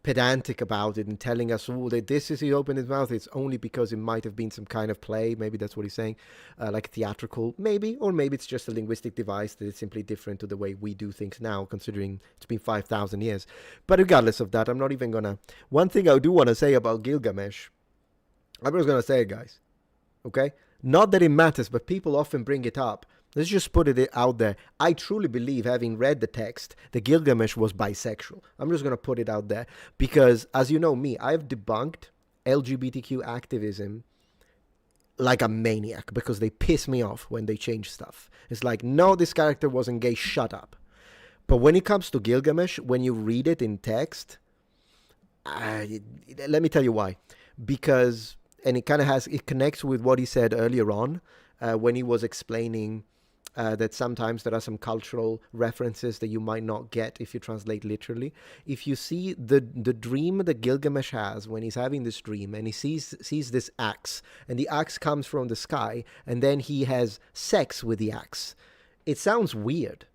pedantic about it and telling us, oh, that this is, he opened his mouth, it's only because it might have been some kind of play. Maybe that's what he's saying, like theatrical, maybe, or maybe it's just a linguistic device that is simply different to the way we do things now, considering it's been 5,000 years. But regardless of that, I'm not even gonna. One thing I do want to say about Gilgamesh, I'm just gonna say it, guys. Okay, not that it matters, but people often bring it up. Let's just put it out there. I truly believe, having read the text, that Gilgamesh was bisexual. I'm just going to put it out there because, as you know me, I've debunked LGBTQ activism like a maniac because they piss me off when they change stuff. It's like, no, this character wasn't gay, shut up. But when it comes to Gilgamesh, when you read it in text, let me tell you why. Because, and it connects with what he said earlier on when he was explaining that sometimes there are some cultural references that you might not get if you translate literally. If you see the dream that Gilgamesh has when he's having this dream and he sees this axe, and the axe comes from the sky, and then he has sex with the axe, it sounds weird.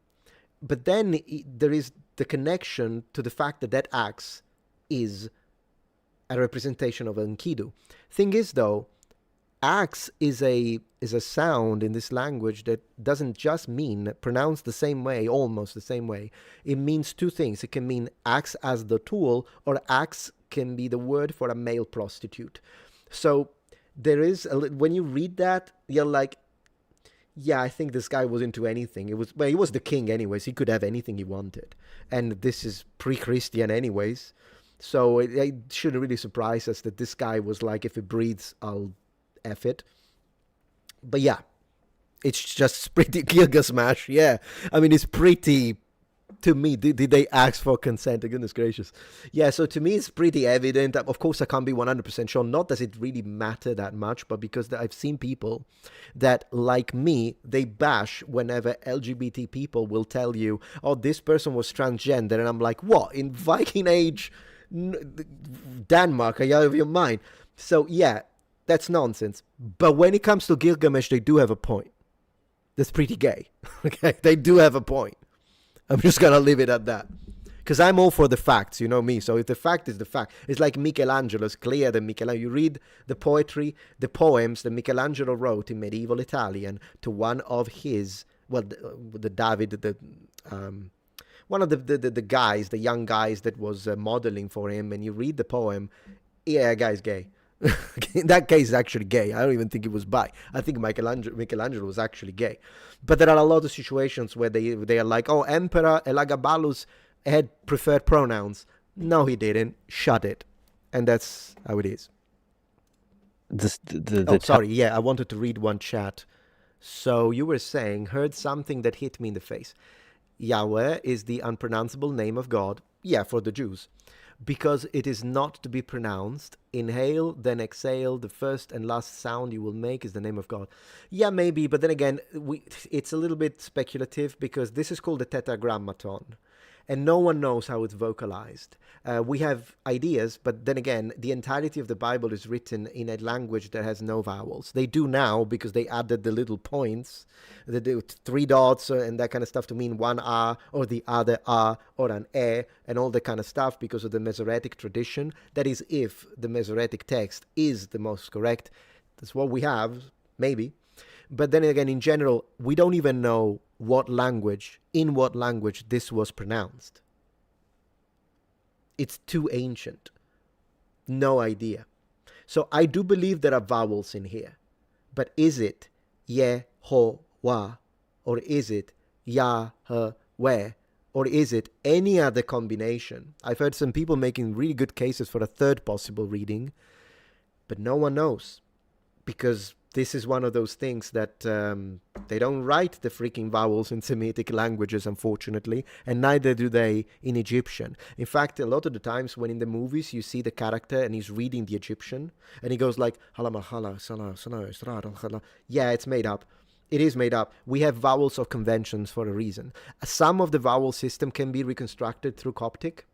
But then there is the connection to the fact that that axe is a representation of Enkidu. Thing is, though, axe is a sound in this language that doesn't just mean pronounced the same way, almost the same way. It means two things. It can mean axe as the tool, or axe can be the word for a male prostitute. So there is when you read that, you're like, yeah, I think this guy was into anything. He was the king anyways. He could have anything he wanted, and this is pre-Christian anyways. So it shouldn't really surprise us that this guy was like, if it breathes, I'll F it. But yeah, it's just pretty Gilgamesh. Yeah, I mean, it's pretty, to me, did they ask for consent? Goodness gracious. Yeah, so to me it's pretty evident. Of course I can't be 100% sure, not does it really matter that much, but because I've seen people that, like me, they bash whenever LGBT people will tell you, oh, this person was transgender, and I'm like, what, in Viking age Denmark, are you out of your mind? So yeah, that's nonsense. But when it comes to Gilgamesh, they do have a point. That's pretty gay. Okay, they do have a point. I'm just gonna leave it at that, because I'm all for the facts, you know me. So if the fact is the fact, it's like Michelangelo. It's clear that Michelangelo, you read the poetry, the poems that Michelangelo wrote in medieval Italian to one of his, well, the David, one of the guys, the young guys that was modeling for him, and you read the poem, yeah, guy's gay. In that case, it's actually gay. I don't even think it was bi. I think Michelangelo was actually gay. But there are a lot of situations where they are like, oh, Emperor Elagabalus had preferred pronouns. No, he didn't. Shut it. And that's how it is. Sorry. Yeah, I wanted to read one chat. So you were saying, heard something that hit me in the face. Yahweh is the unpronounceable name of God. Yeah, for the Jews. Because it is not to be pronounced. Inhale, then exhale. The first and last sound you will make is the name of God. Yeah, maybe, but then again, it's a little bit speculative because this is called the Tetragrammaton, and no one knows how it's vocalized. We have ideas, but then again, the entirety of the Bible is written in a language that has no vowels. They do now because they added the little points, the 3 dots and that kind of stuff to mean one R or the other R or an E and all that kind of stuff because of the Masoretic tradition. That is, if the Masoretic text is the most correct. That's what we have, maybe. But then again, in general, we don't even know in what language this was pronounced. It's too ancient. No idea. So I do believe there are vowels in here. But is it Yehovah? Or is it Yahweh? Or is it any other combination? I've heard some people making really good cases for a third possible reading. But no one knows. Because this is one of those things that they don't write the freaking vowels in Semitic languages, unfortunately, and neither do they in Egyptian. In fact, a lot of the times when in the movies you see the character and he's reading the Egyptian, and he goes like, yeah, it's made up. It is made up. We have vowels of conventions for a reason. Some of the vowel system can be reconstructed through Coptic,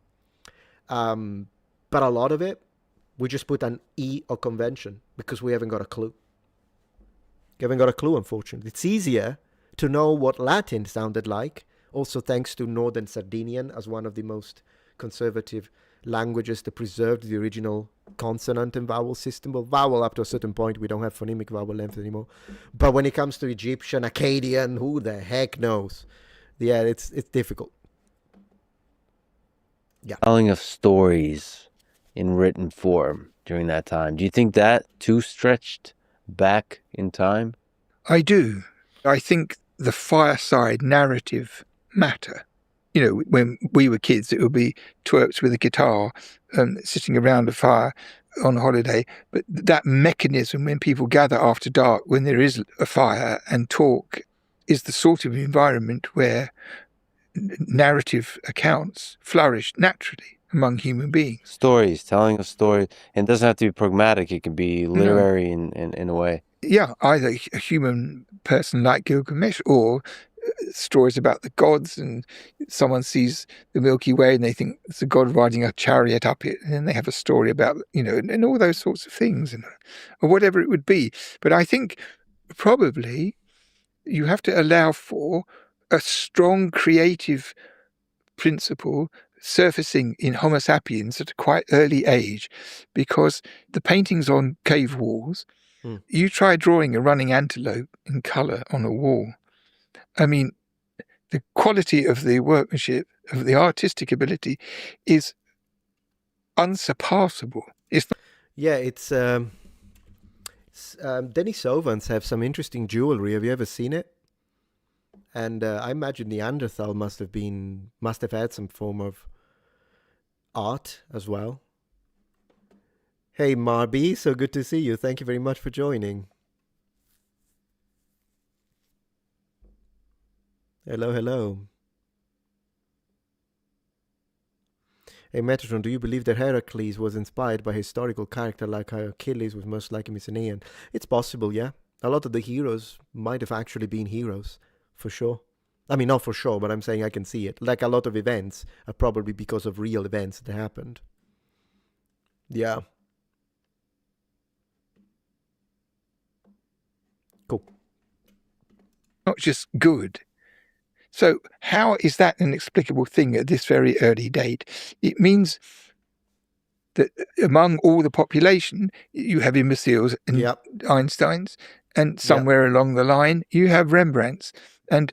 but a lot of it, we just put an E of convention because we haven't got a clue. We haven't got a clue, unfortunately. It's easier to know what Latin sounded like, also thanks to Northern Sardinian as one of the most conservative languages that preserved the original consonant and vowel system. Well, vowel up to a certain point, we don't have phonemic vowel length anymore. But when it comes to Egyptian, Akkadian, who the heck knows? Yeah, it's difficult. Yeah. Telling of stories in written form during that time. Do you think that too stretched back in time? I do. I think the fireside narrative matter. You know, when we were kids, it would be twerps with a guitar sitting around a fire on holiday. But that mechanism, when people gather after dark, when there is a fire and talk, is the sort of environment where narrative accounts flourish naturally among human beings. Stories, telling a story. And it doesn't have to be pragmatic. It can be literary in a way. Yeah, either a human person like Gilgamesh or stories about the gods, and someone sees the Milky Way and they think it's a god riding a chariot up it, and then they have a story about, and all those sorts of things, or whatever it would be. But I think probably you have to allow for a strong creative principle surfacing in Homo sapiens at a quite early age, because the paintings on cave walls, you try drawing a running antelope in colour on a wall. I mean, the quality of the workmanship, of the artistic ability, is unsurpassable. Yeah, it's Denisovans have some interesting jewelry. Have you ever seen it? And I imagine Neanderthal must have had some form of art as well. Hey Marby, so good to see you. Thank you very much for joining. Hello, hello. Hey Metatron, do you believe that Heracles was inspired by a historical character like how Achilles was most likely Mycenaean? It's possible, yeah. A lot of the heroes might have actually been heroes, for sure. I mean, not for sure, but I'm saying I can see it. Like a lot of events are probably because of real events that happened. Yeah. Cool. Not just good. So how is that an explicable thing at this very early date? It means that among all the population, you have imbeciles and Einsteins, and somewhere along the line, you have Rembrandts. And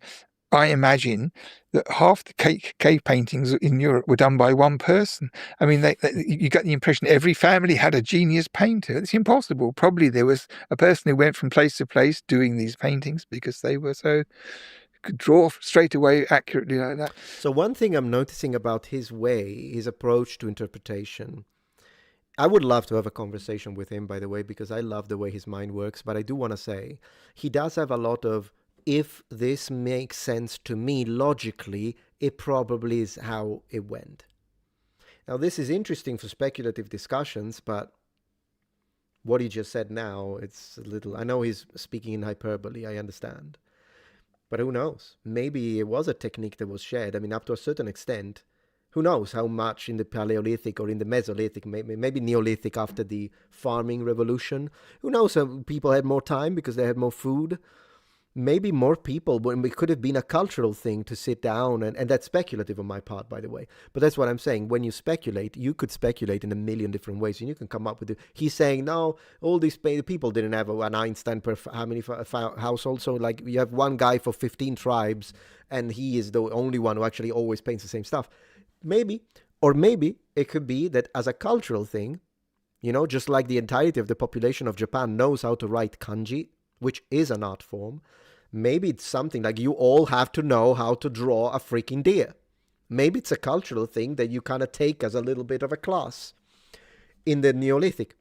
I imagine that half the cave paintings in Europe were done by one person. I mean, you get the impression every family had a genius painter. It's impossible. Probably there was a person who went from place to place doing these paintings because they were so... could draw straight away accurately like that. So one thing I'm noticing about his approach to interpretation, I would love to have a conversation with him, by the way, because I love the way his mind works, but I do want to say he does have a lot of, if this makes sense to me logically, it probably is how it went. Now this is interesting for speculative discussions, but what he just said now, it's a little, I know he's speaking in hyperbole, I understand. But who knows? Maybe it was a technique that was shared. I mean, up to a certain extent, who knows how much in the Paleolithic or in the Mesolithic, maybe Neolithic after the farming revolution. Who knows? People had more time because they had more food. Maybe more people, but it could have been a cultural thing to sit down, and that's speculative on my part, by the way. But that's what I'm saying. When you speculate, you could speculate in a million different ways, and you can come up with it. He's saying, no, all these people didn't have an Einstein per how many households. So, like, you have one guy for 15 tribes, and he is the only one who actually always paints the same stuff. Maybe. Or maybe it could be that as a cultural thing, just like the entirety of the population of Japan knows how to write kanji, which is an art form, maybe it's something like you all have to know how to draw a freaking deer. Maybe it's a cultural thing that you kind of take as a little bit of a class in the Neolithic.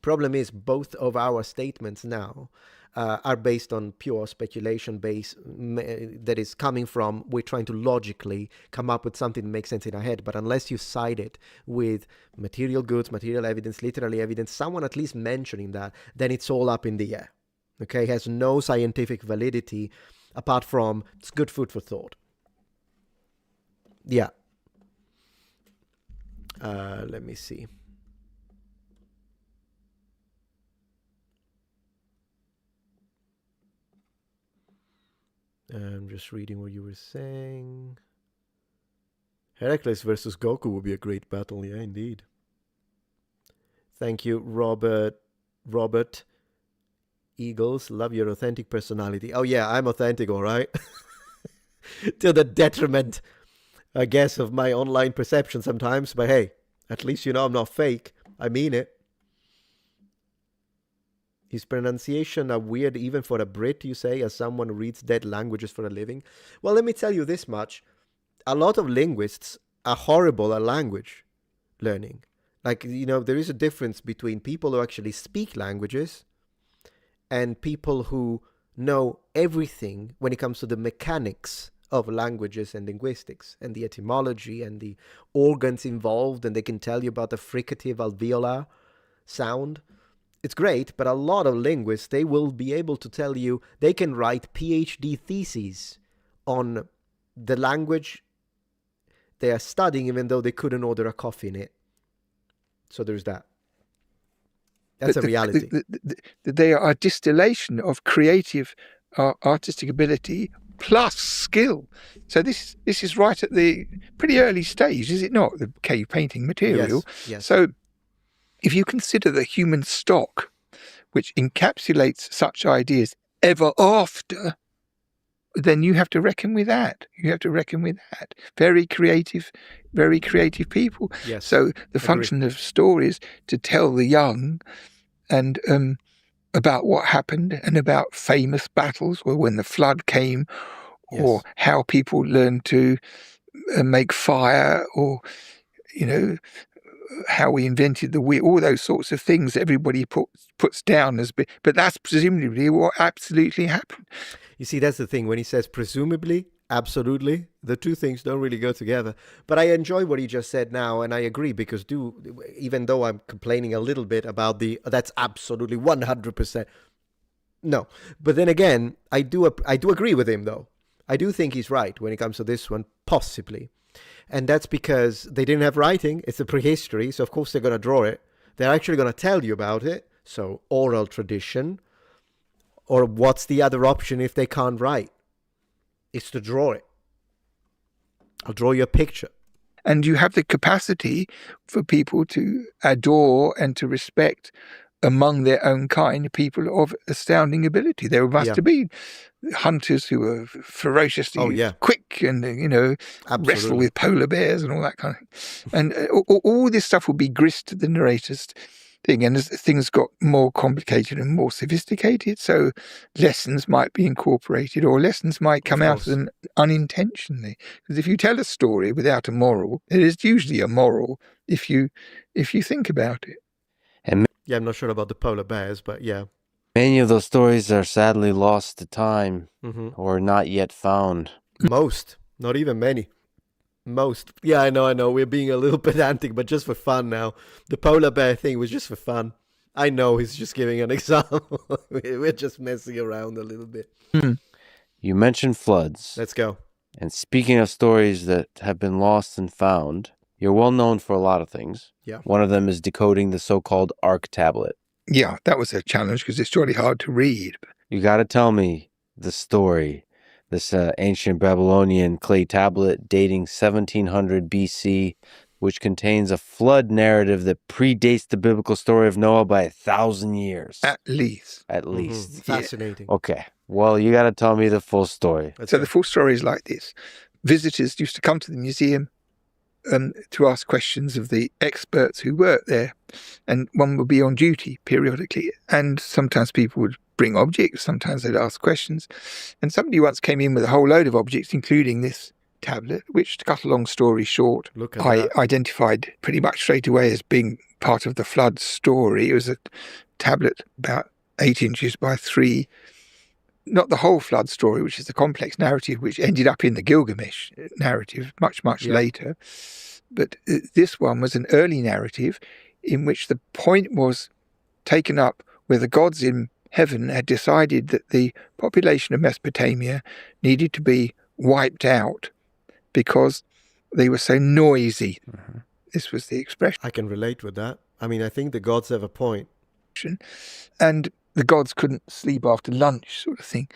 Problem is, both of our statements now are based on pure speculation base that is coming from, we're trying to logically come up with something that makes sense in our head. But unless you cite it with material goods, material evidence, literary evidence, someone at least mentioning that, then it's all up in the air. Okay, it has no scientific validity apart from it's good food for thought. Yeah. Let me see. I'm just reading what you were saying. Heracles versus Goku would be a great battle. Yeah, indeed. Thank you, Robert. Eagles, love your authentic personality. Oh yeah, I'm authentic, all right. To the detriment, I guess, of my online perception sometimes. But hey, at least you know I'm not fake. I mean it. His pronunciation are weird even for a Brit, you say, as someone who reads dead languages for a living. Well, let me tell you this much. A lot of linguists are horrible at language learning. Like, you know, there is a difference between people who actually speak languages and people who know everything when it comes to the mechanics of languages and linguistics and the etymology and the organs involved, and they can tell you about the fricative alveolar sound. It's great, but a lot of linguists, they will be able to tell you, they can write PhD theses on the language they are studying, even though they couldn't order a coffee in it. So there's that. That's a reality. They are a distillation of creative, artistic ability plus skill. So this is right at the pretty early stage, is it not? The cave painting material. Yes. So if you consider the human stock, which encapsulates such ideas ever after, then you have to reckon with that. Very creative people. Yes. So the function of stories to tell the young and about what happened and about famous battles, or when the flood came, or how people learned to make fire, or, you know, how we invented the wheel, all those sorts of things everybody puts down as big, but that's presumably what absolutely happened. You see, that's the thing. When he says presumably, absolutely, the two things don't really go together. But I enjoy what he just said now, and I agree, because even though I'm complaining a little bit about that's absolutely 100%. No. But then again, I do agree with him, though. I do think he's right when it comes to this one, possibly. And that's because they didn't have writing. It's a prehistory, so of course they're going to draw it. They're actually going to tell you about it. So oral tradition. Or what's the other option if they can't write? It's to draw it. I'll draw you a picture. And you have the capacity for people to adore and to respect, among their own kind, people of astounding ability. There must have been hunters who were ferociously quick and, wrestle with polar bears and all that kind of thing. And all this stuff will be grist to the narrator's thing. And as things got more complicated and more sophisticated, so lessons might be incorporated, or lessons might come out of them unintentionally. Because if you tell a story without a moral, it is usually a moral if you think about it. Yeah, I'm not sure about the polar bears, but yeah. Many of those stories are sadly lost to time or not yet found. Most, not even many. Most. Yeah, I know. We're being a little pedantic, but just for fun now. The polar bear thing was just for fun. I know he's just giving an example. We're just messing around a little bit. You mentioned floods. Let's go. And speaking of stories that have been lost and found, you're well known for a lot of things. Yeah. One of them is decoding the so-called Ark tablet. Yeah, that was a challenge because it's really hard to read. You got to tell me the story. This ancient Babylonian clay tablet dating 1700 BC, which contains a flood narrative that predates the biblical story of Noah by 1,000 years. At least. Fascinating. Okay. Well, you got to tell me the full story. The full story is like this. Visitors used to come to the museum to ask questions of the experts who work there, and one would be on duty periodically, and sometimes people would bring objects, sometimes they'd ask questions, and somebody once came in with a whole load of objects, including this tablet, which, to cut a long story short, Look at I that. identified pretty much straight away as being part of the flood story. It was a tablet about 8 inches by 3. Not the whole flood story, which is the complex narrative, which ended up in the Gilgamesh narrative much Yeah. later. But this one was an early narrative in which the point was taken up where the gods in heaven had decided that the population of Mesopotamia needed to be wiped out because they were so noisy. Mhm. This was the expression. I can relate with that. I mean, I think the gods have a point. And the gods couldn't sleep after lunch, sort of thing.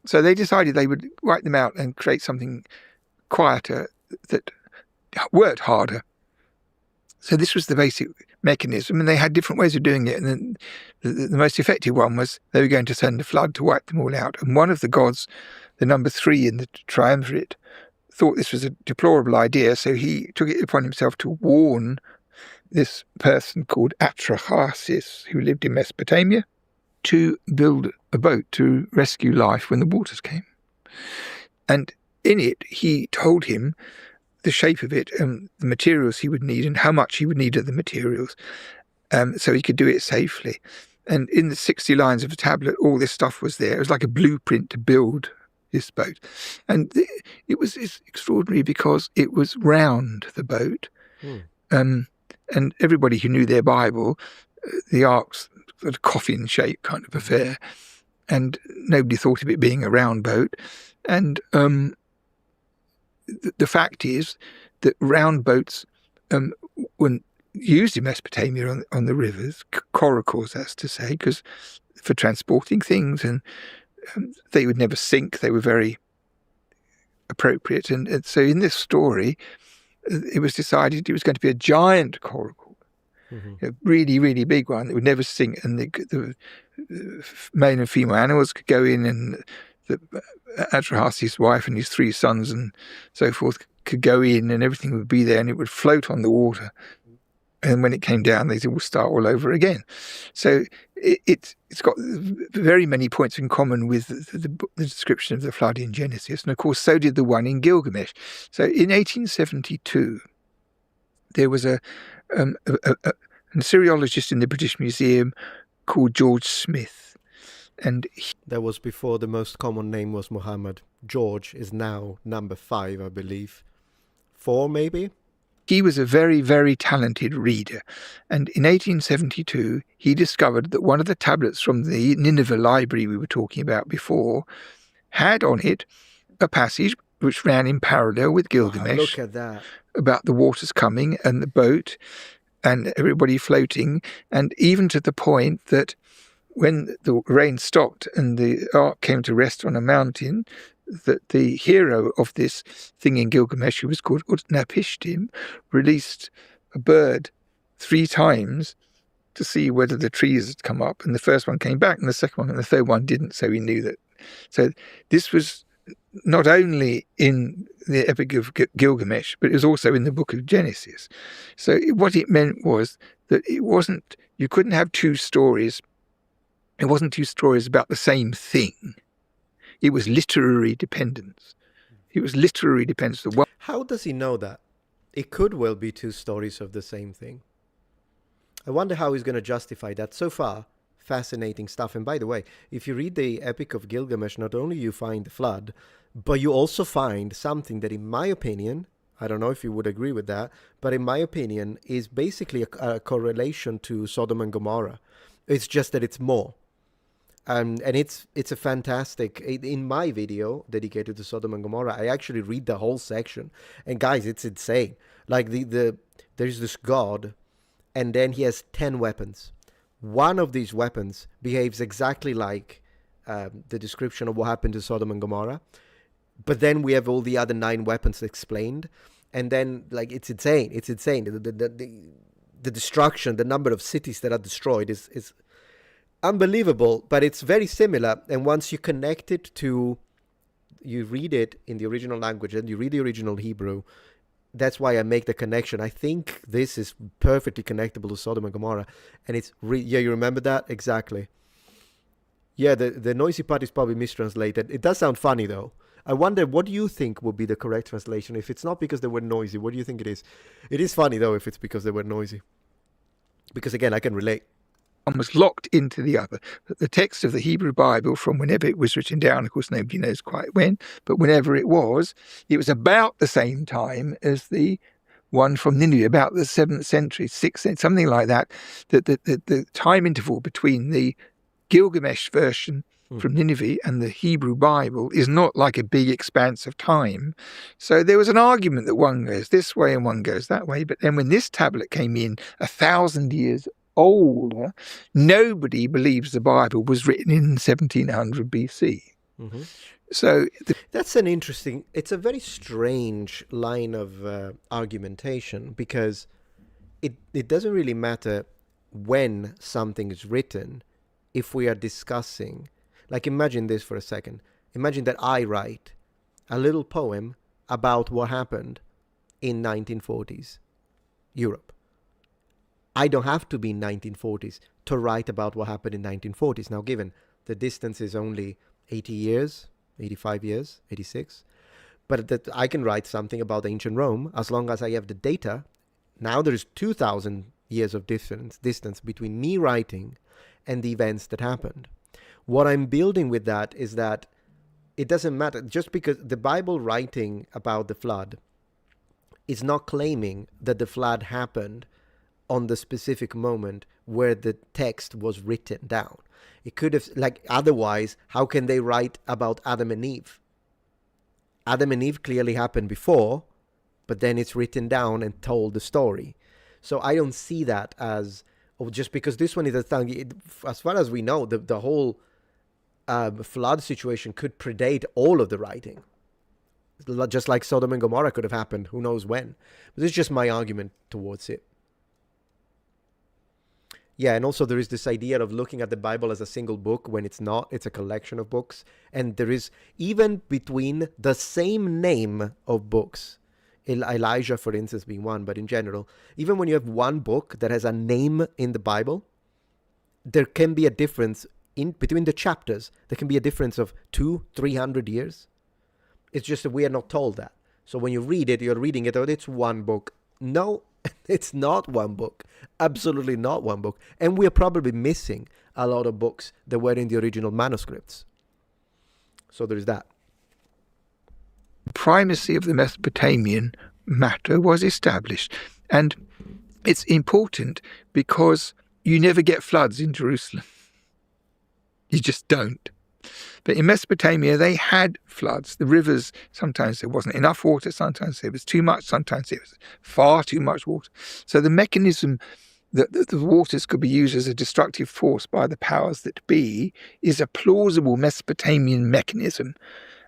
So they decided they would wipe them out and create something quieter that worked harder. So this was the basic mechanism, and they had different ways of doing it. And then the most effective one was they were going to send a flood to wipe them all out. And one of the gods, the number 3 in the triumvirate, thought this was a deplorable idea, so he took it upon himself to warn this person called Atrahasis, who lived in Mesopotamia, to build a boat to rescue life when the waters came. And in it, he told him the shape of it and the materials he would need and how much he would need of the materials, so he could do it safely. And in the 60 lines of the tablet, all this stuff was there. It was like a blueprint to build this boat. And it was extraordinary because it was round, the boat. And everybody who knew their Bible, the ark's sort of coffin shape kind of affair, and nobody thought of it being a round boat. And the fact is that round boats were used in Mesopotamia on the rivers, coracles, that's to say, because for transporting things, and they would never sink. They were very appropriate. And so in this story, it was decided it was going to be a giant coracle, a really, really big one that would never sink, and the male and female animals could go in, and the Atrahasis' wife and his 3 sons and so forth could go in, and everything would be there, and it would float on the water. And when it came down, they would start all over again. So it's got very many points in common with the description of the flood in Genesis. And of course, so did the one in Gilgamesh. So in 1872, there was an Assyriologist in the British Museum called George Smith. And that was before the most common name was Muhammad. George is now number 5, I believe. 4, maybe? He was a very, very talented reader, and in 1872 he discovered that one of the tablets from the Nineveh library we were talking about before had on it a passage which ran in parallel with Gilgamesh. Wow, look at that. About the waters coming and the boat and everybody floating, and even to the point that when the rain stopped and the ark came to rest on a mountain, that the hero of this thing in Gilgamesh, who was called Utnapishtim, released a bird 3 times to see whether the trees had come up. And the first one came back, and the second one and the third one didn't, so he knew that. So this was not only in the Epic of Gilgamesh, but it was also in the book of Genesis. So what it meant was that it wasn't, you couldn't have 2 stories. It wasn't 2 stories about the same thing. It was literary dependence. It was literary dependence. How does he know that? It could well be 2 stories of the same thing. I wonder how he's going to justify that. So far, fascinating stuff. And by the way, if you read the Epic of Gilgamesh, not only you find the flood, but you also find something that, in my opinion, I don't know if you would agree with that, but in my opinion, is basically a correlation to Sodom and Gomorrah. It's just that it's more. And it's a fantastic, in my video dedicated to Sodom and Gomorrah, I actually read the whole section. And guys, it's insane. Like there's this god, and then he has 10 weapons. One of these weapons behaves exactly like the description of what happened to Sodom and Gomorrah. But then we have all the other 9 weapons explained. And then, like, it's insane. It's insane. The destruction, the number of cities that are destroyed is unbelievable, but it's very similar. And once you connect it to, you read it in the original language and you read the original Hebrew, that's why I make the connection. I think this is perfectly connectable to Sodom and Gomorrah. And it's, yeah, you remember that? Exactly. Yeah, the noisy part is probably mistranslated. It does sound funny, though. I wonder, what do you think would be the correct translation? If it's not because they were noisy, what do you think it is? It is funny, though, if it's because they were noisy. Because, again, I can relate. One was locked into the other. The text of the Hebrew Bible, from whenever it was written down, of course, nobody knows quite when, but whenever it was about the same time as the one from Nineveh, about the 7th century, 6th century, something like that. The time interval between the Gilgamesh version from Nineveh and the Hebrew Bible is not like a big expanse of time. So there was an argument that one goes this way and one goes that way. But then when this tablet came in 1,000 years older, nobody believes the Bible was written in 1700 BC. Mm-hmm. So that's an interesting, it's a very strange line of argumentation, because it doesn't really matter when something is written if we are discussing. Like, imagine this for a second. Imagine that I write a little poem about what happened in 1940s Europe. I don't have to be in 1940s to write about what happened in 1940s. Now, given the distance is only 80 years, 85 years, 86, but that I can write something about ancient Rome as long as I have the data. Now there is 2,000 years of distance between me writing and the events that happened. What I'm building with that is that it doesn't matter, just because the Bible writing about the flood is not claiming that the flood happened on the specific moment where the text was written down. It could have, like, otherwise, how can they write about Adam and Eve? Adam and Eve clearly happened before, but then it's written down and told the story. So I don't see that as, oh, just because this one is a thing. As far as we know, the whole flood situation could predate all of the writing. Just like Sodom and Gomorrah could have happened, who knows when. But this is just my argument towards it. Yeah, and also there is this idea of looking at the Bible as a single book when it's not. It's a collection of books. And there is, even between the same name of books, Elijah, for instance, being one, but in general, even when you have one book that has a name in the Bible, there can be a difference in between the chapters. There can be a difference of 200-300 years. It's just that we are not told that. So when you read it, you're reading it, oh, it's one book. No, it's not one book. Absolutely not one book. And we are probably missing a lot of books that were in the original manuscripts. So there's that. Primacy of the Mesopotamian matter was established. And it's important because you never get floods in Jerusalem. You just don't. But in Mesopotamia, they had floods. The rivers, sometimes there wasn't enough water, sometimes there was too much, sometimes there was far too much water. So the mechanism that the waters could be used as a destructive force by the powers that be is a plausible Mesopotamian mechanism.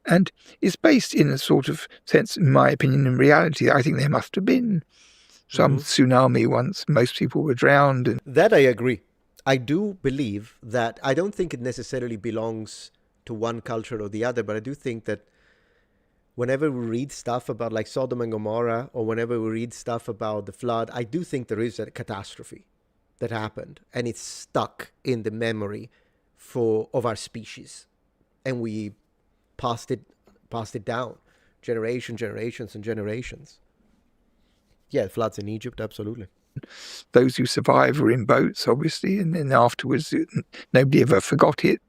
And it's based in a sort of sense, in my opinion, in reality. I think there must have been some tsunami once. Most people were drowned. And that I agree. I do believe that, I don't think it necessarily belongs to one culture or the other, but I do think that whenever we read stuff about like Sodom and Gomorrah, or whenever we read stuff about the flood, I do think there is a catastrophe that happened, and it's stuck in the memory of our species, and we passed it down generations and generations. Yeah, floods in Egypt, absolutely. Those who survived were in boats, obviously, and then afterwards, nobody ever forgot it.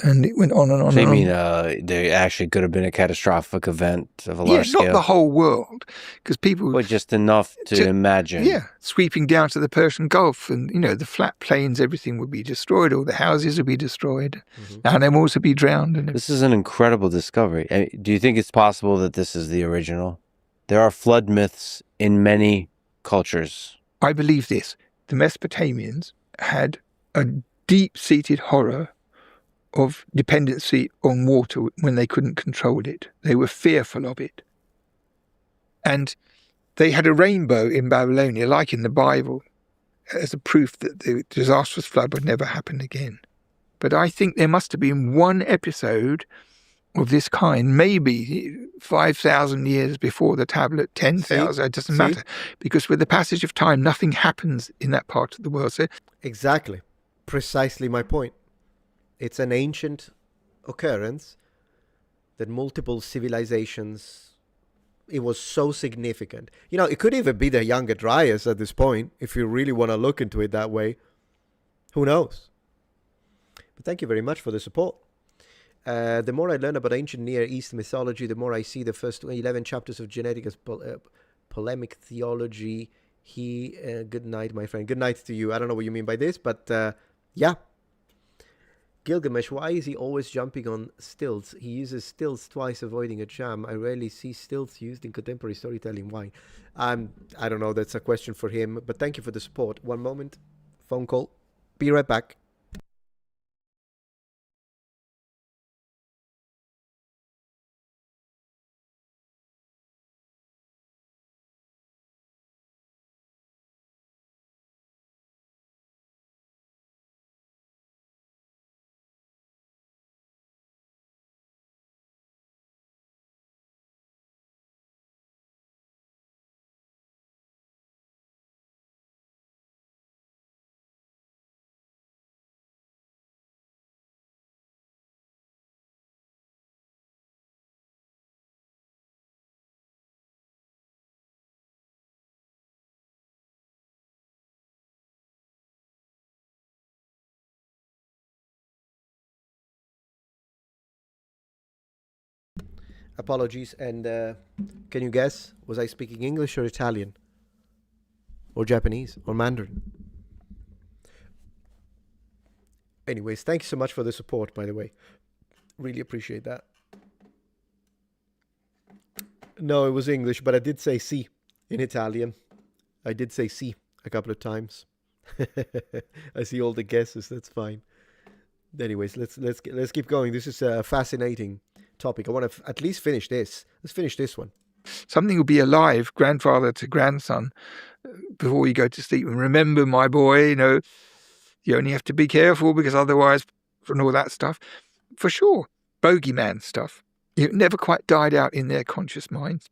And it went on and on. So you mean there actually could have been a catastrophic event of a large scale? Not the whole world, because people... But just enough to imagine. Yeah, sweeping down to the Persian Gulf, and, the flat plains, everything would be destroyed, all the houses would be destroyed, animals would be drowned. And this is an incredible discovery. Do you think it's possible that this is the original? There are flood myths in many cultures. I believe this. The Mesopotamians had a deep-seated horror of dependency on water when they couldn't control it. They were fearful of it. And they had a rainbow in Babylonia, like in the Bible, as a proof that the disastrous flood would never happen again. But I think there must have been one episode of this kind, maybe 5,000 years before the tablet, 10,000, it doesn't matter. Because with the passage of time, nothing happens in that part of the world. So, exactly. Precisely my point. It's an ancient occurrence that multiple civilizations, it was so significant. You know, it could even be the Younger Dryas at this point, if you really want to look into it that way. Who knows? But thank you very much for the support. The more I learn about ancient Near East mythology, the more I see the first 11 chapters of genetic as polemic theology. Good night, my friend. Good night to you. I don't know what you mean by this, but yeah. Gilgamesh, why is he always jumping on stilts? He uses stilts twice, avoiding a jam. I rarely see stilts used in contemporary storytelling. Why? I don't know. That's a question for him. But thank you for the support. One moment. Phone call. Be right back. Apologies. And can you guess? Was I speaking English or Italian? Or Japanese? Or Mandarin? Anyways, thank you so much for the support, by the way. Really appreciate that. No, it was English, but I did say sì in Italian. I did say sì a couple of times. I see all the guesses. That's fine. Anyways, let's keep going. This is a fascinating topic. I want to at least finish this. Let's finish this one. Something will be alive, grandfather to grandson, before you go to sleep. And remember, my boy, you only have to be careful because otherwise, and all that stuff, for sure, bogeyman stuff. It never quite died out in their conscious minds.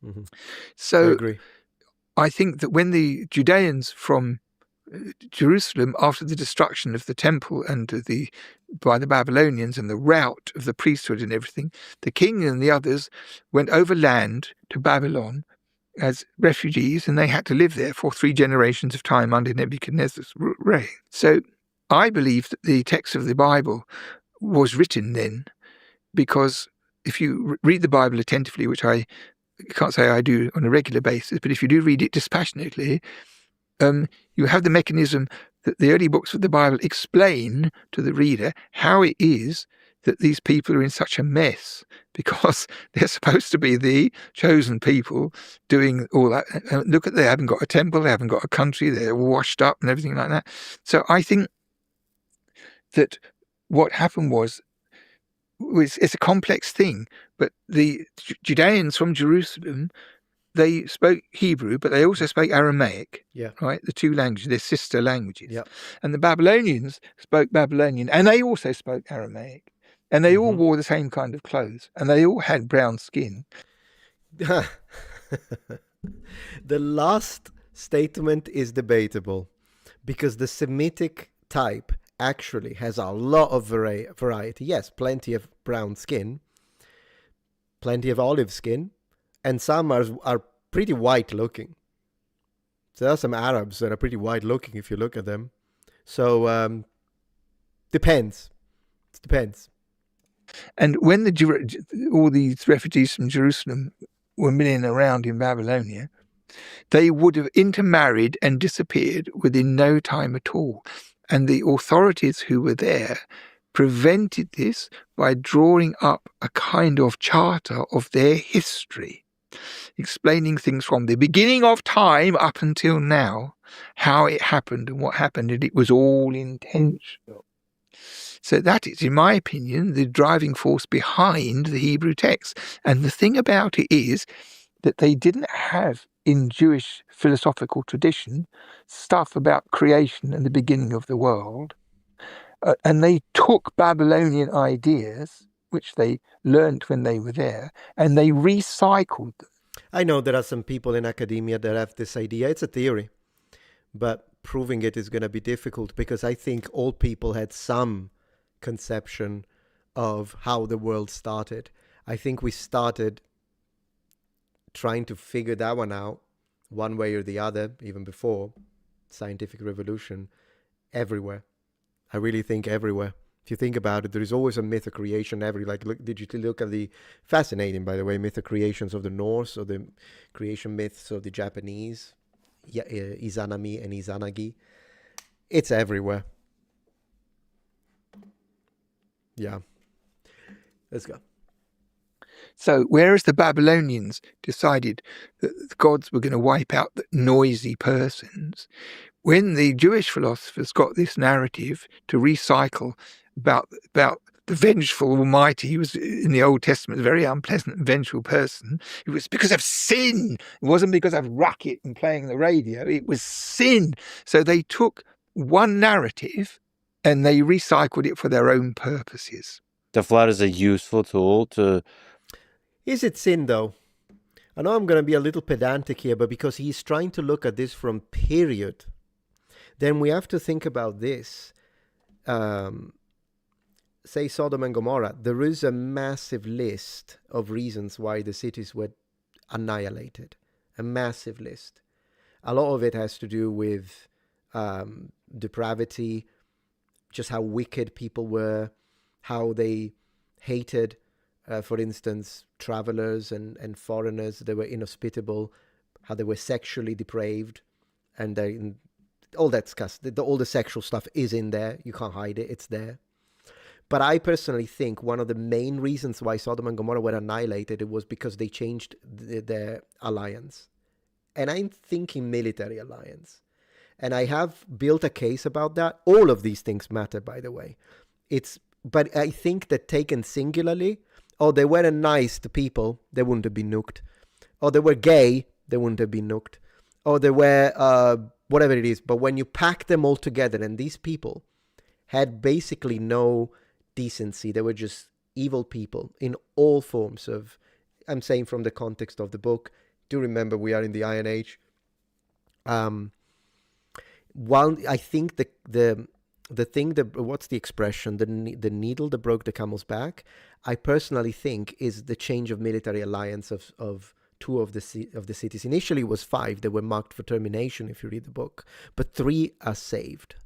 Mm-hmm. So I agree. I think that when the Judeans from Jerusalem, after the destruction of the temple and by the Babylonians and the rout of the priesthood and everything, the king and the others went overland to Babylon as refugees, and they had to live there for 3 generations of time under Nebuchadnezzar's reign. So I believe that the text of the Bible was written then, because if you read the Bible attentively, which I can't say I do on a regular basis, but if you do read it dispassionately, you have the mechanism that the early books of the Bible explain to the reader how it is that these people are in such a mess, because they're supposed to be the chosen people doing all that. Look at, they haven't got a temple, they haven't got a country, they're washed up and everything like that. So I think that what happened was it's a complex thing, but the Judeans from Jerusalem, they spoke Hebrew, but they also spoke Aramaic, right? The 2 languages, their sister languages. Yep. And the Babylonians spoke Babylonian, and they also spoke Aramaic. And they all wore the same kind of clothes, and they all had brown skin. The last statement is debatable, because the Semitic type actually has a lot of variety. Yes, plenty of brown skin, plenty of olive skin, and some are pretty white looking. So there are some Arabs that are pretty white looking if you look at them. So depends. It depends. And when all these refugees from Jerusalem were milling around in Babylonia, they would have intermarried and disappeared within no time at all. And the authorities who were there prevented this by drawing up a kind of charter of their history, explaining things from the beginning of time up until now, how it happened and what happened, and it was all intentional. So that is, in my opinion, the driving force behind the Hebrew text. And the thing about it is that they didn't have, in Jewish philosophical tradition, stuff about creation and the beginning of the world. And they took Babylonian ideas, which they learned when they were there, and they recycled them. I know there are some people in academia that have this idea. It's a theory, but proving it is going to be difficult, because I think all people had some conception of how the world started. I think we started trying to figure that one out one way or the other, even before scientific revolution, everywhere. I really think everywhere. If you think about it, there is always a myth of creation every, like, look, did you look at the, fascinating, by the way, myth of creations of the Norse, or the creation myths of the Japanese, Izanami and Izanagi? It's everywhere. Yeah. Let's go. So, whereas the Babylonians decided that the gods were going to wipe out the noisy persons, when the Jewish philosophers got this narrative to recycle about the vengeful Almighty, he was in the Old Testament a very unpleasant and vengeful person. It was because of sin. It wasn't because of racket and playing the radio. It was sin. So they took one narrative and they recycled it for their own purposes. The flood is a useful tool to. Is it sin, though? I know I'm going to be a little pedantic here, but because he's trying to look at this from period, then we have to think about this. Say Sodom and Gomorrah, there is a massive list of reasons why the cities were annihilated. A massive list. A lot of it has to do with depravity, just how wicked people were, how they hated, for instance, travelers and foreigners. They were inhospitable, how they were sexually depraved, and all that stuff. All the sexual stuff is in there. You can't hide it. It's there. But I personally think one of the main reasons why Sodom and Gomorrah were annihilated, it was because they changed their alliance. And I'm thinking military alliance. And I have built a case about that. All of these things matter, by the way. But I think that taken singularly, they weren't nice to people, they wouldn't have been nuked. Or they were gay, they wouldn't have been nuked. Or they were, whatever it is. But when you pack them all together, and these people had basically no decency, they were just evil people in all forms of, I'm saying from the context of the book. Do remember we are in the Iron Age. While I think the thing that, what's the expression, the needle that broke the camel's back, I personally think is the change of military alliance of two of the cities. Initially it was 5 that were marked for termination if you read the book, but 3 are saved.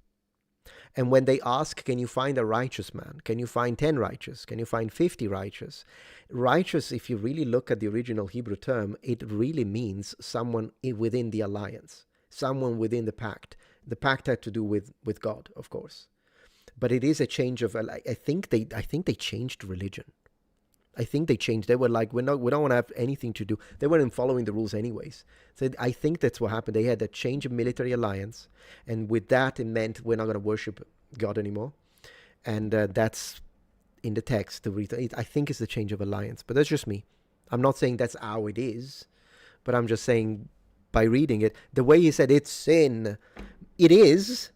And when they ask, can you find a righteous man? Can you find 10 righteous? Can you find 50 righteous? Righteous, if you really look at the original Hebrew term, it really means someone within the alliance, someone within the pact. The pact had to do with God, of course. But it is a change of, I think they changed religion. I think they changed. They were like, we don't want to have anything to do. They weren't following the rules anyways. So I think that's what happened. They had a change of military alliance. And with that, it meant we're not going to worship God anymore. And that's in the text. I think it's the change of alliance. But that's just me. I'm not saying that's how it is. But I'm just saying, by reading it, the way he said it's sin, it is.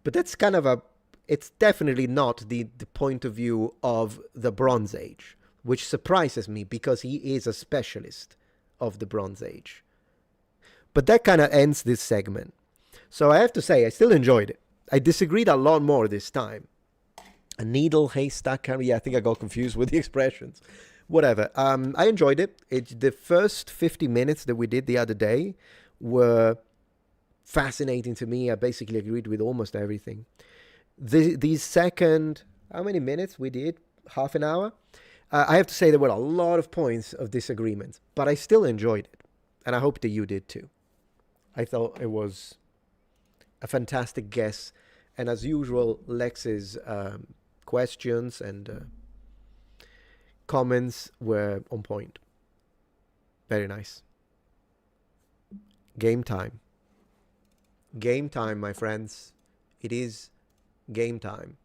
But that's kind of it's definitely not the point of view of the Bronze Age, which surprises me because he is a specialist of the Bronze Age. But that kind of ends this segment. So I have to say, I still enjoyed it. I disagreed a lot more this time. A needle, haystack, yeah, I think I got confused with the expressions. Whatever. I enjoyed it. The first 50 minutes that we did the other day were fascinating to me. I basically agreed with almost everything. These second, how many minutes we did? Half an hour? I have to say there were a lot of points of disagreement, but I still enjoyed it. And I hope that you did too. I thought it was a fantastic guess. And as usual, Lex's questions and comments were on point. Very nice. Game time. Game time, my friends. It is game time.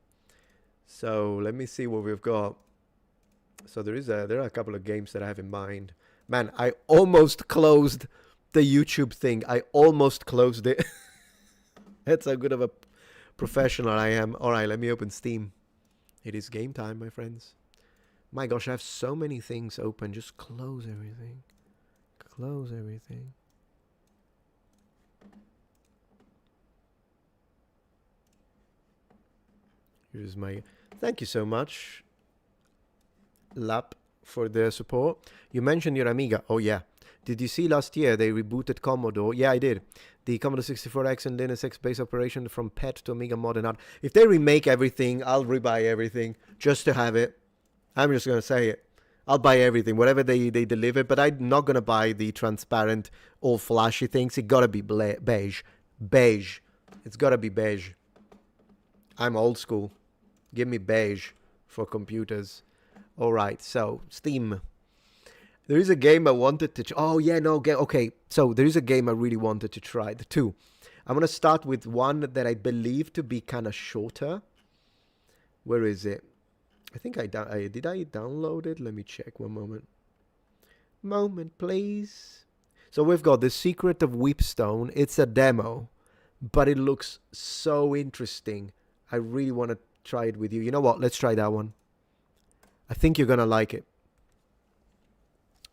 So let me see what we've got. So there are a couple of games that I have in mind. Man, I almost closed the YouTube thing. I almost closed it. That's how good of a professional I am. All right, let me open Steam. It is game time, my friends. My gosh, I have so many things open. Just close everything. Close everything. Here's my... Thank you so much, Lap, for the support. You mentioned your Amiga. Oh, yeah. Did you see last year they rebooted Commodore? Yeah, I did. The Commodore 64X and Linux X-based operation from PET to Amiga Modern Art. If they remake everything, I'll rebuy everything just to have it. I'm just going to say it. I'll buy everything, whatever they deliver, but I'm not going to buy the transparent, all flashy things. It got to be beige. Beige. It's got to be beige. I'm old school. Give me beige for computers. All right, so Steam. There is a game I wanted to... Okay, so there is a game I really wanted to try. The two. I'm going to start with one that I believe to be kind of shorter. Where is it? I think did I download it? Let me check one moment. Moment, please. So we've got The Secret of Weepstone. It's a demo, but it looks so interesting. I really want to try it with you. You know what? Let's try that one. I think you're going to like it.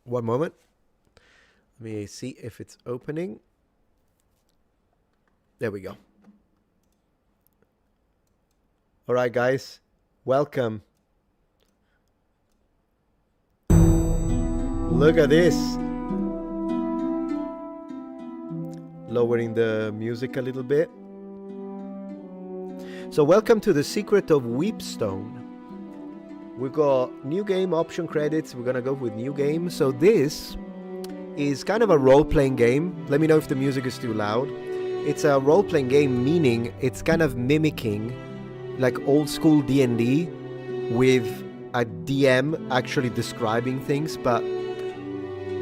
One moment. Let me see if it's opening. There we go. All right, guys. Welcome. Look at this. Lowering the music a little bit. So welcome to The Secret of Weepstone. We've got new game, option credits. We're gonna go with new game. So this is kind of a role-playing game. Let me know if the music is too loud. It's a role-playing game, meaning it's kind of mimicking like old school D&D with a DM actually describing things, but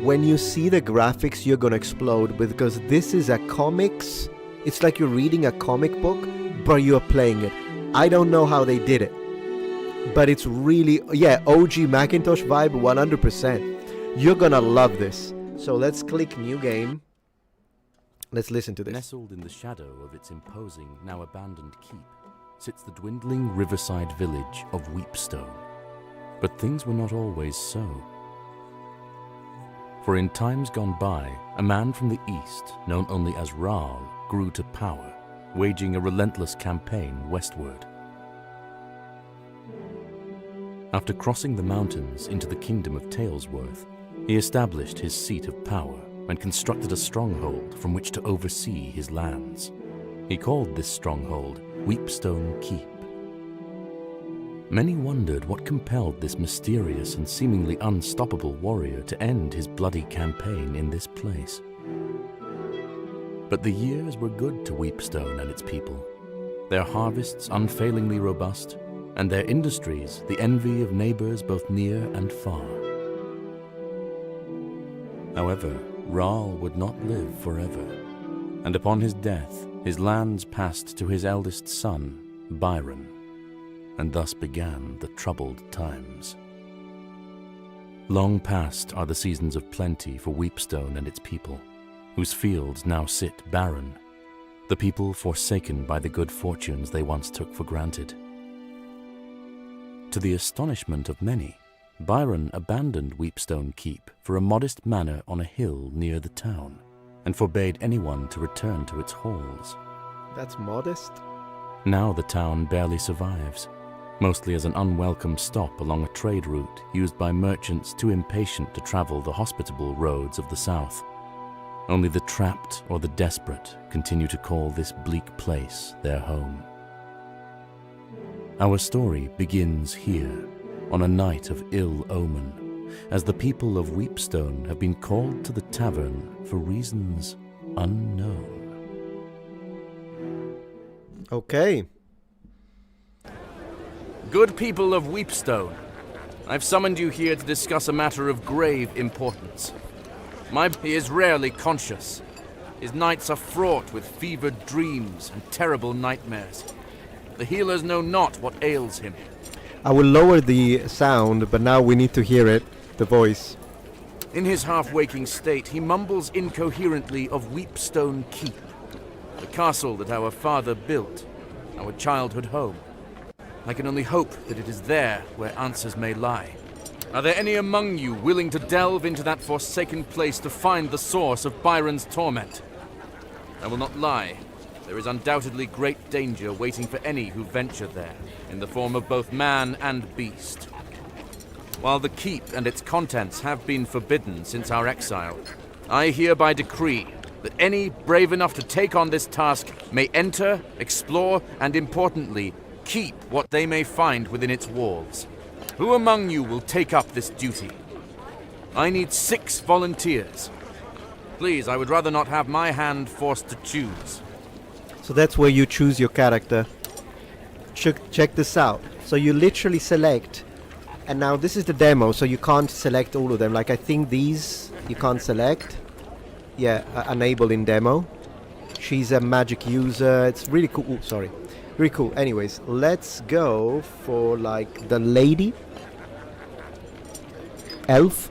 when you see the graphics, you're gonna explode because this is a comics. It's like you're reading a comic book, but you're playing it. I don't know how they did it, but it's really, OG Macintosh vibe 100%. You're gonna love this. So let's click new game. Let's listen to this. Nestled in the shadow of its imposing, now abandoned keep, sits the dwindling riverside village of Weepstone. But things were not always so. For in times gone by, a man from the east, known only as Raal, grew to power, waging a relentless campaign westward. After crossing the mountains into the kingdom of Talesworth, he established his seat of power and constructed a stronghold from which to oversee his lands. He called this stronghold Weepstone Keep. Many wondered what compelled this mysterious and seemingly unstoppable warrior to end his bloody campaign in this place. But the years were good to Weepstone and its people, their harvests unfailingly robust, and their industries the envy of neighbors both near and far. However, Raal would not live forever, and upon his death, his lands passed to his eldest son, Byron, and thus began the troubled times. Long past are the seasons of plenty for Weepstone and its people, whose fields now sit barren, the people forsaken by the good fortunes they once took for granted. To the astonishment of many, Byron abandoned Weepstone Keep for a modest manor on a hill near the town, and forbade anyone to return to its halls. That's modest. Now the town barely survives, mostly as an unwelcome stop along a trade route used by merchants too impatient to travel the hospitable roads of the south. Only the trapped or the desperate continue to call this bleak place their home. Our story begins here, on a night of ill omen, as the people of Weepstone have been called to the tavern for reasons unknown. Okay. Good people of Weepstone, I've summoned you here to discuss a matter of grave importance. He is rarely conscious. His nights are fraught with fevered dreams and terrible nightmares. The healers know not what ails him. I will lower the sound, but now we need to hear it, the voice. In his half-waking state, he mumbles incoherently of Weepstone Keep, the castle that our father built, our childhood home. I can only hope that it is there where answers may lie. Are there any among you willing to delve into that forsaken place to find the source of Byron's torment? I will not lie. There is undoubtedly great danger waiting for any who venture there, in the form of both man and beast. While the keep and its contents have been forbidden since our exile, I hereby decree that any brave enough to take on this task may enter, explore, and importantly, keep what they may find within its walls. Who among you will take up this duty? I need 6 volunteers. Please, I would rather not have my hand forced to choose. So that's where you choose your character. Check this out. So you literally select, and now this is the demo, so you can't select all of them. Like I think these you can't select. Yeah, enable in demo. She's a magic user. It's really cool. Ooh, sorry. Really cool. Anyways, let's go for like the lady. Elf.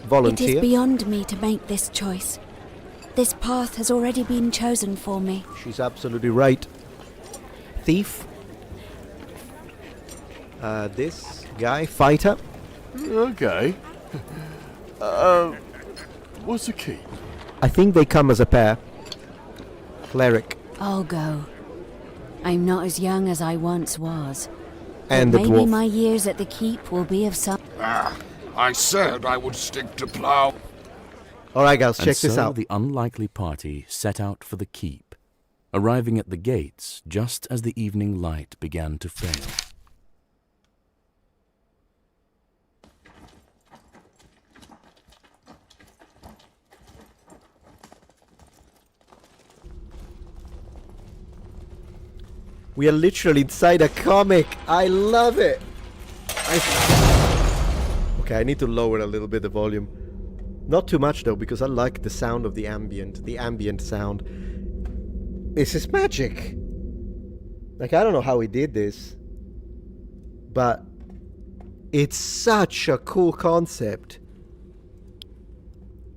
Volunteer. It is beyond me to make this choice. This path has already been chosen for me. She's absolutely right. Thief. This guy, fighter. Okay. What's the key? I think they come as a pair. Cleric. I'll go. I'm not as young as I once was. And but the maybe dwarf. my years at the keep will be of some... I said I would stick to plough. Alright guys, check And this so out. the unlikely party set out for the keep, arriving at the gates just as the evening light began to fail. We are literally inside a comic. I love it. Okay, I need to lower a little bit the volume. Not too much though, because I like the sound of the ambient sound. This is magic. Like, I don't know how he did this, but it's such a cool concept.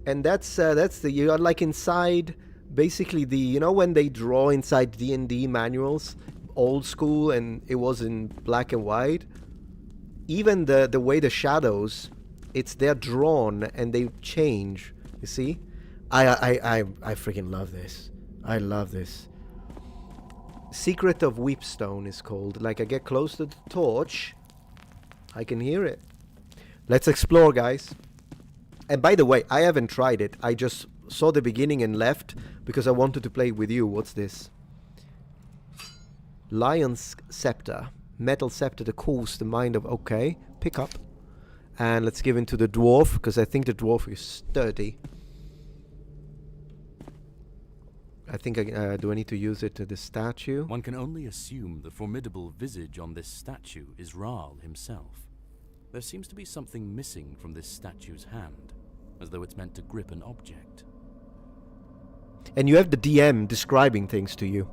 And that's the, you are like inside, basically the, you know when they draw inside D&D manuals, old school, and it was in black and white? Even the way the shadows, they're drawn and they change. You see? I freaking love this. I love this. Secret of Weepstone is called. Like, I get close to the torch, I can hear it. Let's explore, guys. And by the way, I haven't tried it. I just saw the beginning and left because I wanted to play with you. What's this? Lion's Scepter. Metal Scepter that cools the mind of... Okay, pick up. And let's give it to the dwarf, because I think the dwarf is sturdy. I think do I need to use it to the statue? One can only assume the formidable visage on this statue is Rahl himself. There seems to be something missing from this statue's hand, as though it's meant to grip an object. And you have the DM describing things to you.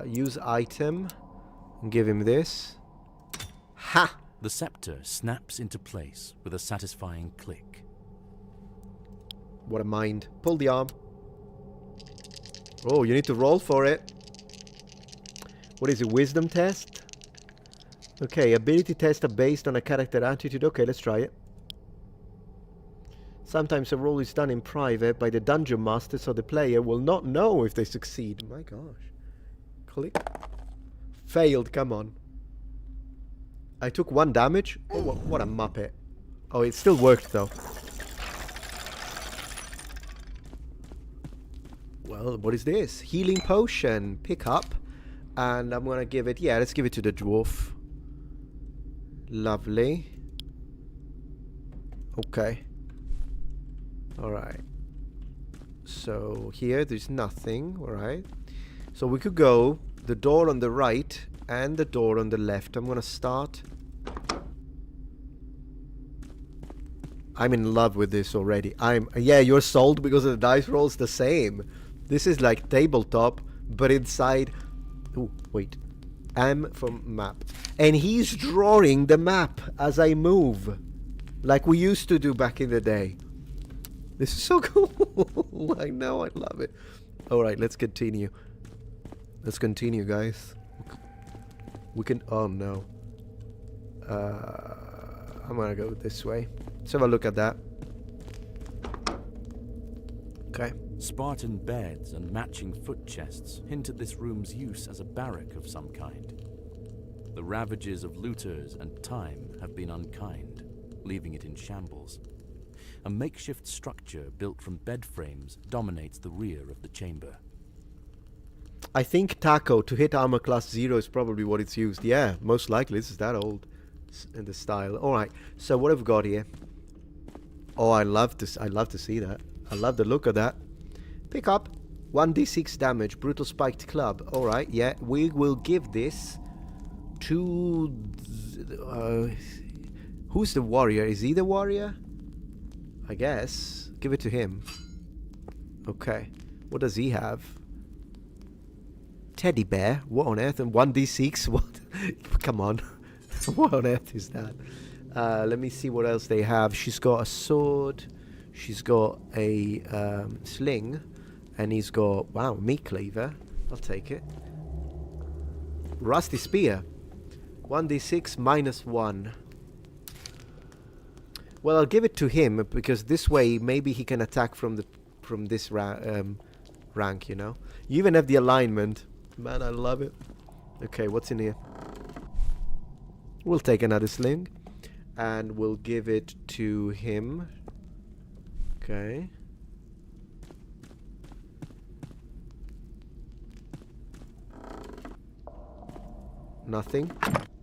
Use item and give him this. Ha! The scepter snaps into place with a satisfying click. What a mind. Pull the arm. Oh, you need to roll for it. What is it? Wisdom test? Okay, ability tests are based on a character attitude. Okay, let's try it. Sometimes a roll is done in private by the dungeon master, so the player will not know if they succeed. My gosh. Click. Failed, come on. I took 1 damage. Oh, what a muppet. Oh, it still worked though. Well, what is this? Healing potion. Pick up. And I'm gonna give it... Yeah, let's give it to the dwarf. Lovely. Okay. Alright. So here there's nothing, alright. So we could go the door on the right and the door on the left. I'm gonna start. I'm in love with this already. Yeah, you're sold because the dice roll's the same. This is like tabletop, but inside... Oh, wait. M from map. And he's drawing the map as I move. Like we used to do back in the day. This is so cool. I know, I love it. Alright, let's continue. Let's continue, guys. We can... Oh, no. I'm gonna go this way. Let's have a look at that. Okay. Spartan beds and matching foot chests hint at this room's use as a barrack of some kind. The ravages of looters and time have been unkind, leaving it in shambles. A makeshift structure built from bed frames dominates the rear of the chamber. I think taco to hit armor class 0 is probably what it's used. Yeah, most likely. This is that old in the style. All right. So what have we got here? Oh, I love this. I love to see that. I love the look of that. Pick up 1d6 damage, brutal spiked club. All right. Yeah, we will give this to who's the warrior? Is he the warrior? I guess. Give it to him. Okay. What does he have? Teddy bear? What on earth? And 1d6? What? Come on. What on earth is that? Let me see what else they have. She's got a sword. She's got a sling. And he's got, wow, meat cleaver. I'll take it. Rusty spear. 1d6 -1. Well, I'll give it to him because this way maybe he can attack from this rank, you know. You even have the alignment. Man, I love it. Okay, what's in here? We'll take another sling. And we'll give it to him. Okay. Nothing.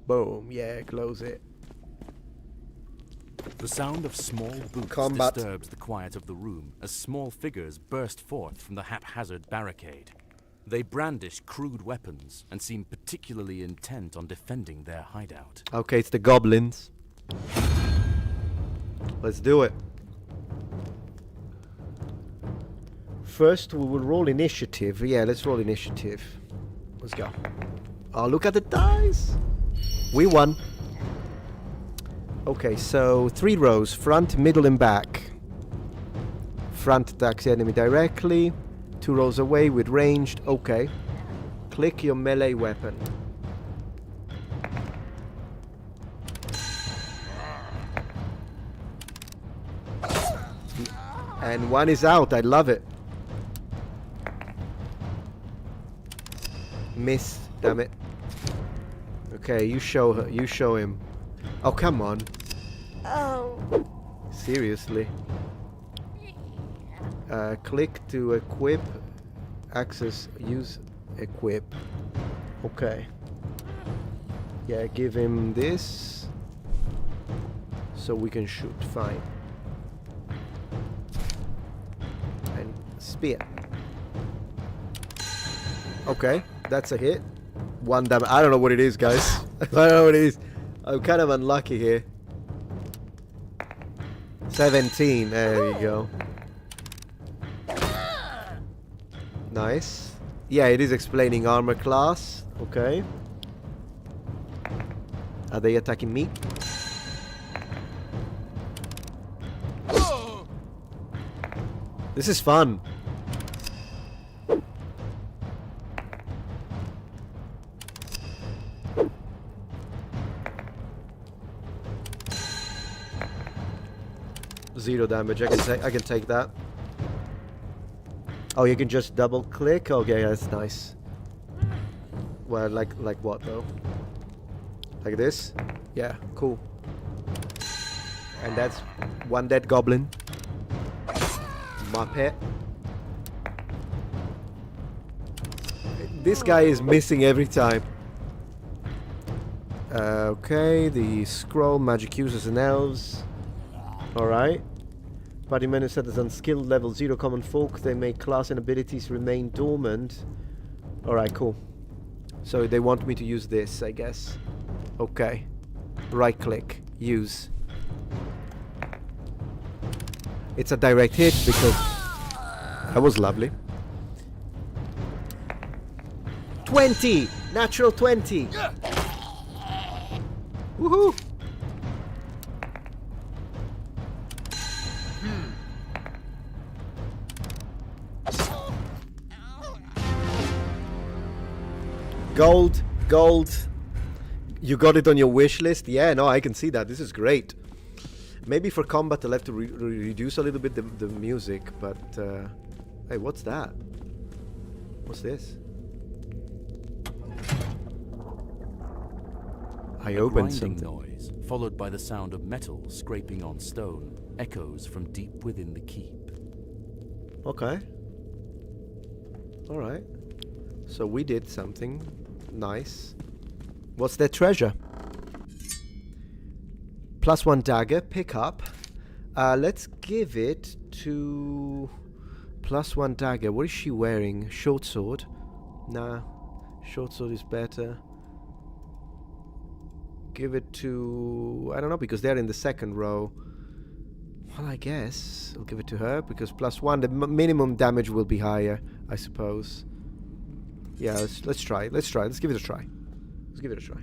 Boom. Yeah, close it. The sound of small boots Combat. disturbs the quiet of the room as small figures burst forth from the haphazard barricade. They brandish crude weapons and seem particularly intent on defending their hideout. Okay, it's the goblins. Let's do it. First, we will roll initiative. Yeah, let's roll initiative. Let's go. Oh, look at the dice. We won. Okay, so 3 rows. Front, middle, and back. Front attacks the enemy directly. 2 rows away with ranged. Okay. Click your melee weapon. And 1 is out. I love it. Miss. Damn it. Okay, you show her. You show him. Oh, come on. Oh. Seriously. Click to equip. Access. Use. Equip. Okay. Yeah, give him this. So we can shoot. Fine. And spear. Okay, that's a hit. 1 damage. I don't know what it is, guys. I don't know what it is. I'm kind of unlucky here. 17. There you go. Nice. Yeah, it is explaining armor class. Okay. Are they attacking me? This is fun. Zero damage. I can take that. Oh, you can just double click. Okay, that's nice. Well, like what though? Like this? Yeah, cool. And that's 1 dead goblin. Muppet. This guy is missing every time. Okay, the scroll, magic users and elves. Alright. Party men set as unskilled level 0 common folk. They make class and abilities remain dormant. Alright, cool. So they want me to use this, I guess. Okay. Right click. Use. It's a direct hit because that was lovely. 20! Natural 20! Woohoo! Gold, gold. You got it on your wish list? Yeah, no, I can see that. This is great. Maybe for combat I'll have to reduce a little bit the music, but... hey, what's that? What's this? I A opened grinding something. noise, followed by the sound of metal scraping on stone, echoes from deep within the keep. Okay. Alright. So we did something nice. What's their treasure? +1 dagger, pick up. Let's give it to +1 dagger. What is she wearing? Short sword? Nah. Short sword is better. Give it to... I don't know, because they're in the second row. Well, I guess I'll give it to her, because +1, the minimum damage will be higher, I suppose. Yeah, let's try. Let's try. Let's give it a try. Let's give it a try.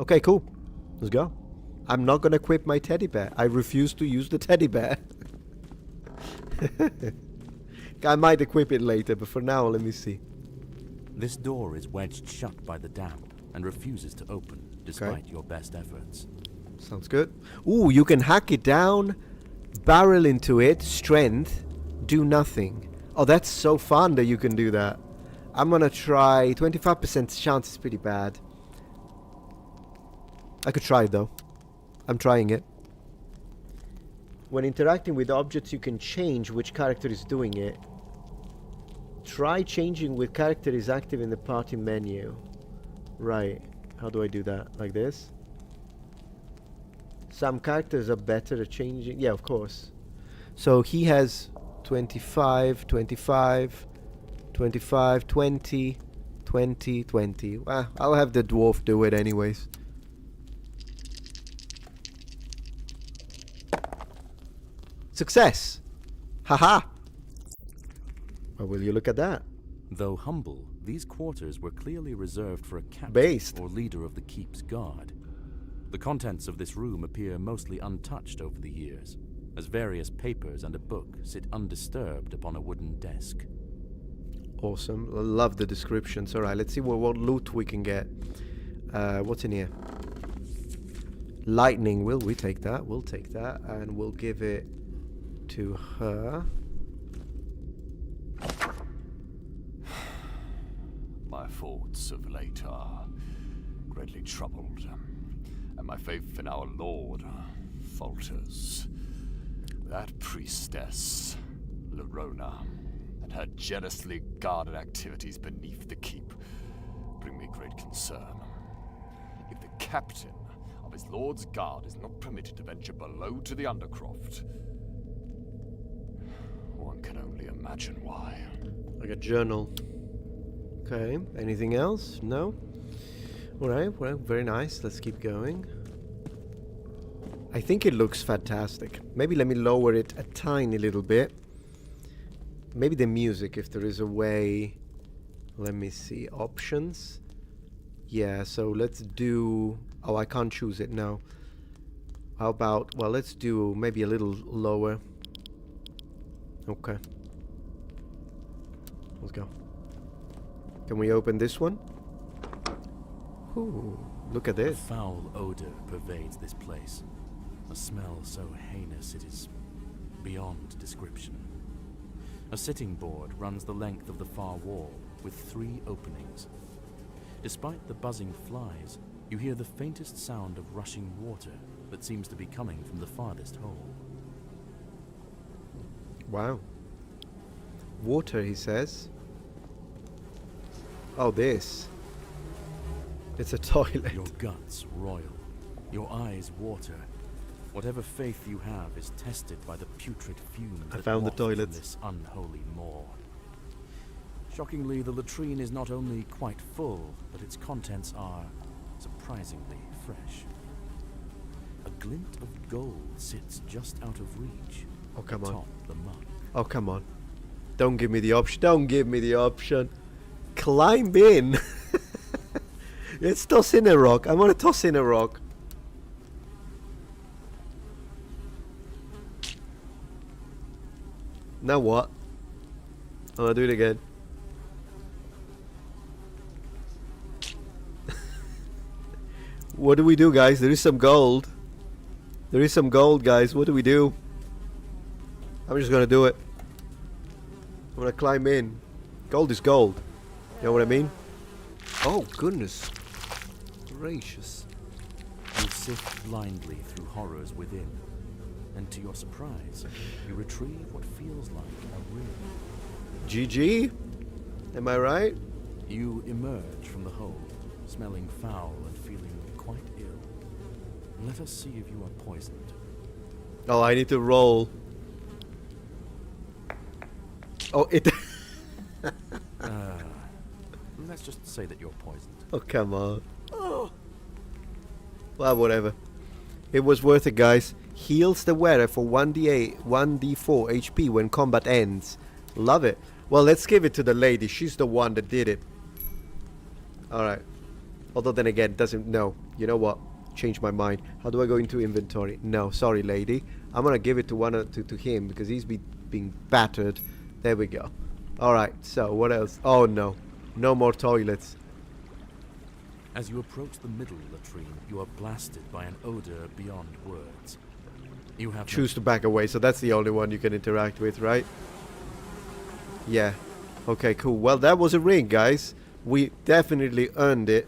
Okay, cool. Let's go. I'm not gonna equip my teddy bear. I refuse to use the teddy bear. I might equip it later, but for now, let me see. This door is wedged shut by the damp and refuses to open, despite your best efforts. Sounds good. Ooh, you can hack it down, barrel into it, strength, do nothing. Oh, that's so fun that you can do that. I'm gonna try. 25% chance is pretty bad. I could try it though. I'm trying it. When interacting with objects, you can change which character is doing it. Try changing which character is active in the party menu. Right. How do I do that? Like this? Some characters are better at changing. Yeah, of course. So he has 25, 25, 25, 20, 20, 20. Well, I'll have the dwarf do it anyways. Success! Haha! Well, will you look at that? Though humble, these quarters were clearly reserved for a captain Based. or leader of the keep's guard. The contents of this room appear mostly untouched over the years, as various papers and a book sit undisturbed upon a wooden desk. Awesome. I love the descriptions. Alright, let's see what loot we can get. What's in here? Lightning. Will we take that? We'll take that. And we'll give it to her. My thoughts of late are greatly troubled, and my faith in our Lord falters. That priestess, Lorona, and her jealously guarded activities beneath the keep bring me great concern. If the captain of his Lord's guard is not permitted to venture below to the Undercroft, one can only imagine why. Like a journal. Okay. Anything else? No? Alright, well, very nice. Let's keep going. I think it looks fantastic. Maybe let me lower it a tiny little bit. Maybe the music, if there is a way. Let me see. Options. Yeah, so let's do... Oh, I can't choose it now. How about... Well, let's do maybe a little lower. Okay. Let's go. Can we open this one? Ooh, look at A this. foul odor pervades this place. A smell so heinous it is beyond description. A sitting board runs the length of the far wall, with 3 openings. Despite the buzzing flies, you hear the faintest sound of rushing water that seems to be coming from the farthest hole. Wow. Water, he says. Oh, this. It's a toilet. Your guts roil, your eyes water. Whatever faith you have is tested by the putrid fumes I that found the waft from toilets. this unholy maw. Shockingly, the latrine is not only quite full, but its contents are surprisingly fresh. A glint of gold sits just out of reach. Oh, come on. Atop the mud. Oh, come on. Don't give me the option. Don't give me the option. Climb in. Let's toss in a rock. I want to toss in a rock. Now what? I'm gonna do it again. What do we do, guys? There is some gold. There is some gold, guys. What do we do? I'm just gonna do it. I'm gonna climb in. Gold is gold. You know what I mean? Oh, goodness gracious. sift blindly through horrors within, and to your surprise, you retrieve what feels like a ring. GG? Am I right? You emerge from the hole, smelling foul and feeling quite ill. Let us see if you are poisoned. Oh, I need to roll. Oh, it... Let's just say that you're poisoned. Oh, come on. Oh. Well, whatever. It was worth it, guys. Heals the wearer for 1d8, 1d4 HP when combat ends. Love it. Well, let's give it to the lady. She's the one that did it. Alright. Although then again, doesn't... No. You know what? Change my mind. How do I go into inventory? No, sorry, lady. I'm gonna give it to to him because he's being battered. There we go. Alright, so what else? Oh, no. No more toilets. As you approach the middle latrine, you are blasted by an odor beyond words. You have Choose to back away, so that's the only one you can interact with, right? Yeah. Okay, cool. Well, that was a ring, guys. We definitely earned it.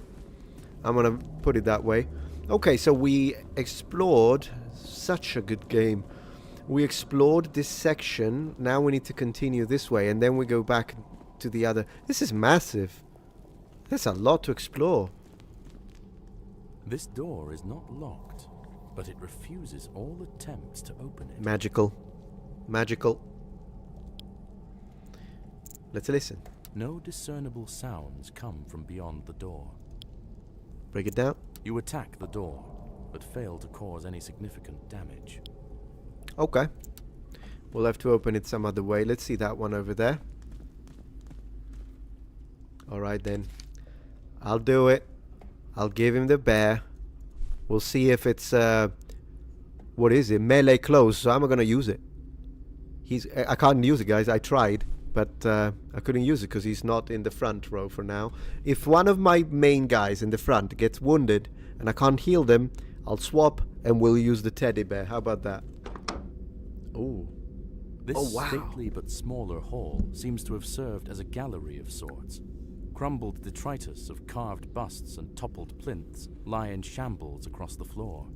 I'm gonna put it that way. Okay, so we explored... Such a good game. We explored this section. Now we need to continue this way, and then we go back to the other. This is massive. There's a lot to explore. This door is not locked, but it refuses all attempts to open it. Magical. Magical. Let's listen. No discernible sounds come from beyond the door. Break it down. You attack the door, but fail to cause any significant damage. Okay. We'll have to open it some other way. Let's see that one over there. Alright then. I'll do it. I'll give him the bear. We'll see if it's what is it? Melee close, so I'm not gonna use it. I can't use it, guys. I tried, but I couldn't use it because he's not in the front row for now. If one of my main guys in the front gets wounded and I can't heal them, I'll swap and we'll use the teddy bear. How about that? Ooh. This Oh, wow. stately but smaller hall seems to have served as a gallery of sorts. Crumbled detritus of carved busts and toppled plinths lie in shambles across the floor.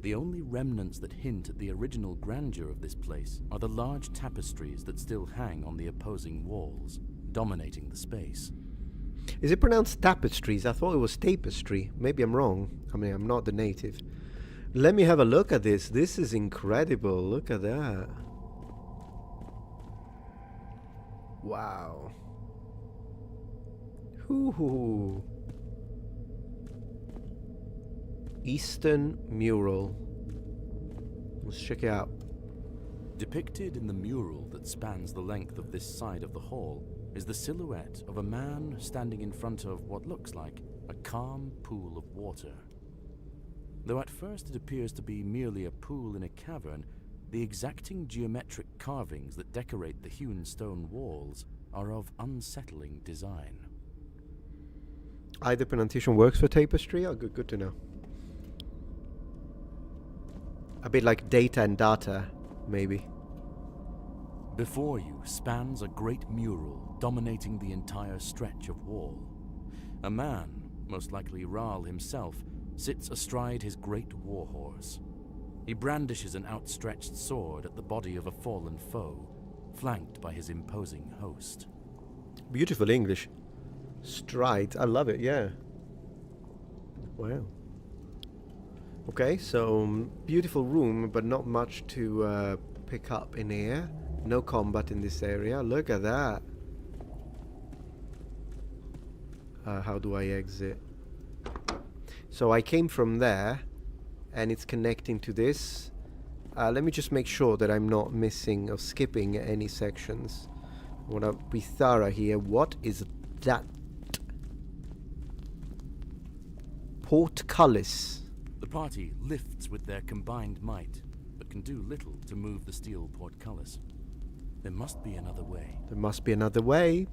The only remnants that hint at the original grandeur of this place are the large tapestries that still hang on the opposing walls, dominating the space. Is it pronounced tapestries? I thought it was tapestry. Maybe I'm wrong. I mean, I'm not the native. Let me have a look at this. This is incredible. Look at that. Wow. Hoo-hoo. Eastern mural. Let's check it out. Depicted in the mural that spans the length of this side of the hall is the silhouette of a man standing in front of what looks like a calm pool of water. Though at first it appears to be merely a pool in a cavern, the exacting geometric carvings that decorate the hewn stone walls are of unsettling design. Either pronunciation works for tapestry. Oh, good to know. A bit like data and data, maybe. Before you spans a great mural dominating the entire stretch of wall. A man, most likely Rahl himself, sits astride his great warhorse. He brandishes an outstretched sword at the body of a fallen foe, flanked by his imposing host. Beautiful English. Stride. I love it, yeah. Wow. Okay, so beautiful room, but not much to pick up in here. No combat in this area. Look at that. How do I exit? So I came from there, and it's connecting to this. Let me just make sure that I'm not missing or skipping any sections. I want to be thorough here. What is that? Portcullis. The party lifts with their combined might, but can do little to move the steel portcullis. There must be another way. There must be another way.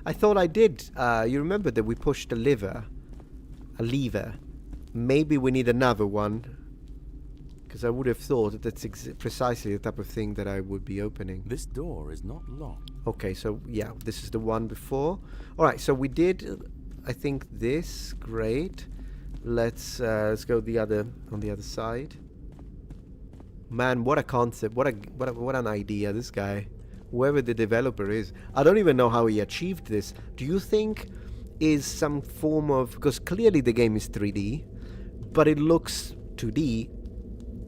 I thought I did. You remember that we pushed a lever. Maybe we need another one. Because I would have thought that that's precisely the type of thing that I would be opening. This door is not locked. Okay, so yeah, this is the one before. Alright, so we did, I think this. Great. Let's go on the other side. Man, what a concept! What an idea! This guy, whoever the developer is, I don't even know how he achieved this. Do you think is some form of, because clearly the game is 3D, but it looks 2D,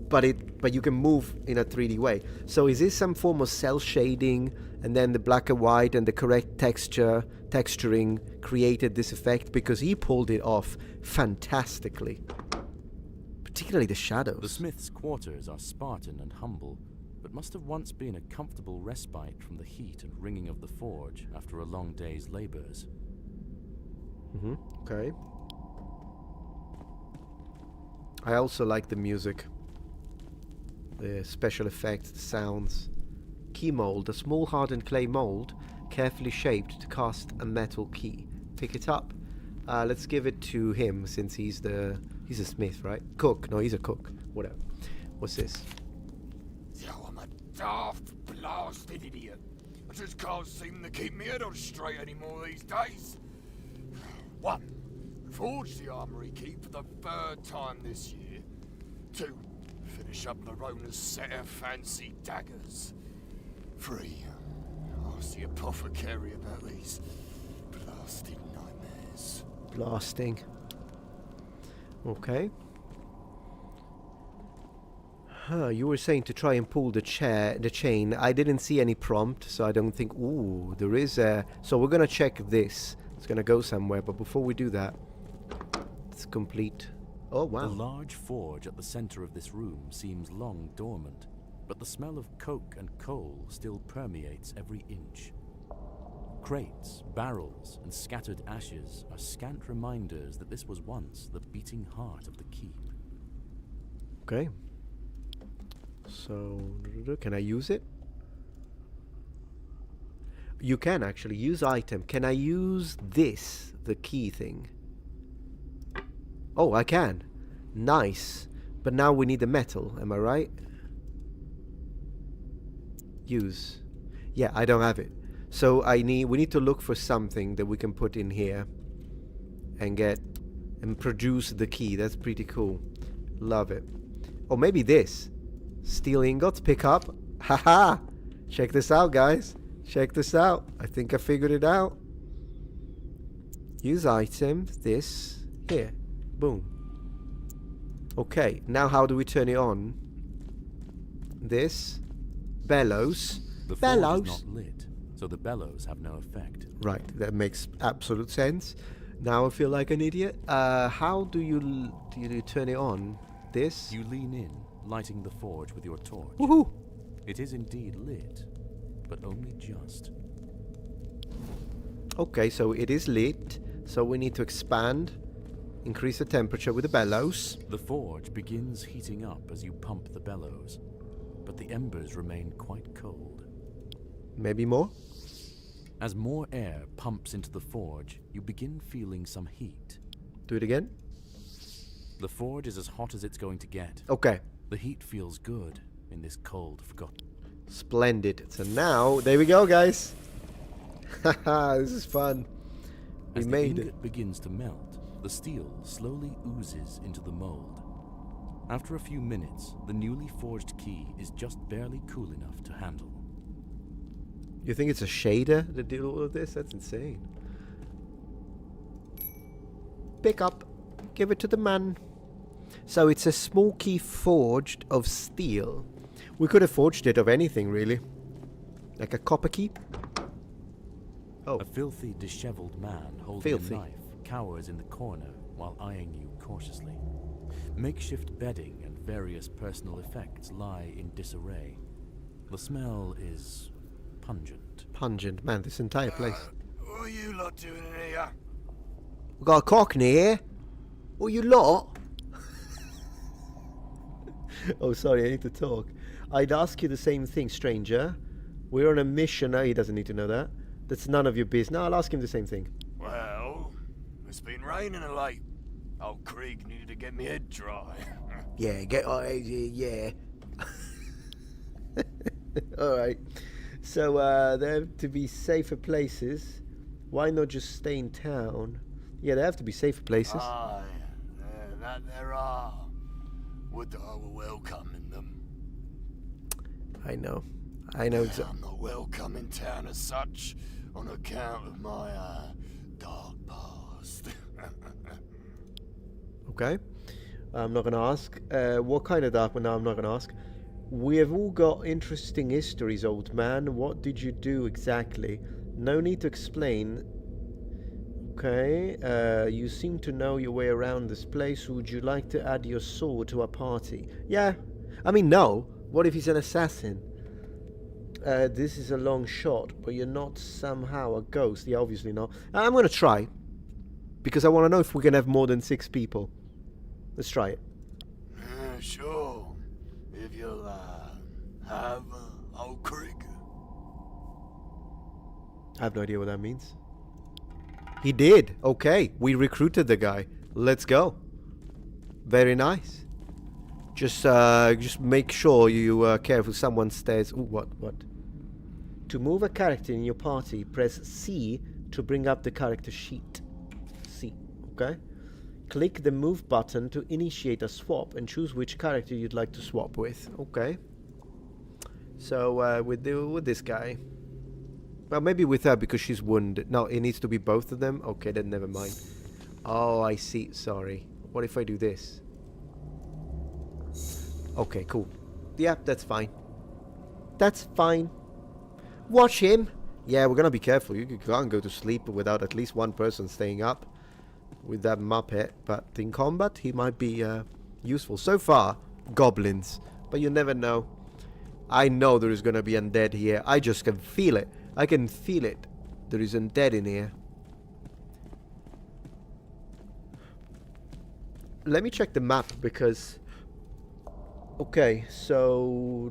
but you can move in a 3D way. So is this some form of cell shading, and then the black and white and the correct texturing created this effect? Because he pulled it off fantastically. Particularly the shadows. The smith's quarters are Spartan and humble, but must have once been a comfortable respite from the heat and ringing of the forge after a long day's labours. Okay. I also like the music. The special effects, the sounds. Key mold, a small hardened clay mold, carefully shaped to cast a metal key. Pick it up. Let's give it to him, since he's a smith, right? Cook. No, he's a cook. Whatever. What's this? Yo, I'm a daft blasted idiot. I just can't seem to keep my head on straight anymore these days. 1. Forge the armory key for the 3rd time this year. 2. Finish up Larona's set of fancy daggers. 3. Ask the apothecary about these blasted nightmares. Blasting. Okay. You were saying to try and pull the chain. I didn't see any prompt, so I don't think... Ooh, there is a... So we're gonna check this. It's gonna go somewhere, but before we do that, let's complete... Oh, wow. The large forge at the center of this room seems long dormant, but the smell of coke and coal still permeates every inch. Crates, barrels, and scattered ashes are scant reminders that this was once the beating heart of the keep. Okay. So, can I use it? You can actually use item. Can I use this, the key thing? Oh, I can. Nice. But now we need the metal, am I right? Use. Yeah, I don't have it. So we need to look for something that we can put in here and produce the key. That's pretty cool. Love it. Or maybe this. Steel ingots, pick up. Haha! Check this out, guys. Check this out. I think I figured it out. Use item, this, here. Boom. Okay, now how do we turn it on? This. Bellows. The forge Bellows. is not lit, so the bellows have no effect. Right, that makes absolute sense. Now I feel like an idiot. How do you turn it on? This? You lean in, lighting the forge with your torch. Woohoo! It is indeed lit, but only just. Okay, so it is lit. So we need to expand, increase the temperature with the bellows. The forge begins heating up as you pump the bellows, but the embers remain quite cold. Maybe more? As more air pumps into the forge, you begin feeling some heat. Do it again. The forge is as hot as it's going to get. Okay. The heat feels good in this cold, forgotten. Splendid. So now, there we go, guys. Haha, this is fun. We As the made ingot it. begins to melt, the steel slowly oozes into the mold. After a few minutes, the newly forged key is just barely cool enough to handle. You think it's a shader that did all of this? That's insane. Pick up. Give it to the man. So it's a small key forged of steel. We could have forged it of anything, really. Like a copper key. Oh. A filthy, disheveled man holding a knife cowers in the corner while eyeing you cautiously. Makeshift bedding and various personal effects lie in disarray. The smell is pungent. Pungent. Man, this entire place. What are you lot doing in here? We got a cockney here. What you lot? Oh, sorry, I need to talk. I'd ask you the same thing, stranger. We're on a mission. Oh, he doesn't need to know that. That's none of your business. No, I'll ask him the same thing. Well, it's been raining of late. Old Krieg needed to get me head dry. Yeah, yeah. Alright. So, there have to be safer places. Why not just stay in town? Yeah, there have to be safer places. Aye, that there are. Would that I were welcome in them. I know exactly. I'm not welcome in town as such, on account of my dark past. Okay. I'm not going to ask. What kind of dark one? No, I'm not going to ask. We have all got interesting histories, old man. What did you do exactly? No need to explain. Okay. You seem to know your way around this place. Would you like to add your sword to our party? Yeah. I mean, no. What if he's an assassin? This is a long shot, but you're not somehow a ghost. Yeah, obviously not. I'm going to try. Because I want to know if we can have more than 6 people. Let's try it. Sure. If you'll have old Krieg. I have no idea what that means. He did. Okay, we recruited the guy. Let's go. Very nice. Just make sure you are careful. Someone stares. Ooh, what? To move a character in your party, press C to bring up the character sheet. C. Okay. Click the move button to initiate a swap and choose which character you'd like to swap with. Okay. So with this guy. Well, maybe with her because she's wounded. No, it needs to be both of them. Okay, then never mind. Oh, I see. Sorry. What if I do this? Okay, cool. Yeah, that's fine. That's fine. Watch him. Yeah, we're gonna be careful. You can't go to sleep without at least one person staying up with that Muppet. But in combat, he might be useful. So far, goblins. But you never know. I know there is gonna be undead here. I just can feel it. I can feel it. There is undead in here. Let me check the map because... Okay, so...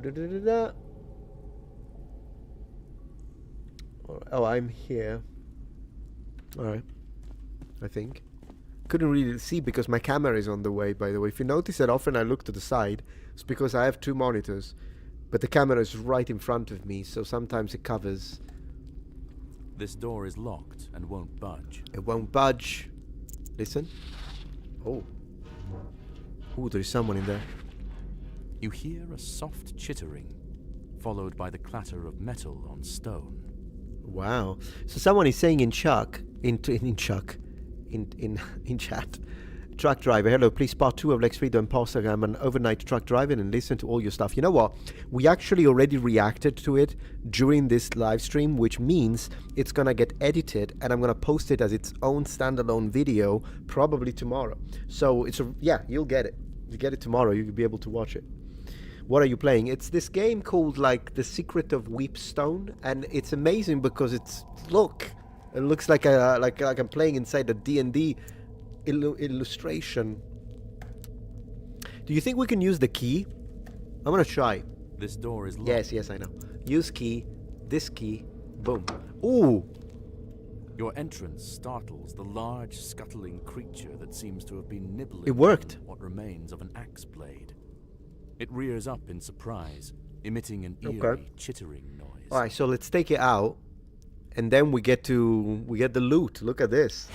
Oh, I'm here. Alright. I think. Couldn't really see because my camera is on the way, by the way. If you notice that often I look to the side, it's because I have 2 monitors. But the camera is right in front of me, so sometimes it covers. This door is locked and won't budge. It won't budge. Listen. Oh. Oh, there's someone in there. You hear a soft chittering, followed by the clatter of metal on stone. Wow. So someone is saying in chat, truck driver, hello, please part 2 of Lex Freedom Imposter. I'm an overnight truck driver and listen to all your stuff. You know what? We actually already reacted to it during this live stream, which means it's gonna get edited and I'm gonna post it as its own standalone video probably tomorrow. So yeah, you'll get it. You get it tomorrow. You'll be able to watch it. What are you playing? It's this game called like The Secret of Weepstone, and it's amazing because it looks like I'm playing inside a D&D illustration. Do you think we can use the key? I'm gonna try. This door is locked. Yes, I know. Use key. This key. Boom. Ooh. Your entrance startles the large, scuttling creature that seems to have been nibbling. It worked. What remains of an axe blade. It rears up in surprise, emitting an eerie, chittering noise. All right, so let's take it out, and then we get the loot. Look at this.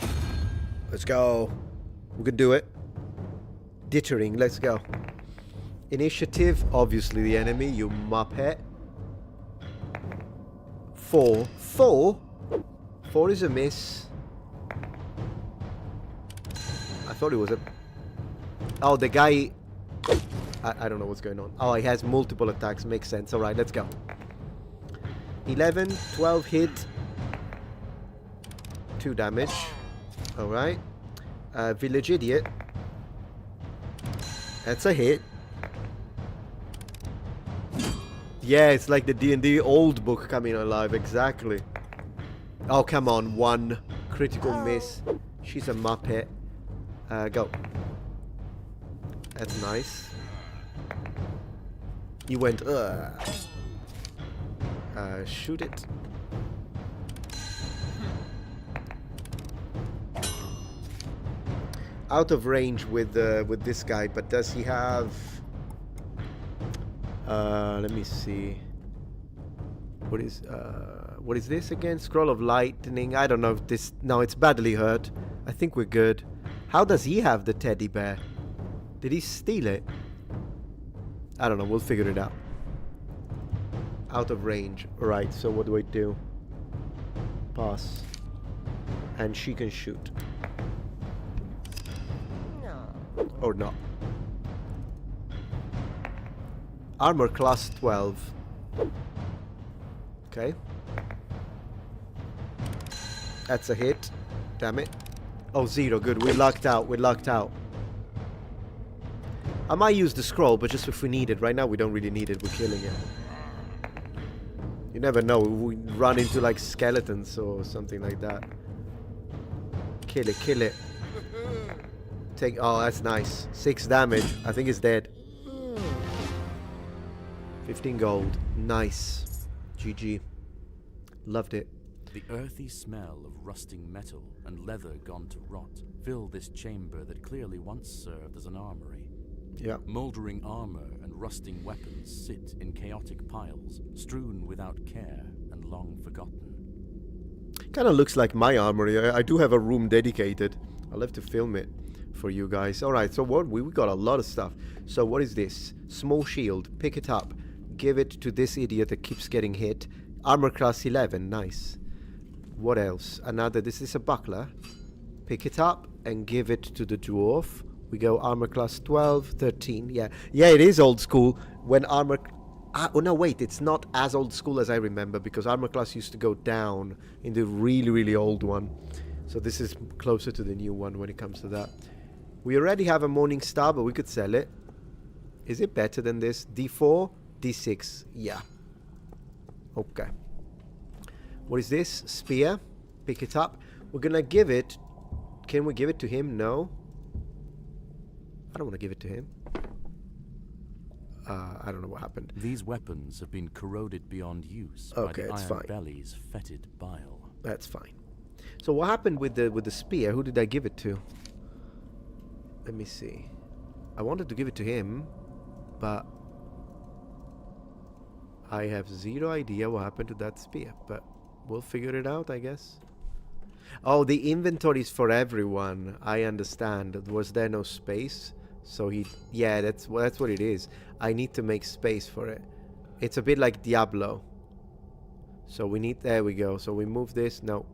Let's go. We can do it. Dittering. Let's go. Initiative. Obviously the enemy. You muppet. 4. 4 is a miss. I thought it was a... Oh, the guy... I don't know what's going on. Oh, he has multiple attacks. Makes sense. Alright, let's go. 11, 12 hit. 2 damage. Alright. Village Idiot. That's a hit. Yeah, it's like the D&D old book coming alive. Exactly. Oh, come on. 1 critical miss. She's a muppet. Go. That's nice. You went, shoot it. Out of range with this guy, but does he have... let me see. What is this again? Scroll of Lightning. I don't know if this... No, it's badly hurt. I think we're good. How does he have the teddy bear? Did he steal it? I don't know. We'll figure it out. Out of range. Alright, so what do I do? Pass. And she can shoot. Or not. Armor class 12. Okay. That's a hit. Damn it. Oh, 0. Good. We're locked out. We're locked out. I might use the scroll, but just if we need it. Right now, we don't really need it. We're killing it. You never know. We run into, like, skeletons or something like that. Kill it. Kill it. Take... Oh, that's nice. 6 damage. I think it's dead. 15 gold. Nice. GG. Loved it. The earthy smell of rusting metal and leather gone to rot fill this chamber that clearly once served as an armory. Yeah. Mouldering armor and rusting weapons sit in chaotic piles, strewn without care and long forgotten. Kind of looks like my armory. I do have a room dedicated. I'll have to film it for you guys. Alright, so what we got a lot of stuff. So what is this? Small shield. Pick it up. Give it to this idiot that keeps getting hit. Armor class 11. Nice. What else? Another. This is a buckler. Pick it up and give it to the dwarf. We go armor class 12, 13. Yeah. Yeah, it is old school. When armor... oh, no, wait. It's not as old school as I remember because armor class used to go down in the really, really old one. So this is closer to the new one when it comes to that. We already have a Morning Star, but we could sell it. Is it better than this? D4, D6. Yeah. Okay. What is this? Spear. Pick it up. We're gonna give it... Can we give it to him? No. I don't want to give it to him. I don't know what happened. These weapons have been corroded beyond use Okay, by the it's iron fine. belly's fetid bile. That's fine. So what happened with the spear? Who did I give it to? Let me see. I wanted to give it to him, but I have 0 idea what happened to that spear. But we'll figure it out, I guess. Oh, the inventory is for everyone. I understand. Was there no space? So he... Yeah, that's what it is. I need to make space for it. It's a bit like Diablo. So we need... There we go. So we move this. No.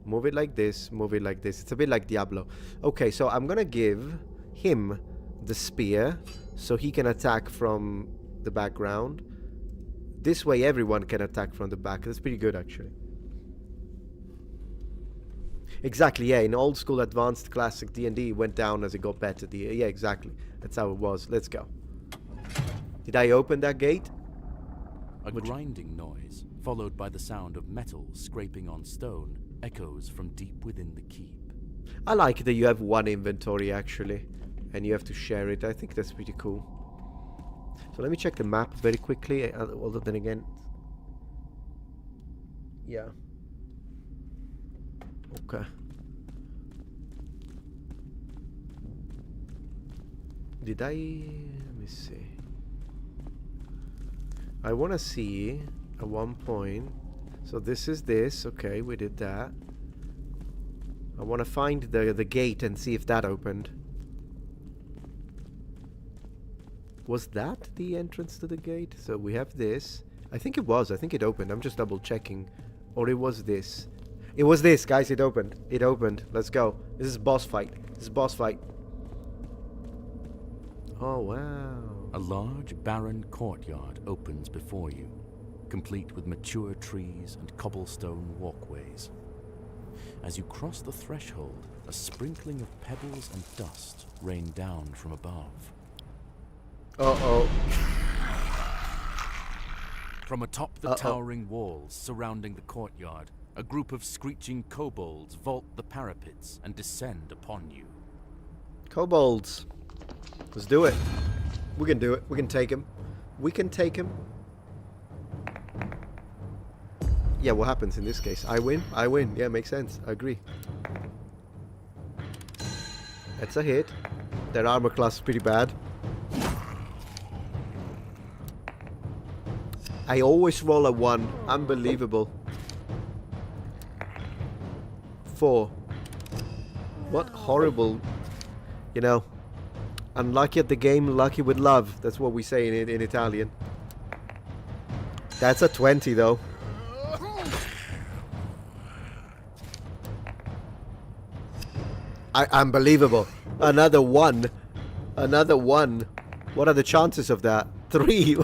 Move it like this. Move it like this. It's a bit like Diablo. Okay, so I'm gonna give him the spear so he can attack from the background. This way everyone can attack from the back. That's pretty good, actually. Exactly, yeah. In old school advanced classic D&D, it went down as it got better. Yeah, exactly. That's how it was. Let's go. Did I open that gate? A grinding noise, followed by the sound of metal scraping on stone, echoes from deep within the keep. I like that you have one inventory, actually. And you have to share it. I think that's pretty cool. So let me check the map very quickly. Although then again... Yeah. Okay. Did I... Let me see. I want to see at one point... So this is this. Okay, we did that. I want to find the gate and see if that opened. Was that the entrance to the gate? So we have this. I think it was. I think it opened. I'm just double checking. Or it was this. It was this, guys. It opened. It opened. Let's go. This is boss fight. This is boss fight. Oh, wow. A large, barren courtyard opens before you, complete with mature trees and cobblestone walkways. As you cross the threshold, a sprinkling of pebbles and dust rain down from above. Uh-oh. From atop the towering walls surrounding the courtyard, a group of screeching kobolds vault the parapets and descend upon you. Kobolds. Let's do it. We can do it. We can take him. We can take him. Yeah, what happens in this case? I win? I win. Yeah, makes sense. I agree. That's a hit. Their armor class is pretty bad. I always roll a 1. Unbelievable. 4. What horrible... You know, Unlucky at the game, lucky with love. That's what we say in Italian. That's a 20 though. Unbelievable. Another one. Another one. What are the chances of that? 3.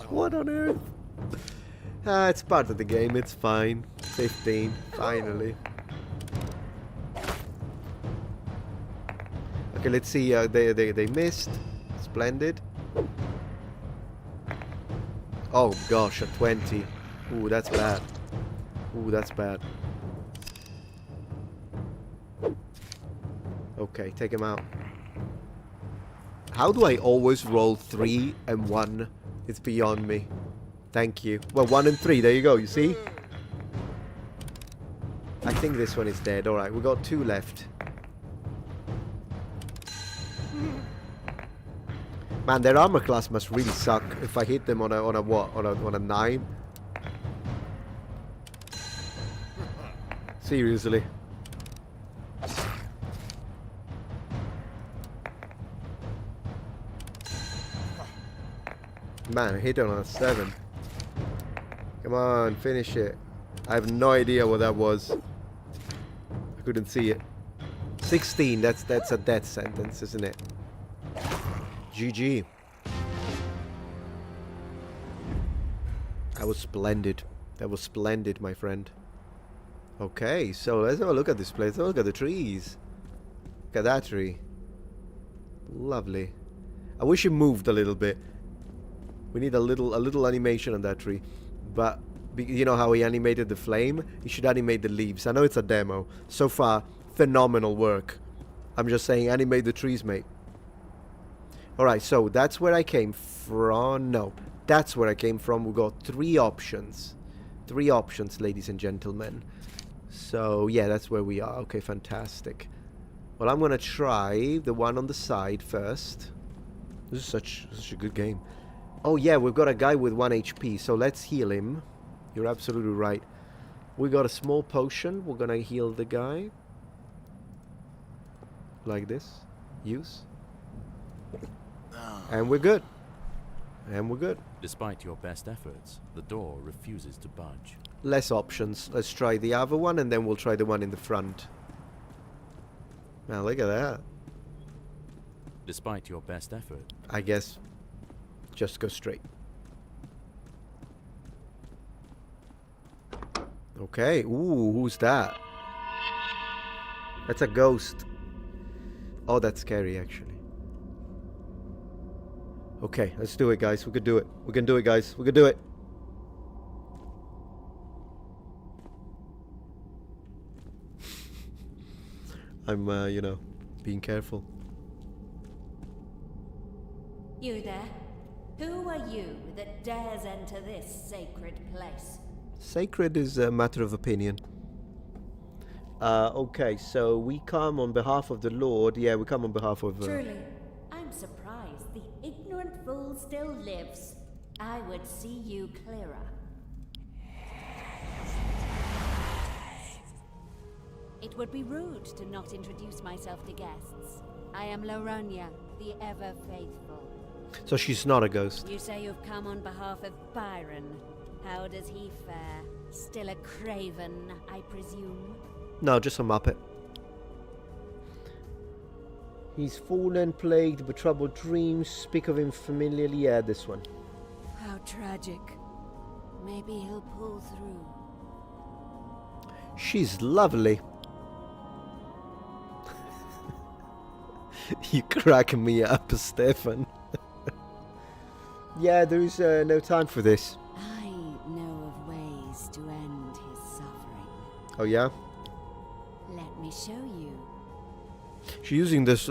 What on earth? It's part of the game. It's fine. 15. Finally. Okay, let's see. They missed. Splendid. Oh gosh, a 20. Ooh, that's bad. Ooh, that's bad. Okay, take him out. How do I always roll 3 and 1? It's beyond me. Thank you. Well, 1 and 3. There you go. You see? I think this one is dead. Alright, we got 2 left. Man, their armor class must really suck if I hit them on a what? On a 9? Seriously. Man, I hit it on a 7. Come on, finish it. I have no idea what that was. I couldn't see it. 16, that's a death sentence, isn't it? GG. That was splendid. That was splendid, my friend. Okay, so let's have a look at this place. Let's look at the trees. Look at that tree. Lovely. I wish it moved a little bit. We need a little animation on that tree. But you know how he animated the flame? He should animate the leaves. I know it's a demo. So far, phenomenal work. I'm just saying, animate the trees, mate. Alright, so that's where I came from. No, that's where I came from. We got 3 options. 3 options, ladies and gentlemen. So, yeah, that's where we are. Okay, fantastic. Well, I'm going to try the one on the side first. This is such a good game. Oh, yeah, we've got a guy with 1 HP, so let's heal him. You're absolutely right. We got a small potion. We're going to heal the guy. Like this. Use. And we're good. And we're good. Despite your best efforts, the door refuses to budge. Less options. Let's try the other one, and then we'll try the one in the front. Now, look at that. Despite your best effort. I guess just go straight. Okay. Ooh, who's that? That's a ghost. Oh, that's scary, actually. Okay, let's do it, guys. We can do it. We can do it, guys. We can do it. I'm, you know, being careful. You there? Who are you that dares enter this sacred place? Sacred is a matter of opinion. Okay, so we come on behalf of the Lord. Yeah, we come on behalf of... Truly, I'm surprised the ignorant fool still lives. I would see you clearer. It would be rude to not introduce myself to guests. I am Laronia, the ever-faithful. So she's not a ghost. You say you've come on behalf of Byron. How does he fare? Still a craven, I presume? No, just a Muppet. He's fallen, plagued by troubled dreams. Speak of him familiarly. Yeah, this one. How tragic. Maybe he'll pull through. She's lovely. You crack me up, Stefan. Yeah, there is no time for this. I know of ways to end his suffering. Oh yeah? Let me show you. She's using this.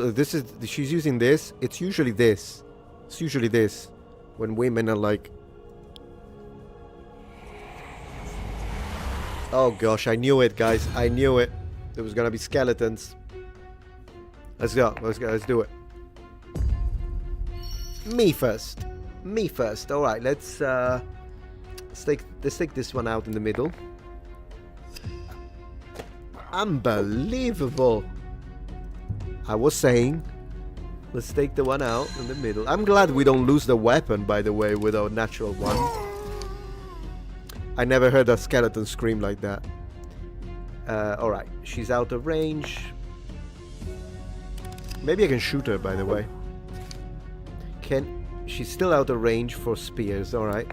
She's using this. It's usually this. It's usually this. When women are like... Oh gosh, I knew it, guys. I knew it. There was gonna be skeletons. Let's go. Let's go. Let's do it. Me first. Me first. All right. Let's take this one out in the middle. Unbelievable. I was saying, Let's take the one out in the middle. I'm glad we don't lose the weapon, by the way, with our natural one. I never heard a skeleton scream like that. Alright, she's out of range. Maybe I can shoot her, by the way. She's still out of range for spears, alright.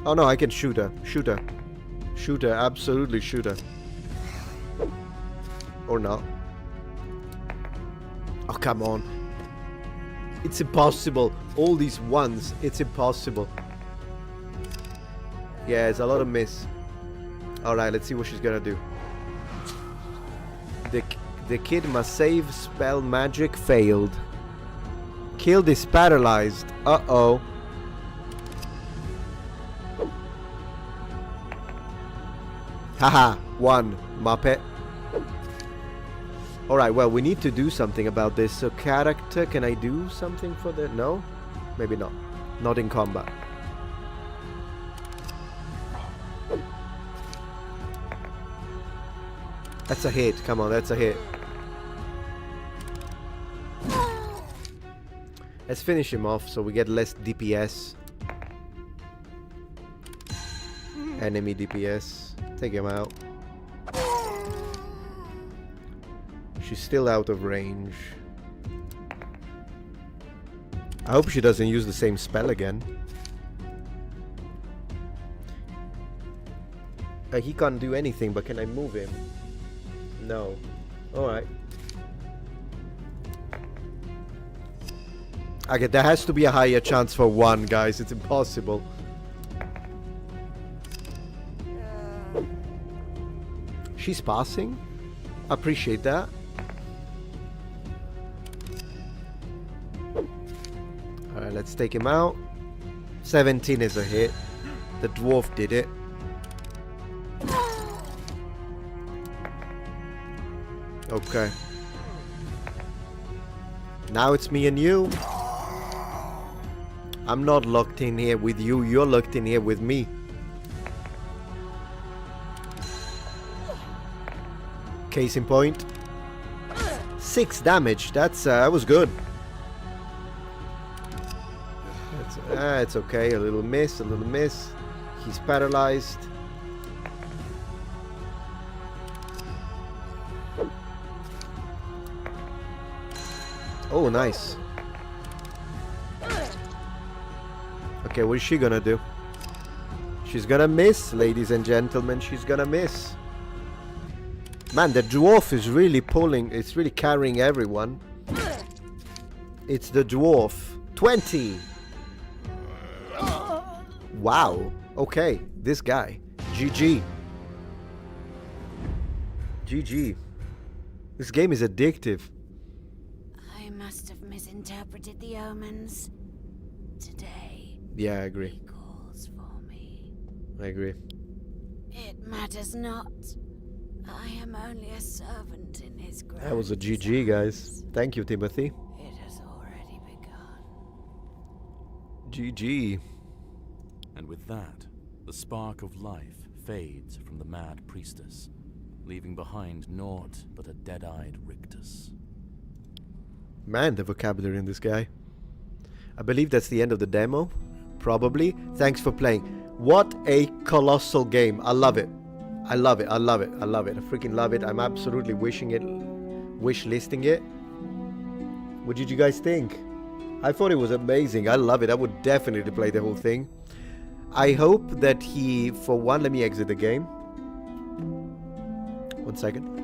Oh no, I can shoot her. Shoot her. Shoot her, absolutely shoot her. Or not. Oh, come on. It's impossible. All these ones, it's impossible. Yeah, it's a lot of miss. Alright, let's see what she's gonna do. The kid must save. Spell magic failed. Killed is paralyzed. Uh-oh. Haha, one, Muppet. Alright, well, we need to do something about this. So, character, can I do something for the... No? Maybe not. Not in combat. That's a hit. Come on, that's a hit. Let's finish him off so we get less DPS. Enemy DPS. Take him out. She's still out of range. I hope she doesn't use the same spell again. He can't do anything, but can I move him? No. Alright. Okay, there has to be a higher chance for one, guys. It's impossible. She's passing. Appreciate that. Alright, let's take him out. 17 is a hit. The dwarf did it. Okay. Now it's me and you. I'm not locked in here with you. You're locked in here with me. Case in point. 6 damage. That was good. It's okay. A little miss. A little miss. He's paralyzed. Oh, nice. Okay, what is she gonna do? She's gonna miss, ladies and gentlemen. She's gonna miss. Man, the dwarf is really pulling. It's really carrying everyone. It's the dwarf. 20. Wow. Okay, this guy. GG. GG. This game is addictive. I must have misinterpreted the omens. Today, Yeah, I agree. he calls for me. I agree. It matters not. I am only a servant in his grace. That was a GG, guys. Thank you, Timothy. It has already begun. GG. And with that, the spark of life fades from the mad priestess, leaving behind naught but a dead-eyed rictus. Man, the vocabulary in this guy. I believe that's the end of the demo. Probably. Thanks for playing. What a colossal game. I love it. I love it. I love it. I love it. I freaking love it. I'm absolutely wishing it. Wish listing it. What did you guys think? I thought it was amazing. I love it. I would definitely play the whole thing. I hope that he, for one, let me exit the game. 1 second.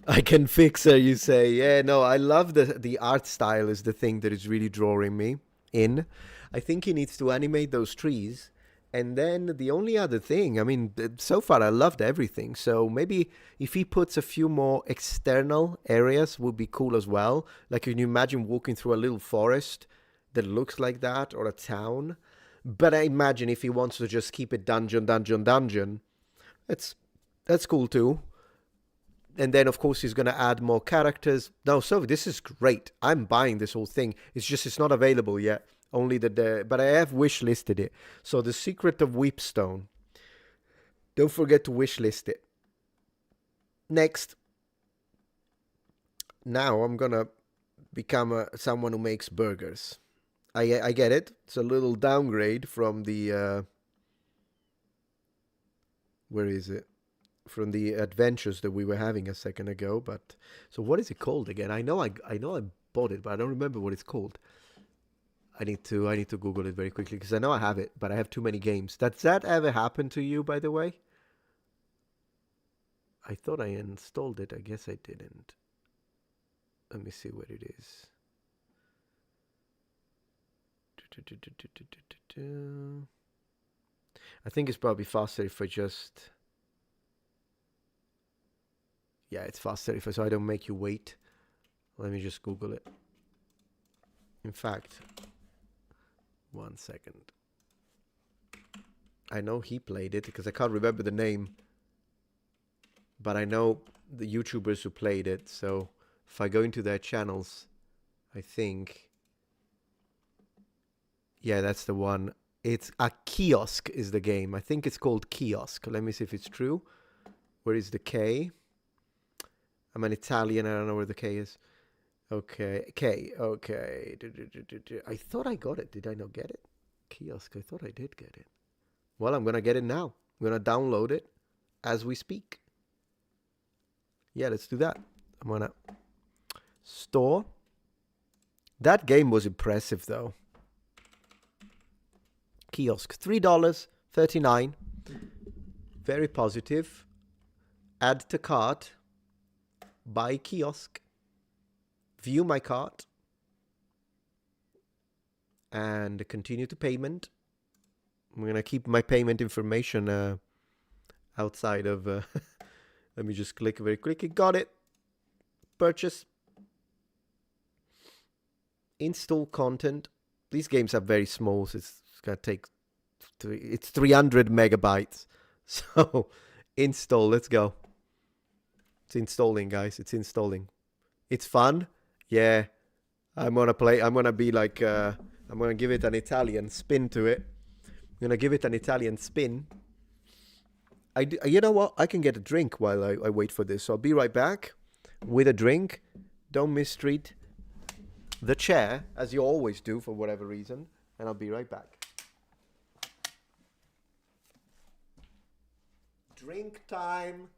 I can fix her, you say. Yeah, no, I love the art style is the thing that is really drawing me in. I think he needs to animate those trees. And then the only other thing, I mean, so far I loved everything. So maybe if he puts a few more external areas would be cool as well. Like, can you imagine walking through a little forest that looks like that, or a town? But I imagine if he wants to just keep it dungeon, that's cool too. And then, of course, he's going to add more characters. No, so this is great. I'm buying this whole thing. It's just it's not available yet. Only but I have wish listed it. So the Secret of Weepstone. Don't forget to wish list it. Next. Now I'm going to become someone who makes burgers. I get it. It's a little downgrade from the... where is it? From the adventures that we were having a second ago. But so what is it called again? I know I bought it, but I don't remember what it's called. I need to Google it very quickly because I know I have it, but I have too many games. Does that ever happen to you, by the way? I thought I installed it. I guess I didn't. Let me see what it is. I think it's probably faster if I just... Yeah, it's faster if I, so I don't make you wait. Let me just Google it. In fact, 1 second. I know he played it because I can't remember the name. But I know the YouTubers who played it. So if I go into their channels, I think... Yeah, that's the one. It's a Kiosk is the game. I think it's called Kiosk. Let me see if it's true. Where is the K? I'm an Italian. I don't know where the K is. Okay. K. Okay. I thought I got it. Did I not get it? Kiosk. I thought I did get it. Well, I'm going to get it now. I'm going to download it as we speak. Yeah, let's do that. I'm going to store. That game was impressive, though. Kiosk. $3.39. Very positive. Add to cart. Buy kiosk. View my cart. And continue to payment. I'm going to keep my payment information outside of... let me just click very quickly. Got it. Purchase. Install content. These games are very small, so it's going to take... It's 300 megabytes. So, install. Let's go. It's installing, guys. It's installing. It's fun. Yeah. I'm going to play. I'm going to be like... I'm going to give it an Italian spin to it. I'm going to give it an Italian spin. You know what? I can get a drink while I wait for this. So I'll be right back with a drink. Don't mistreat the chair, as you always do for whatever reason. And I'll be right back. Drink time.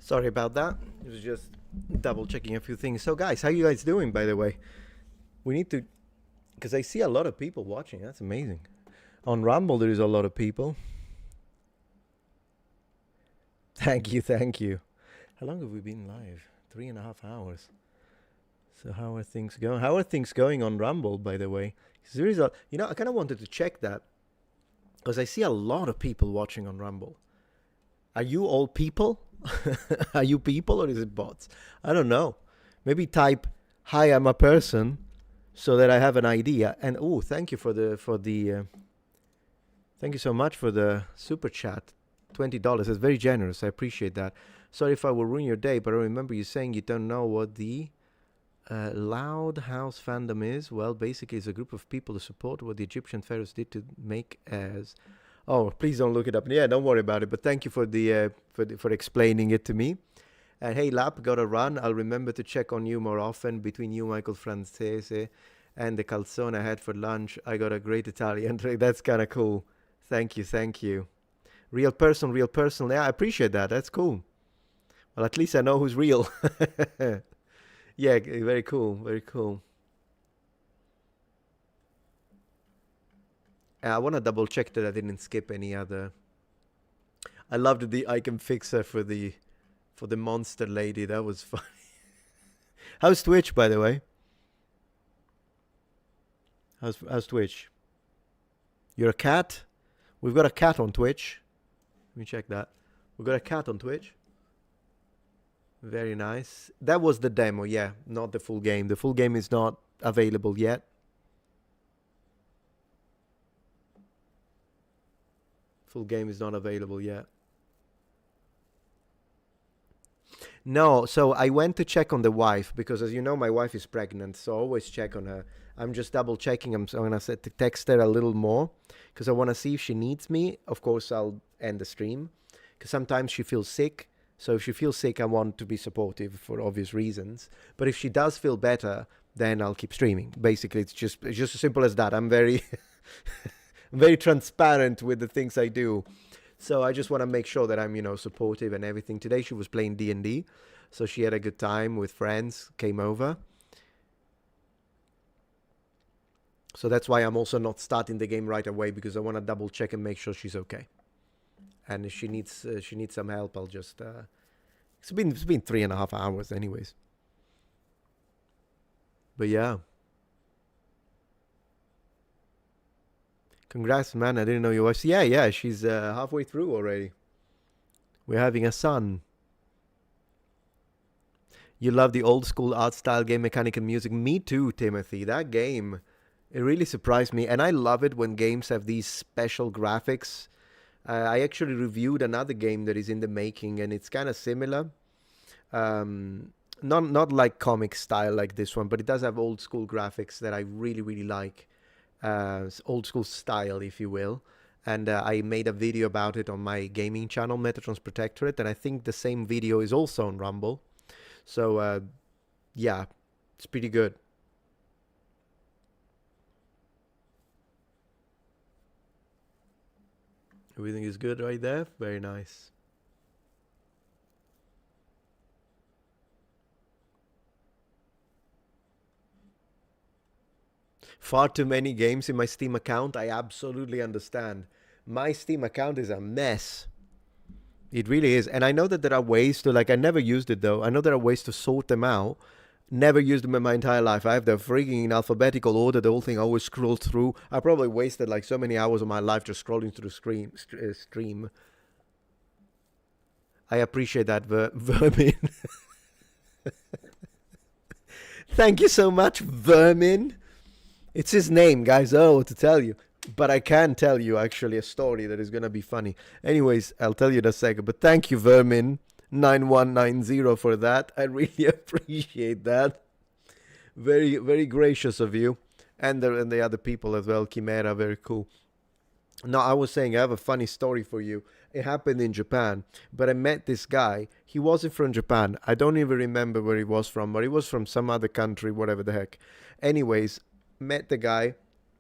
Sorry about that. It was just double checking a few things. So, guys, how you guys doing, by the way? We need to, because I see a lot of people watching. That's amazing. On Rumble, there is a lot of people. Thank you, thank you. How long have we been live? 3.5 hours. So how are things going? How are things going on Rumble, by the way? 'Cause there is a, I kind of wanted to check that because I see a lot of people watching on Rumble. Are you all people? Are you people or is it bots? I don't know. Maybe type, "Hi, I'm a person," so that I have an idea. And thank you thank you so much for the super chat. $20. It's very generous. I appreciate that. Sorry if I will ruin your day, but I remember you saying you don't know what the Loud House fandom is. Well, basically, it's a group of people to support what the Egyptian pharaohs did to make as. Oh, please don't look it up. Yeah, don't worry about it. But thank you for the for explaining it to me. And hey, Lap, gotta run. I'll remember to check on you more often. Between you, Michael Francese, and the calzone I had for lunch, I got a great Italian drink. That's kind of cool. Thank you, thank you. Real person, real person. Yeah, I appreciate that. That's cool. Well, at least I know who's real. Yeah, very cool, very cool. I want to double check that I didn't skip any other. I loved the icon fixer for the monster lady. That was funny. How's Twitch, by the way? How's Twitch? You're a cat? We've got a cat on Twitch. Let me check that. We've got a cat on Twitch. Very nice. That was the demo, yeah, not the full game. The full game is not available yet. Full game is not available yet. No, so I went to check on the wife because, as you know, my wife is pregnant, so I always check on her. I'm just double checking. I'm going to text her a little more because I want to see if she needs me. Of course, I'll end the stream because sometimes she feels sick. So if she feels sick, I want to be supportive for obvious reasons. But if she does feel better, then I'll keep streaming. Basically, it's just as simple as that. I'm very, very transparent with the things I do. So I just want to make sure that I'm, supportive and everything. Today she was playing D&D, so she had a good time with friends, came over. So that's why I'm also not starting the game right away because I want to double check and make sure she's okay. And if she needs some help, I'll just. It's been 3.5 hours, anyways. But yeah. Congrats, man! I didn't know you was. Yeah. She's halfway through already. We're having a son. You love the old school art style, game mechanic, and music. Me too, Timothy. That game, it really surprised me, and I love it when games have these special graphics. I actually reviewed another game that is in the making, and it's kind of similar. Not like comic style like this one, but it does have old school graphics that I really, really like. Old school style, if you will. And I made a video about it on my gaming channel, Metatron's Protectorate, and I think the same video is also on Rumble. So, yeah, it's pretty good. Everything is good right there. Very nice. Far too many games in my Steam account. I absolutely understand. My Steam account is a mess. It really is. And I know that there are ways to, I never used it though. I know there are ways to sort them out. Never used them in my entire life. I have them freaking in alphabetical order. The whole thing I always scroll through. I probably wasted so many hours of my life just scrolling through the stream. I appreciate that, Vermin. Thank you so much, Vermin. It's his name, guys. I don't know what to tell you. But I can tell you, actually, a story that is going to be funny. Anyways, I'll tell you in a second. But thank you, Vermin9190, for that. I really appreciate that. Very, very gracious of you. And the other people as well. Chimera, very cool. No, I was saying I have a funny story for you. It happened in Japan. But I met this guy. He wasn't from Japan. I don't even remember where he was from. But he was from some other country, whatever the heck. Anyways, met the guy.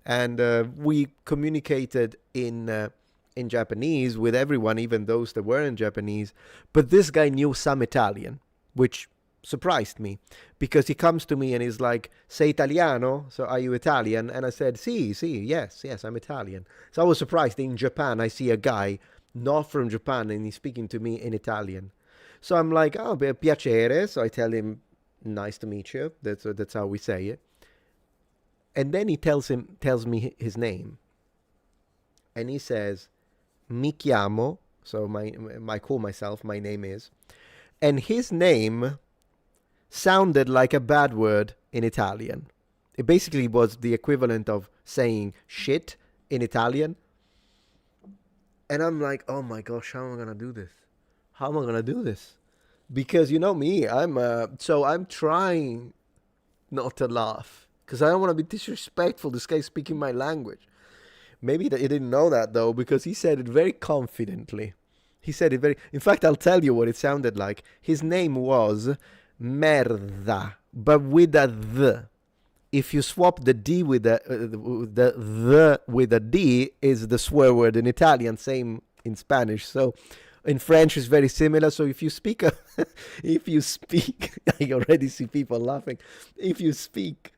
And we communicated in in Japanese with everyone, even those that were in Japanese. But this guy knew some Italian, which surprised me, because he comes to me and he's like, "Sei italiano? So are you Italian?" And I said, yes, I'm Italian. So I was surprised. In Japan, I see a guy not from Japan and he's speaking to me in Italian. So I'm like, "Oh, piacere." So I tell him, "Nice to meet you." That's how we say it. And then he tells me his name. And he says, "Mi chiamo." So I call myself, my name is. And his name sounded like a bad word in Italian. It basically was the equivalent of saying shit in Italian. And I'm like, "Oh my gosh, how am I gonna do this? How am I gonna do this?" Because you know me, I'm trying not to laugh because I don't want to be disrespectful. This guy's speaking my language. Maybe he didn't know that though, because he said it very confidently. He said it very. In fact, I'll tell you what it sounded like. His name was Merda, but with a th. If you swap the D with the with a D, is the swear word in Italian, same in Spanish. So in French is very similar. So if you speak, I already see people laughing. If you speak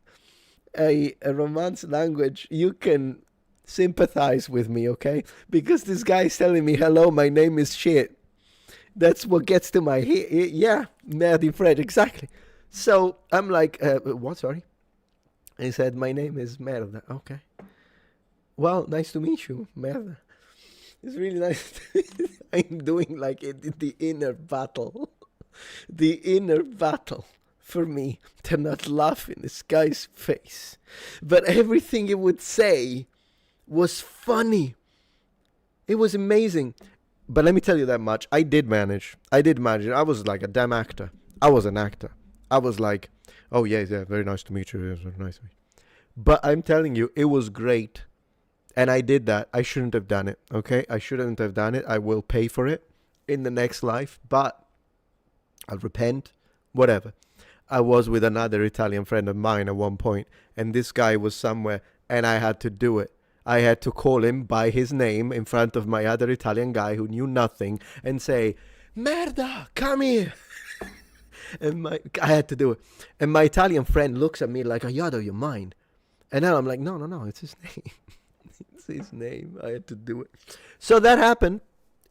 a Romance language, you can sympathize with me, okay? Because this guy is telling me, "Hello, my name is shit." That's what gets to my head. Yeah, merde in French, exactly. So I'm like, what? Sorry. He said, "My name is Merda." Okay. Well, nice to meet you, Merda. It's really nice. I'm doing like the inner battle. The inner battle for me to not laugh in this guy's face. But everything it would say was funny. It was amazing. But let me tell you that much. I did manage. I was like a damn actor. I was an actor. I was like, "Oh, yeah, very nice to meet you. It was very nice to meet you." But I'm telling you, it was great. And I did that. I shouldn't have done it, okay? I shouldn't have done it. I will pay for it in the next life. But I'll repent. Whatever. I was with another Italian friend of mine at one point, and this guy was somewhere, and I had to do it. I had to call him by his name in front of my other Italian guy who knew nothing and say, "Merda, come here." And I had to do it. And my Italian friend looks at me like, "Are you out of your mind?" And then I'm like, no, it's his name. It's his name. I had to do it. So that happened.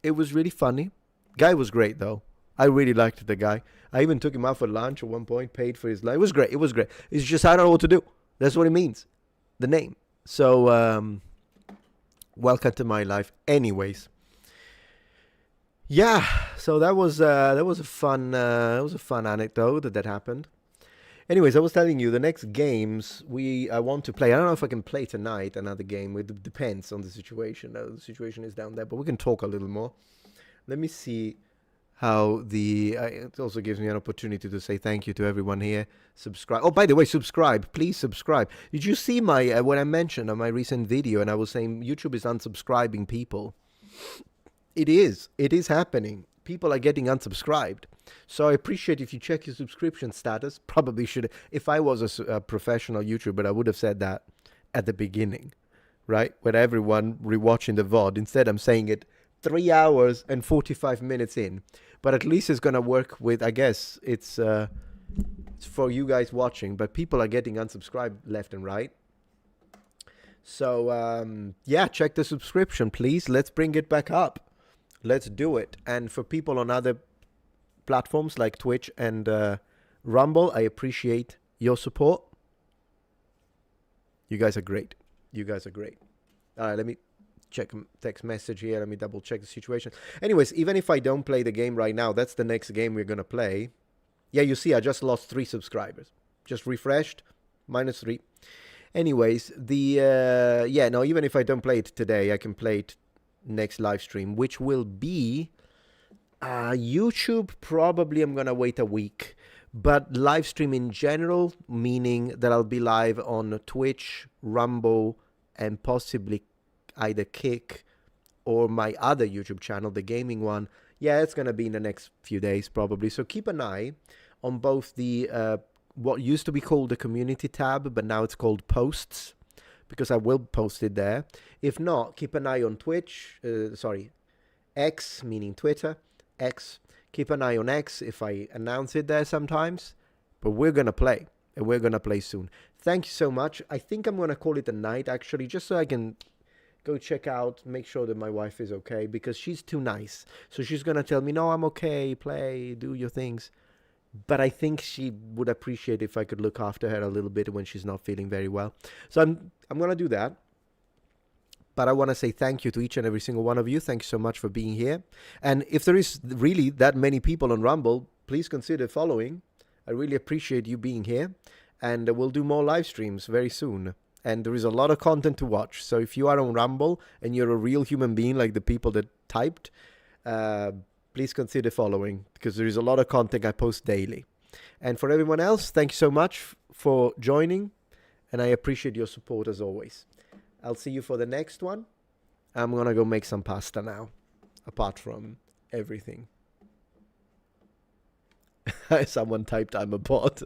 It was really funny. Guy was great, though. I really liked the guy. I even took him out for lunch at one point, paid for his lunch. It was great. It was great. It's just I don't know what to do. That's what it means. The name. So, welcome to my life. Anyways. Yeah, so that was a fun anecdote that happened. Anyways, I was telling you the next games I want to play. I don't know if I can play tonight another game. It depends on the situation. The situation is down there, but we can talk a little more. Let me see how it also gives me an opportunity to say thank you to everyone here. Subscribe. Oh, by the way, subscribe. Please subscribe. Did you see my what I mentioned on my recent video? And I was saying YouTube is unsubscribing people. It is happening. People are getting unsubscribed. So I appreciate if you check your subscription status. Probably should. If I was a professional YouTuber, I would have said that at the beginning, right? When everyone rewatching the VOD. Instead, I'm saying it 3 hours and 45 minutes in. But at least it's going to work with, I guess, it's for you guys watching. But people are getting unsubscribed left and right. So, yeah, check the subscription, please. Let's bring it back up. Let's do it. And for people on other platforms like Twitch and Rumble, I appreciate your support. You guys are great. All right, let me check text message here. Let me double check the situation. Anyways, even if I don't play the game right now, that's the next game we're going to play. Yeah, you see, I just lost 3 subscribers. Just refreshed, -3. Anyways, even if I don't play it today, I can play it next live stream, which will be YouTube. Probably I'm gonna wait a week, but live stream in general, meaning that I'll be live on Twitch, Rumble, and possibly either Kick or my other YouTube channel, the gaming one. Yeah, it's gonna be in the next few days probably. So keep an eye on both the what used to be called the community tab, but now it's called posts. because I will post it there. If not, keep an eye on Twitch. X, meaning Twitter. X. Keep an eye on X if I announce it there sometimes. But we're going to play. And we're going to play soon. Thank you so much. I think I'm going to call it a night, actually, just so I can go check out, make sure that my wife is okay, because she's too nice. So she's going to tell me, no, I'm okay, play, do your things. But I think she would appreciate if I could look after her a little bit when she's not feeling very well. So I'm going to do that. But I want to say thank you to each and every single one of you. Thank you so much for being here. And if there is really that many people on Rumble, please consider following. I really appreciate you being here. And we'll do more live streams very soon. And there is a lot of content to watch. So if you are on Rumble and you're a real human being like the people that typed, please consider following, because there is a lot of content I post daily. And for everyone else, thank you so much for joining. And I appreciate your support as always. I'll see you for the next one. I'm going to go make some pasta now, apart from everything. Someone typed I'm a bot.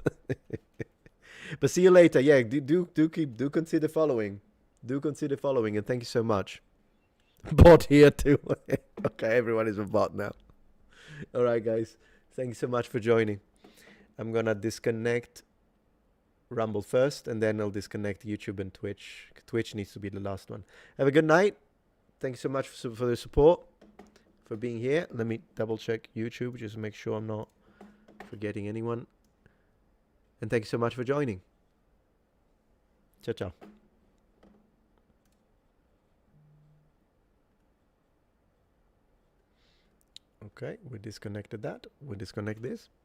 But see you later. Yeah, do consider following. Do consider following, and thank you so much. Bot here too. Okay, everyone is a bot now. All right, guys. Thank you so much for joining. I'm going to disconnect Rumble first, and then I'll disconnect YouTube and Twitch. Twitch needs to be the last one. Have a good night. Thank you so much for the support, for being here. Let me double check YouTube, just to make sure I'm not forgetting anyone. And thank you so much for joining. Ciao, ciao. Okay, we disconnected that. We disconnect this.